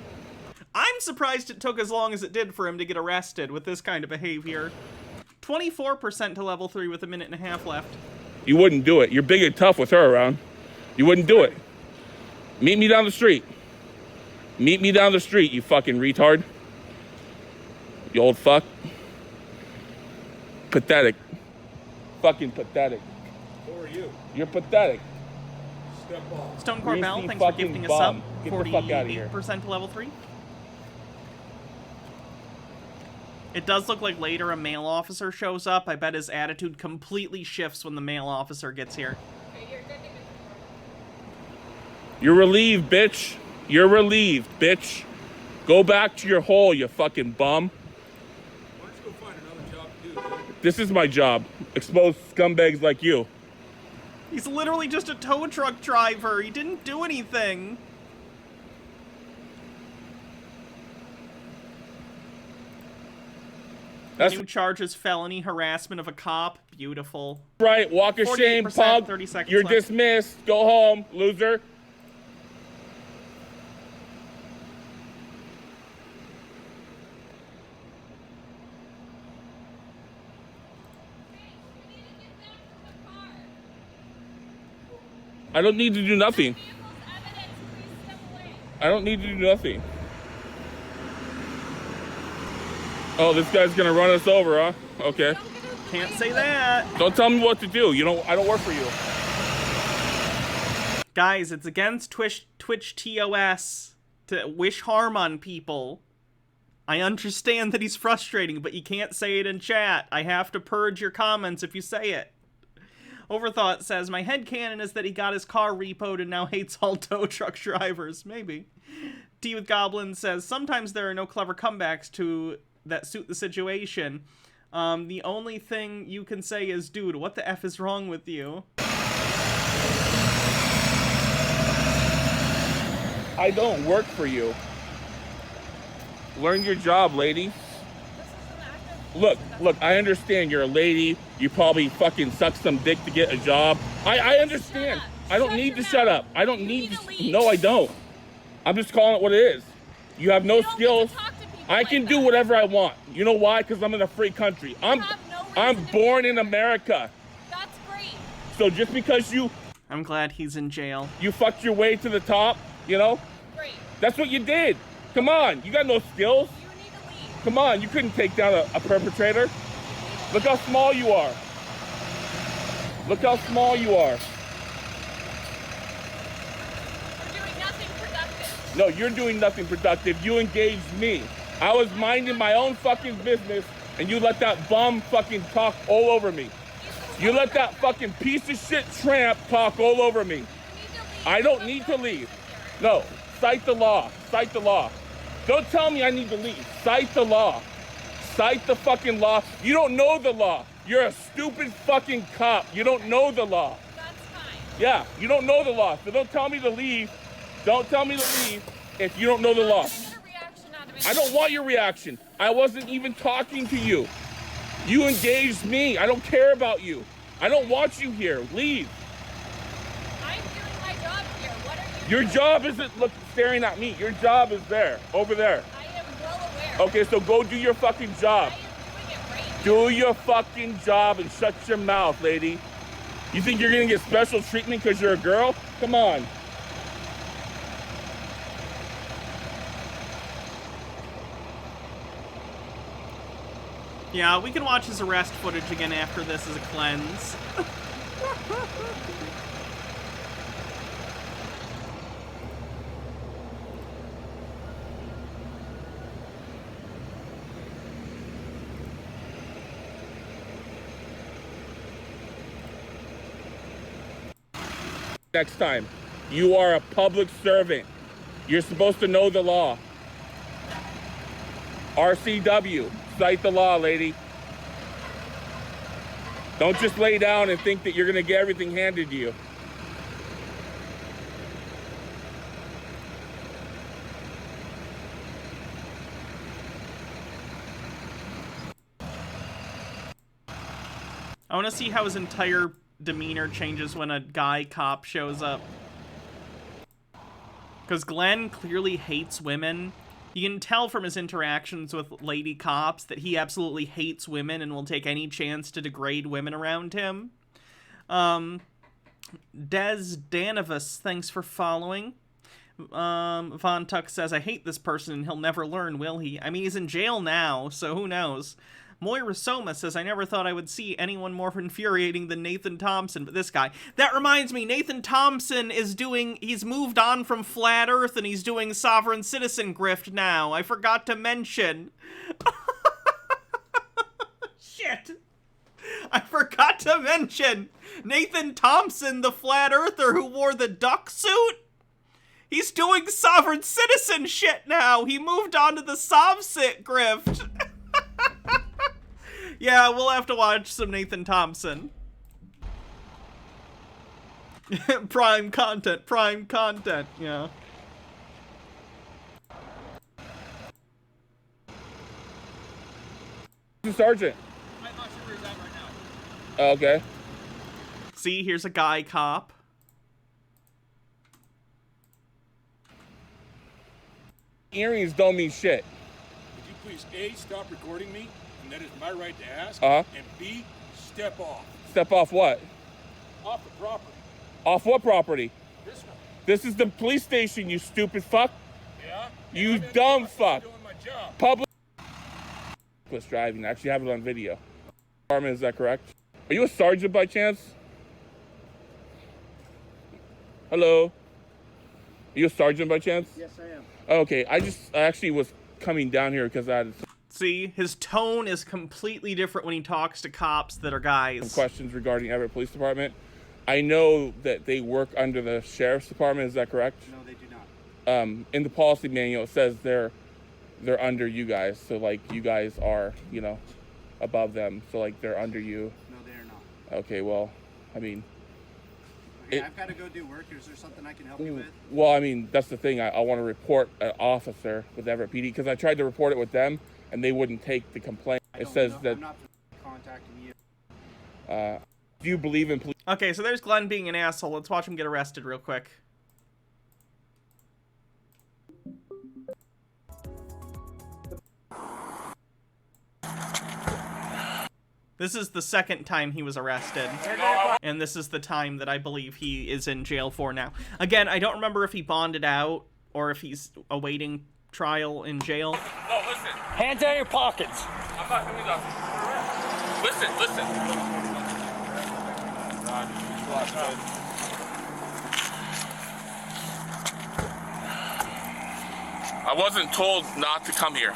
I'm surprised it took as long as it did for him to get arrested with this kind of behavior. 24% to level 3 with a minute and a half left. You wouldn't do it. You're big and tough with her around. You wouldn't do it. Meet me down the street. Meet me down the street, you fucking retard. You old fuck. Pathetic. Fucking pathetic. Who are you? You're pathetic. Step off. Stone Core Bell, Greasy thanks for fucking gifting a bum. sub. Get the fuck out of here. 48% to level 3. It does look like later a male officer shows up. I bet his attitude completely shifts when the male officer gets here. You're relieved, bitch. You're relieved, bitch. Go back to your hole, you fucking bum. Why don't you go find another job to do, dude? This is my job. Expose scumbags like you. He's literally just a tow truck driver. He didn't do anything. That's new charge is felony harassment of a cop. Beautiful. Right, walk of shame, 48%, pug. 30 seconds You're left. dismissed. Go home, loser. I don't need to do nothing. I don't need to do nothing. Oh, this guy's gonna run us over, huh? Okay. Can't say that. Don't tell me what to do. I don't work for you. Guys, it's against Twitch TOS to wish harm on people. I understand that he's frustrating, but you can't say it in chat. I have to purge your comments if you say it. Overthought says, my headcanon is that he got his car repoed and now hates all tow truck drivers. Maybe. D with Goblin says, sometimes there are no clever comebacks that suit the situation. The only thing you can say is, dude, what the F is wrong with you? I don't work for you. Learn your job, lady. Look, I understand you're a lady. You probably fucking suck some dick to get a job. I understand. I don't need to shut up. I don't need to. No, I don't. I'm just calling it what it is. You have no skills. I can do whatever I want. You know why? Because I'm in a free country. I'm born in America. That's great. So just because I'm glad he's in jail. You fucked your way to the top, you know? Great. That's what you did. Come on, you got no skills. You need to leave. Come on, you couldn't take down a perpetrator. Look how small you are. Look how small you are. We're doing nothing productive. No, you're doing nothing productive. You engaged me. I was minding my own fucking business, and you let that bum fucking talk all over me. You let that fucking piece of shit tramp talk all over me. I don't need to leave. No, cite the law. Cite the law. Don't tell me I need to leave. Cite the law. Cite the fucking law. You don't know the law. You're a stupid fucking cop. You don't know the law. That's fine. Yeah, you don't know the law. So don't tell me to leave. Don't tell me to leave if you don't know the law. I don't want your reaction. I wasn't even talking to you. You engaged me. I don't care about you. I don't want you here. Leave. I'm doing my job here. What are you Your doing? job isn't staring at me. Your job is there, over there. I am well aware. Okay, so go do your fucking job. I am doing it right. Do your fucking job and shut your mouth, lady. You think you're gonna get special treatment because you're a girl? Come on. Yeah, we can watch his arrest footage again after this as a cleanse. Next time, you are a public servant. You're supposed to know the law. RCW, cite the law, lady. Don't just lay down and think that you're gonna get everything handed to you. I want to see how his entire demeanor changes when a guy cop shows up. Because Glenn clearly hates women. You can tell from his interactions with lady cops that he absolutely hates women and will take any chance to degrade women around him. Des Danovus, thanks for following. Von Tuck says, I hate this person and he'll never learn, will he? I mean, he's in jail now, so who knows? Moira Soma says, I never thought I would see anyone more infuriating than Nathan Thompson, but this guy. That reminds me, Nathan Thompson he's moved on from Flat Earth and he's doing sovereign citizen grift now. I forgot to mention. Shit. I forgot to mention Nathan Thompson, the Flat Earther who wore the duck suit. He's doing sovereign citizen shit now. He moved on to the SovCit grift. Yeah, we'll have to watch some Nathan Thompson. Prime content, yeah. Sergeant. I'm not sure where he's at right now. Okay. See, here's a guy cop. Earrings don't mean shit. Would you please A, stop recording me, and that is my right to ask, Uh-huh. and B, step off. Step off what? Off the property. Off what property? This one. This is the police station, you stupid fuck. Yeah? You dumb fuck. Doing my job. Public was driving. I actually have it on video. Armin, is that correct? Are you a sergeant by chance? Hello? Are you a sergeant by chance? Yes, I am. Okay, I actually was coming down here because I had See, his tone is completely different when he talks to cops that are guys. some questions regarding Everett Police Department. I know that they work under the Sheriff's Department, is that correct? No, they do not. In the policy manual, it says they're under you guys. So, like, you guys are, you know, above them. So, like, they're under you. No, they are not. Okay, well, I mean... Okay, I've got to go do work. Is there something I can help you with? Well, I mean, that's the thing. I want to report an officer with Everett PD because I tried to report it with them, and they wouldn't take the complaint. It says that... I'm not contacting you. do you believe in police? Okay, so there's Glenn being an asshole. Let's watch him get arrested real quick. This is the second time he was arrested, and this is the time that I believe he is in jail for now. Again, I don't remember if he bonded out or if he's awaiting trial in jail. No, listen. Hands out of your pockets. I'm not doing nothing. Listen. I wasn't told not to come here.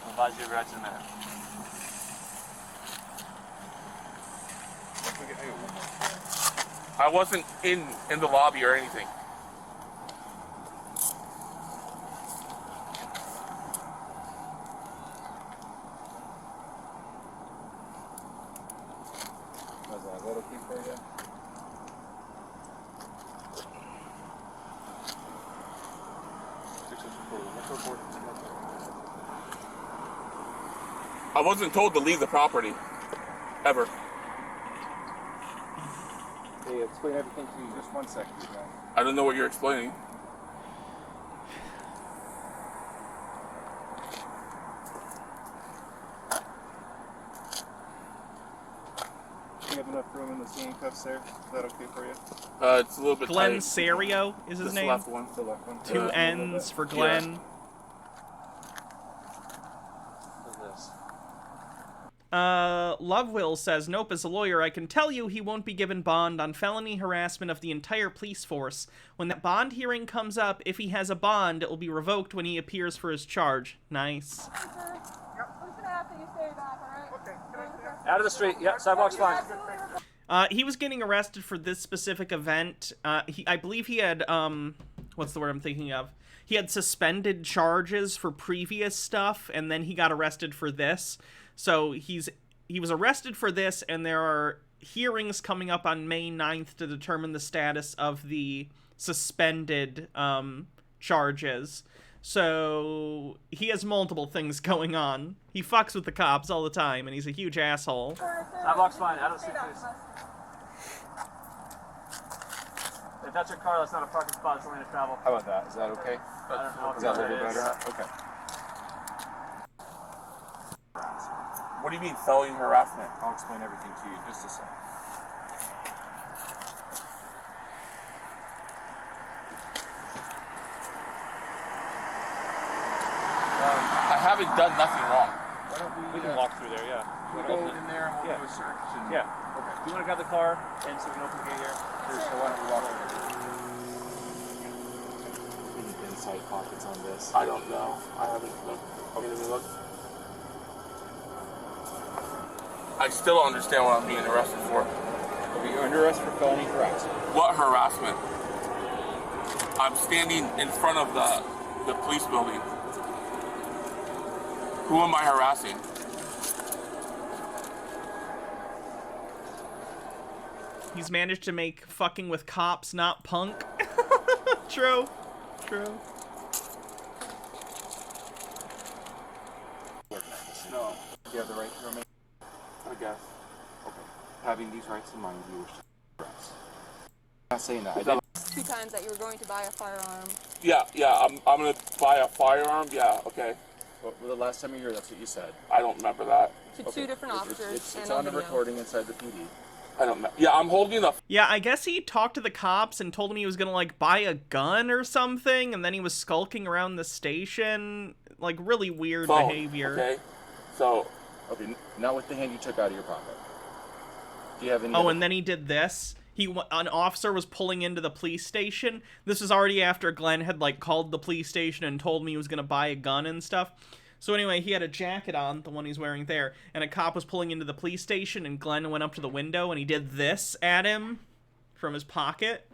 I'll advise you right in a minute. I wasn't in the lobby or anything. How's that? Is that okay for you? I wasn't told to leave the property. Ever. Hey, explain everything to you. Just 1 second, guys. I don't know what you're explaining. Do you have enough room in the handcuffs there? Is that okay for you? It's a little bit Glenn tight. Serio is his This name. left one. The left one. Two N's for Glenn. What's this? Love Will says, nope, as a lawyer, I can tell you he won't be given bond on felony harassment of the entire police force. When that bond hearing comes up, if he has a bond, it will be revoked when he appears for his charge. Nice. Out of the street. Yep, sidewalk's fine. He was getting arrested for this specific event. I believe he had, what's the word I'm thinking of? He had suspended charges for previous stuff, and then he got arrested for this. So he was arrested for this, and there are hearings coming up on May 9th to determine the status of the suspended charges. So he has multiple things going on. He fucks with the cops all the time, and he's a huge asshole. Sidewalk's fine. Out of the street, please. If that's your car, that's not a parking spot. It's a lane of travel. How about that? Is that okay? Is that a little bit better? Okay. What do you mean felony harassment? I'll explain everything to you in just a second. I haven't done nothing wrong. Why don't We can walk through there, yeah. we go in there and we'll do a search? And, Yeah. Okay. Do you want to grab the car and so we can open the gate here? Sure, so why don't we walk over? Any inside pockets on this? I don't know. I haven't looked. Okay, let me look. I still don't understand what I'm being arrested for. Okay, you're under arrest for felony harassment. What harassment? I'm standing in front of the police building. Who am I harassing? He's managed to make fucking with cops not punk. True. No. Do you have the right to remain? I guess. Okay. Having these rights in mind, you wish to arrest. I'm not saying that. I did. 2 times that you were going to buy a firearm. Yeah, I'm gonna buy a firearm, yeah, okay. Well, the last time you were here, that's what you said. I don't remember that. To 2 different officers. It's and on the video. recording inside the PD. I don't know. Yeah, I'm holding a... Yeah, I guess he talked to the cops and told him he was gonna, like, buy a gun or something, and then he was skulking around the station. Like, really weird phone, behavior. Okay, so... Okay, not with the hand you took out of your pocket. Do you have any... Oh, and then he did this. An officer was pulling into the police station. This was already after Glenn had, like, called the police station and told me he was gonna buy a gun and stuff. So anyway, he had a jacket on, the one he's wearing there, and a cop was pulling into the police station, and Glenn went up to the window, and he did this at him from his pocket.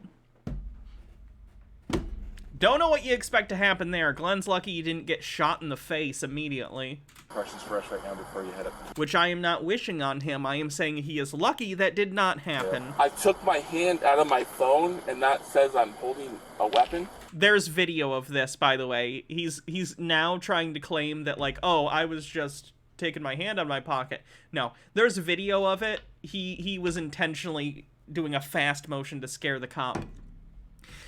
Don't know what you expect to happen there. Glenn's lucky he didn't get shot in the face immediately. Questions for us right now before you head up. Which I am not wishing on him. I am saying he is lucky that did not happen. I took my hand out of my phone, and that says I'm holding a weapon. There's video of this, by the way. He's now trying to claim that, like, oh, I was just taken my hand out of my pocket. No, there's a video of it. He was intentionally doing a fast motion to scare the cop.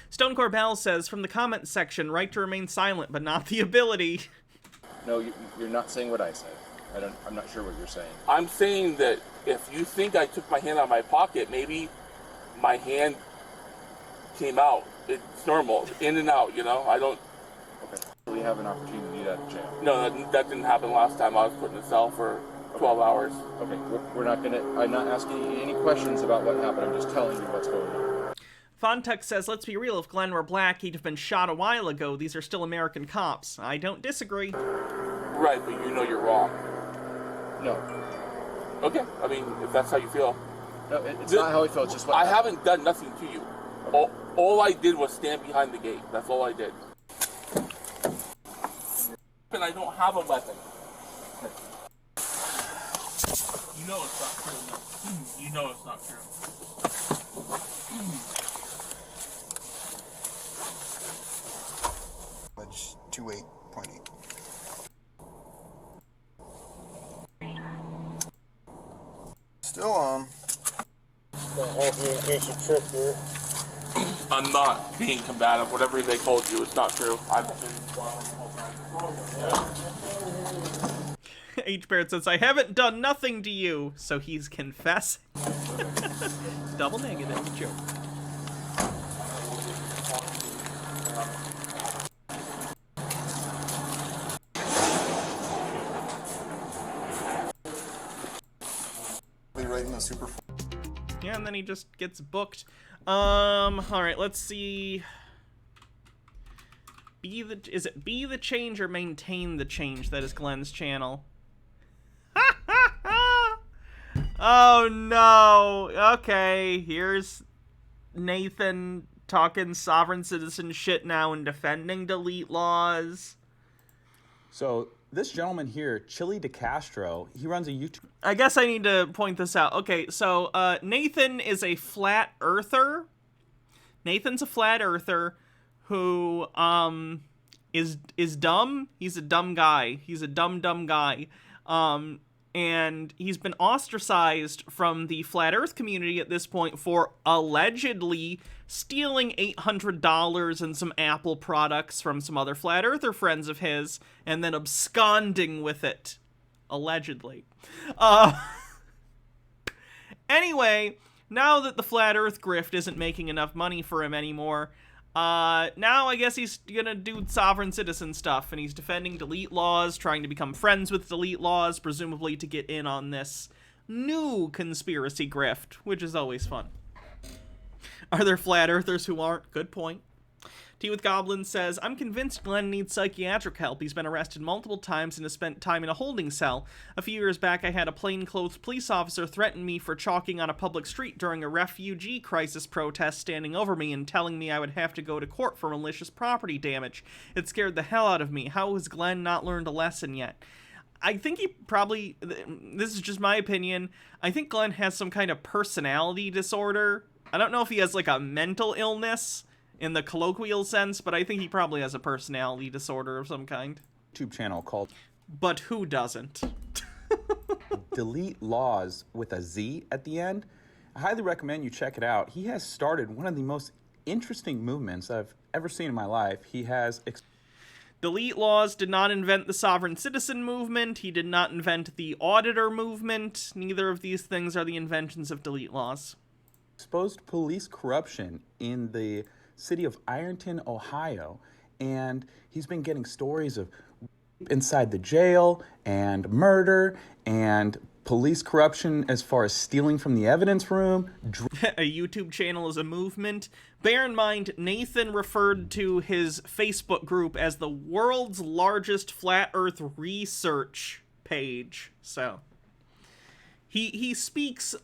Stone Corbell says, from the comment section, right to remain silent, but not the ability. No, you're not saying what I said. I'm not sure what you're saying. I'm saying that if you think I took my hand out of my pocket, maybe my hand came out. It's normal, in and out, you know? I don't... Okay. We have an opportunity to do that in jail. No, that didn't happen last time. I was put in a cell for 12 hours. Okay, we're not gonna... I'm not asking you any questions about what happened. I'm just telling you what's going on. Fontex says, let's be real, if Glenn were black, he'd have been shot a while ago. These are still American cops. I don't disagree. Right, but you know you're wrong. No. Okay, I mean, if that's how you feel. No, it's not how I feel, it's just what... I haven't done nothing to you. All I did was stand behind the gate. That's all I did. And I don't have a weapon. You know it's not true. You know it's not true. Pledge 28.8. Still on. I'm not being combative. Whatever they told you, it's not true. I've been... H. Barrett says, I haven't done nothing to you, so he's confessing. Double negative joke. Right in the super. Yeah, and then he just gets booked. Alright, let's see. Is it be the change or maintain the change that is Glenn's channel? Oh no. Okay, here's Nathan talking sovereign citizen shit now and defending delete laws. So this gentleman here, Chili DeCastro, he runs a YouTube... I guess I need to point this out. Okay, so Nathan is a flat earther. Nathan's a flat earther who is dumb. He's a dumb guy. He's a dumb guy. And he's been ostracized from the flat earth community at this point for allegedly stealing $800 and some Apple products from some other flat earther friends of his and then absconding with it. Allegedly. Anyway, now that the flat earth grift isn't making enough money for him anymore, now I guess he's gonna do sovereign citizen stuff, and he's defending delete laws, trying to become friends with delete laws, presumably to get in on this new conspiracy grift, which is always fun. Are there flat earthers who aren't? Good point. Tea with Goblin says, I'm convinced Glenn needs psychiatric help. He's been arrested multiple times and has spent time in a holding cell. A few years back, I had a plainclothes police officer threaten me for chalking on a public street during a refugee crisis protest, standing over me and telling me I would have to go to court for malicious property damage. It scared the hell out of me. How has Glenn not learned a lesson yet? I think he probably, this is just my opinion, I think Glenn has some kind of personality disorder. I don't know if he has like a mental illness in the colloquial sense, but I think he probably has a personality disorder of some kind. YouTube channel called... But who doesn't? Delete Laws with a Z at the end. I highly recommend you check it out. He has started one of the most interesting movements I've ever seen in my life. He has... Delete Laws did not invent the sovereign citizen movement. He did not invent the auditor movement. Neither of these things are the inventions of Delete Laws. Exposed police corruption in the city of Ironton, Ohio, and he's been getting stories of inside the jail and murder and police corruption as far as stealing from the evidence room. A YouTube channel is a movement. Bear in mind, Nathan referred to his Facebook group as the world's largest flat earth research page, so he speaks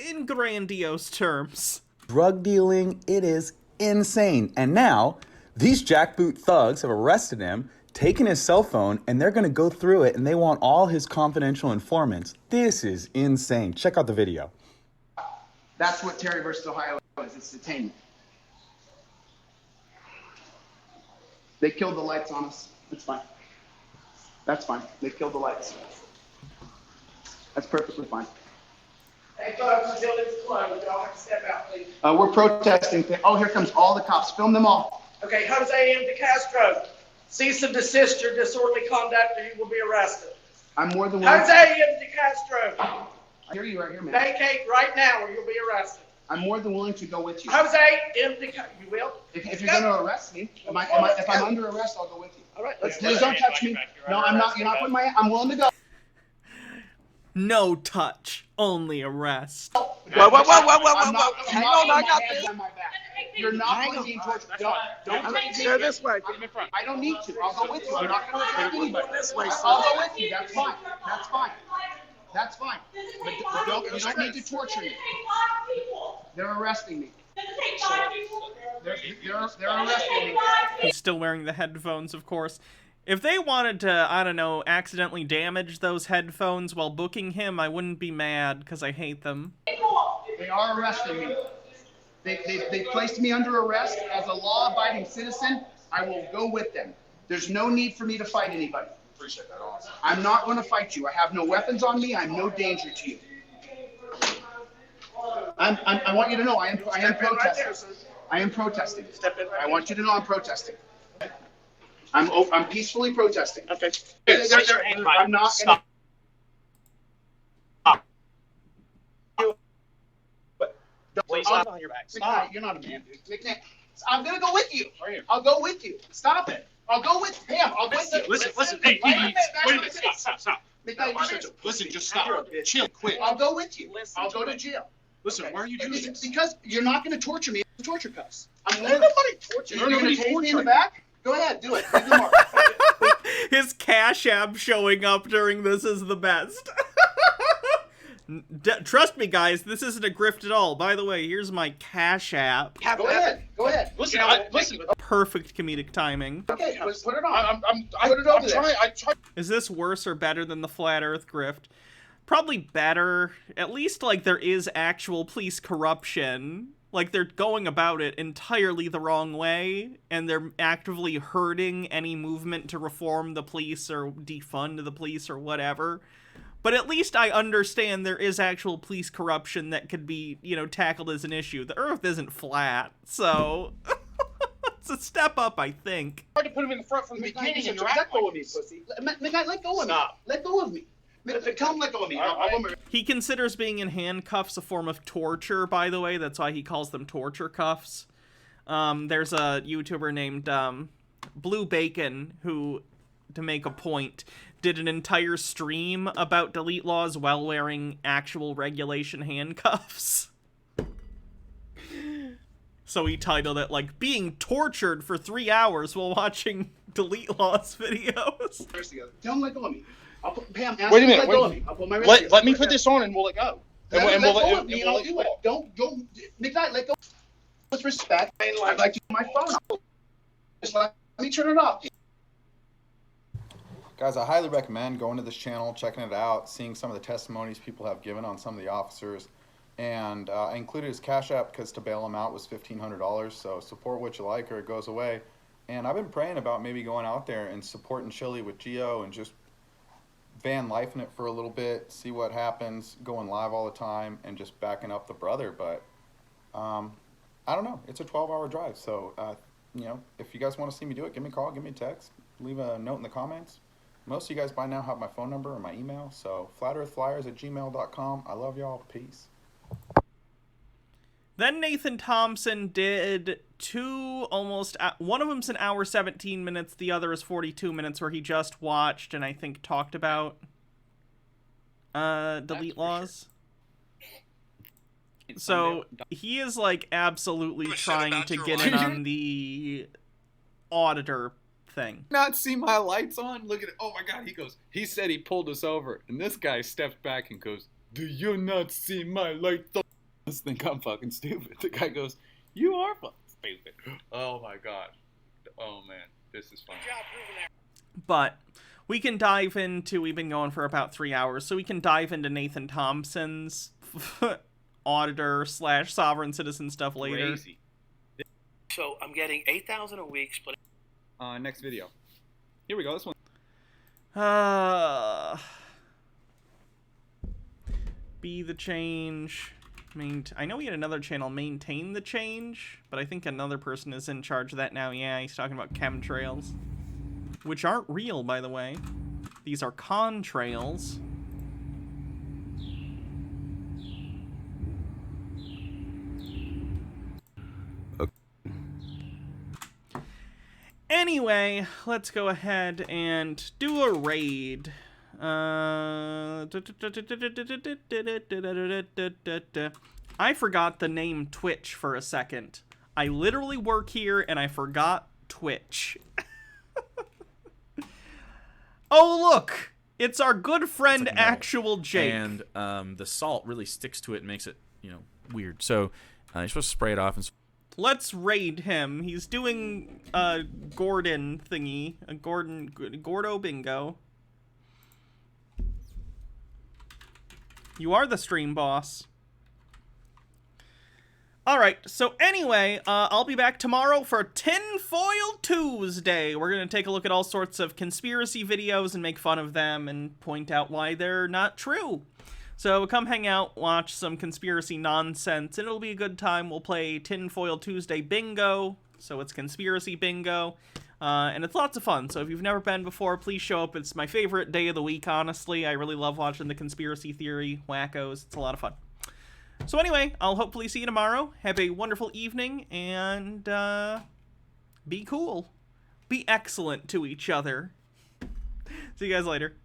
in grandiose terms. Drug dealing, it is insane. And now, these jackboot thugs have arrested him, taken his cell phone, and they're going to go through it, and they want all his confidential informants. This is insane. Check out the video. That's what Terry versus Ohio is. It's detainment. They killed the lights on us. It's fine. That's fine. They killed the lights. That's perfectly fine. Hey folks, the building's closed. Y'all have to step out, please. We're protesting. Oh, here comes all the cops. Film them all. Okay, Jose M. DeCastro, cease and desist your disorderly conduct or you will be arrested. I'm more than willing. Jose M. DeCastro, I hear you right here, man. vacate right now or you'll be arrested. I'm more than willing to go with you. Jose M. DeCastro, you will? If you're going to arrest me, if I'm under arrest, I'll go with you. All right, let's Please don't touch me. No, I'm not. You're not putting my. I'm willing to go. No touch, only arrest. Whoa. Hang on, I got this. You're not going to be tortured. Don't go this way. I don't need to. I'll go with you. I'm not going to attack anybody. I'll go with you. That's fine. That's fine. That's fine. But you don't need to torture me. They're arresting me. They're arresting me. He's still wearing the headphones, of course. If they wanted to, I don't know, accidentally damage those headphones while booking him, I wouldn't be mad, because I hate them. They are arresting me. They placed me under arrest. As a law-abiding citizen, I will go with them. There's no need for me to fight anybody. Appreciate that, awesome. I'm not going to fight you. I have no weapons on me. I'm no danger to you. I want you to know I am protesting. I am protesting. I want you to know I'm protesting. I'm peacefully protesting. Okay. I'm not. Stop. Stop on your back. Stop. You're not a man, dude. I'm gonna go with you. I'll go with you. Stop it. I'll go with him. I'll go with you. Listen. Hey, wait a minute. Stop. Listen, just stop. Chill, quit. I'll go with you. I'll go to jail. Listen, why are you doing this? Because you're not going to torture me with torture cuffs. I'm nobody torture you. You're going to tase me in the back? Go ahead, do it. His Cash App showing up during this is the best. Trust me, guys, this isn't a grift at all. By the way, here's my Cash App. Go ahead. Listen. Perfect comedic timing. Okay, let's put it on. I'm trying. Is this worse or better than the Flat Earth grift? Probably better. At least, like, there is actual police corruption. Like, they're going about it entirely the wrong way, and they're actively hurting any movement to reform the police or defund the police or whatever. But at least I understand there is actual police corruption that could be, you know, tackled as an issue. The Earth isn't flat, so it's a step up, I think. Hard to put him in the front from the beginning and Let go of me, pussy. Let go of me. Let go of me. Tell him let go of me. He considers being in handcuffs a form of torture, by the way. That's why he calls them torture cuffs. There's a YouTuber named Blue Bacon who, to make a point, did an entire stream about delete laws while wearing actual regulation handcuffs. So he titled it, like, being tortured for 3 hours while watching delete laws videos. Don't let go of me. Pam, wait a minute. I'll put my Let me put this on and we'll let go. Let go of me and I'll do it. Don't go. McKnight, let go. With respect, I'd like to use my phone. Just let me turn it off. Guys, I highly recommend going to this channel, checking it out, seeing some of the testimonies people have given on some of the officers. And I included his Cash App because to bail him out was $1,500. So support what you like or it goes away. And I've been praying about maybe going out there and supporting Chili with Geo and just van lifing it for a little bit, see what happens, going live all the time, and just backing up the brother. But I don't know. It's a 12-hour drive. So, you know, if you guys want to see me do it, give me a call, give me a text, leave a note in the comments. Most of you guys by now have my phone number or my email. So flatearthflyers@gmail.com. I love y'all. Peace. Then Nathan Thompson did one of them's an hour 17 minutes, the other is 42 minutes, where he just watched and I think talked about delete laws. So he is like absolutely trying to get in on the auditor thing. Not see my lights on? Look at it. Oh my god, he said he pulled us over, and this guy stepped back and goes, "Do you not see my lights on?" I think I'm fucking stupid. The guy goes, "You are fucking stupid." Oh my god. Oh man, this is fun. But we can dive into, we've been going for about 3 hours, so we can dive into Nathan Thompson's auditor / sovereign citizen stuff later. Crazy. So I'm getting 8,000 a week split. Next video. Here we go. This one. Be the change. I know we had another channel, Maintain the Change, but I think another person is in charge of that now. Yeah, he's talking about chemtrails, which aren't real, by the way. These are contrails. Anyway, let's go ahead and do a raid. I forgot the name Twitch for a second. I literally work here and I forgot Twitch. Oh, look! It's our good friend Actual Jake. And the salt really sticks to it and makes it, you know, weird. So you're supposed to spray it off and... Let's raid him. He's doing a Gordon thingy. A Gordo bingo. You are the stream boss. Alright, so anyway, I'll be back tomorrow for Tinfoil Tuesday. We're going to take a look at all sorts of conspiracy videos and make fun of them and point out why they're not true. So come hang out, watch some conspiracy nonsense, and it'll be a good time. We'll play Tinfoil Tuesday Bingo, so it's conspiracy bingo, and it's lots of fun. So if you've never been before, please show up. It's my favorite day of the week, honestly. I really love watching the conspiracy theory wackos. It's a lot of fun. So anyway, I'll hopefully see you tomorrow. Have a wonderful evening, and be cool. Be excellent to each other. See you guys later.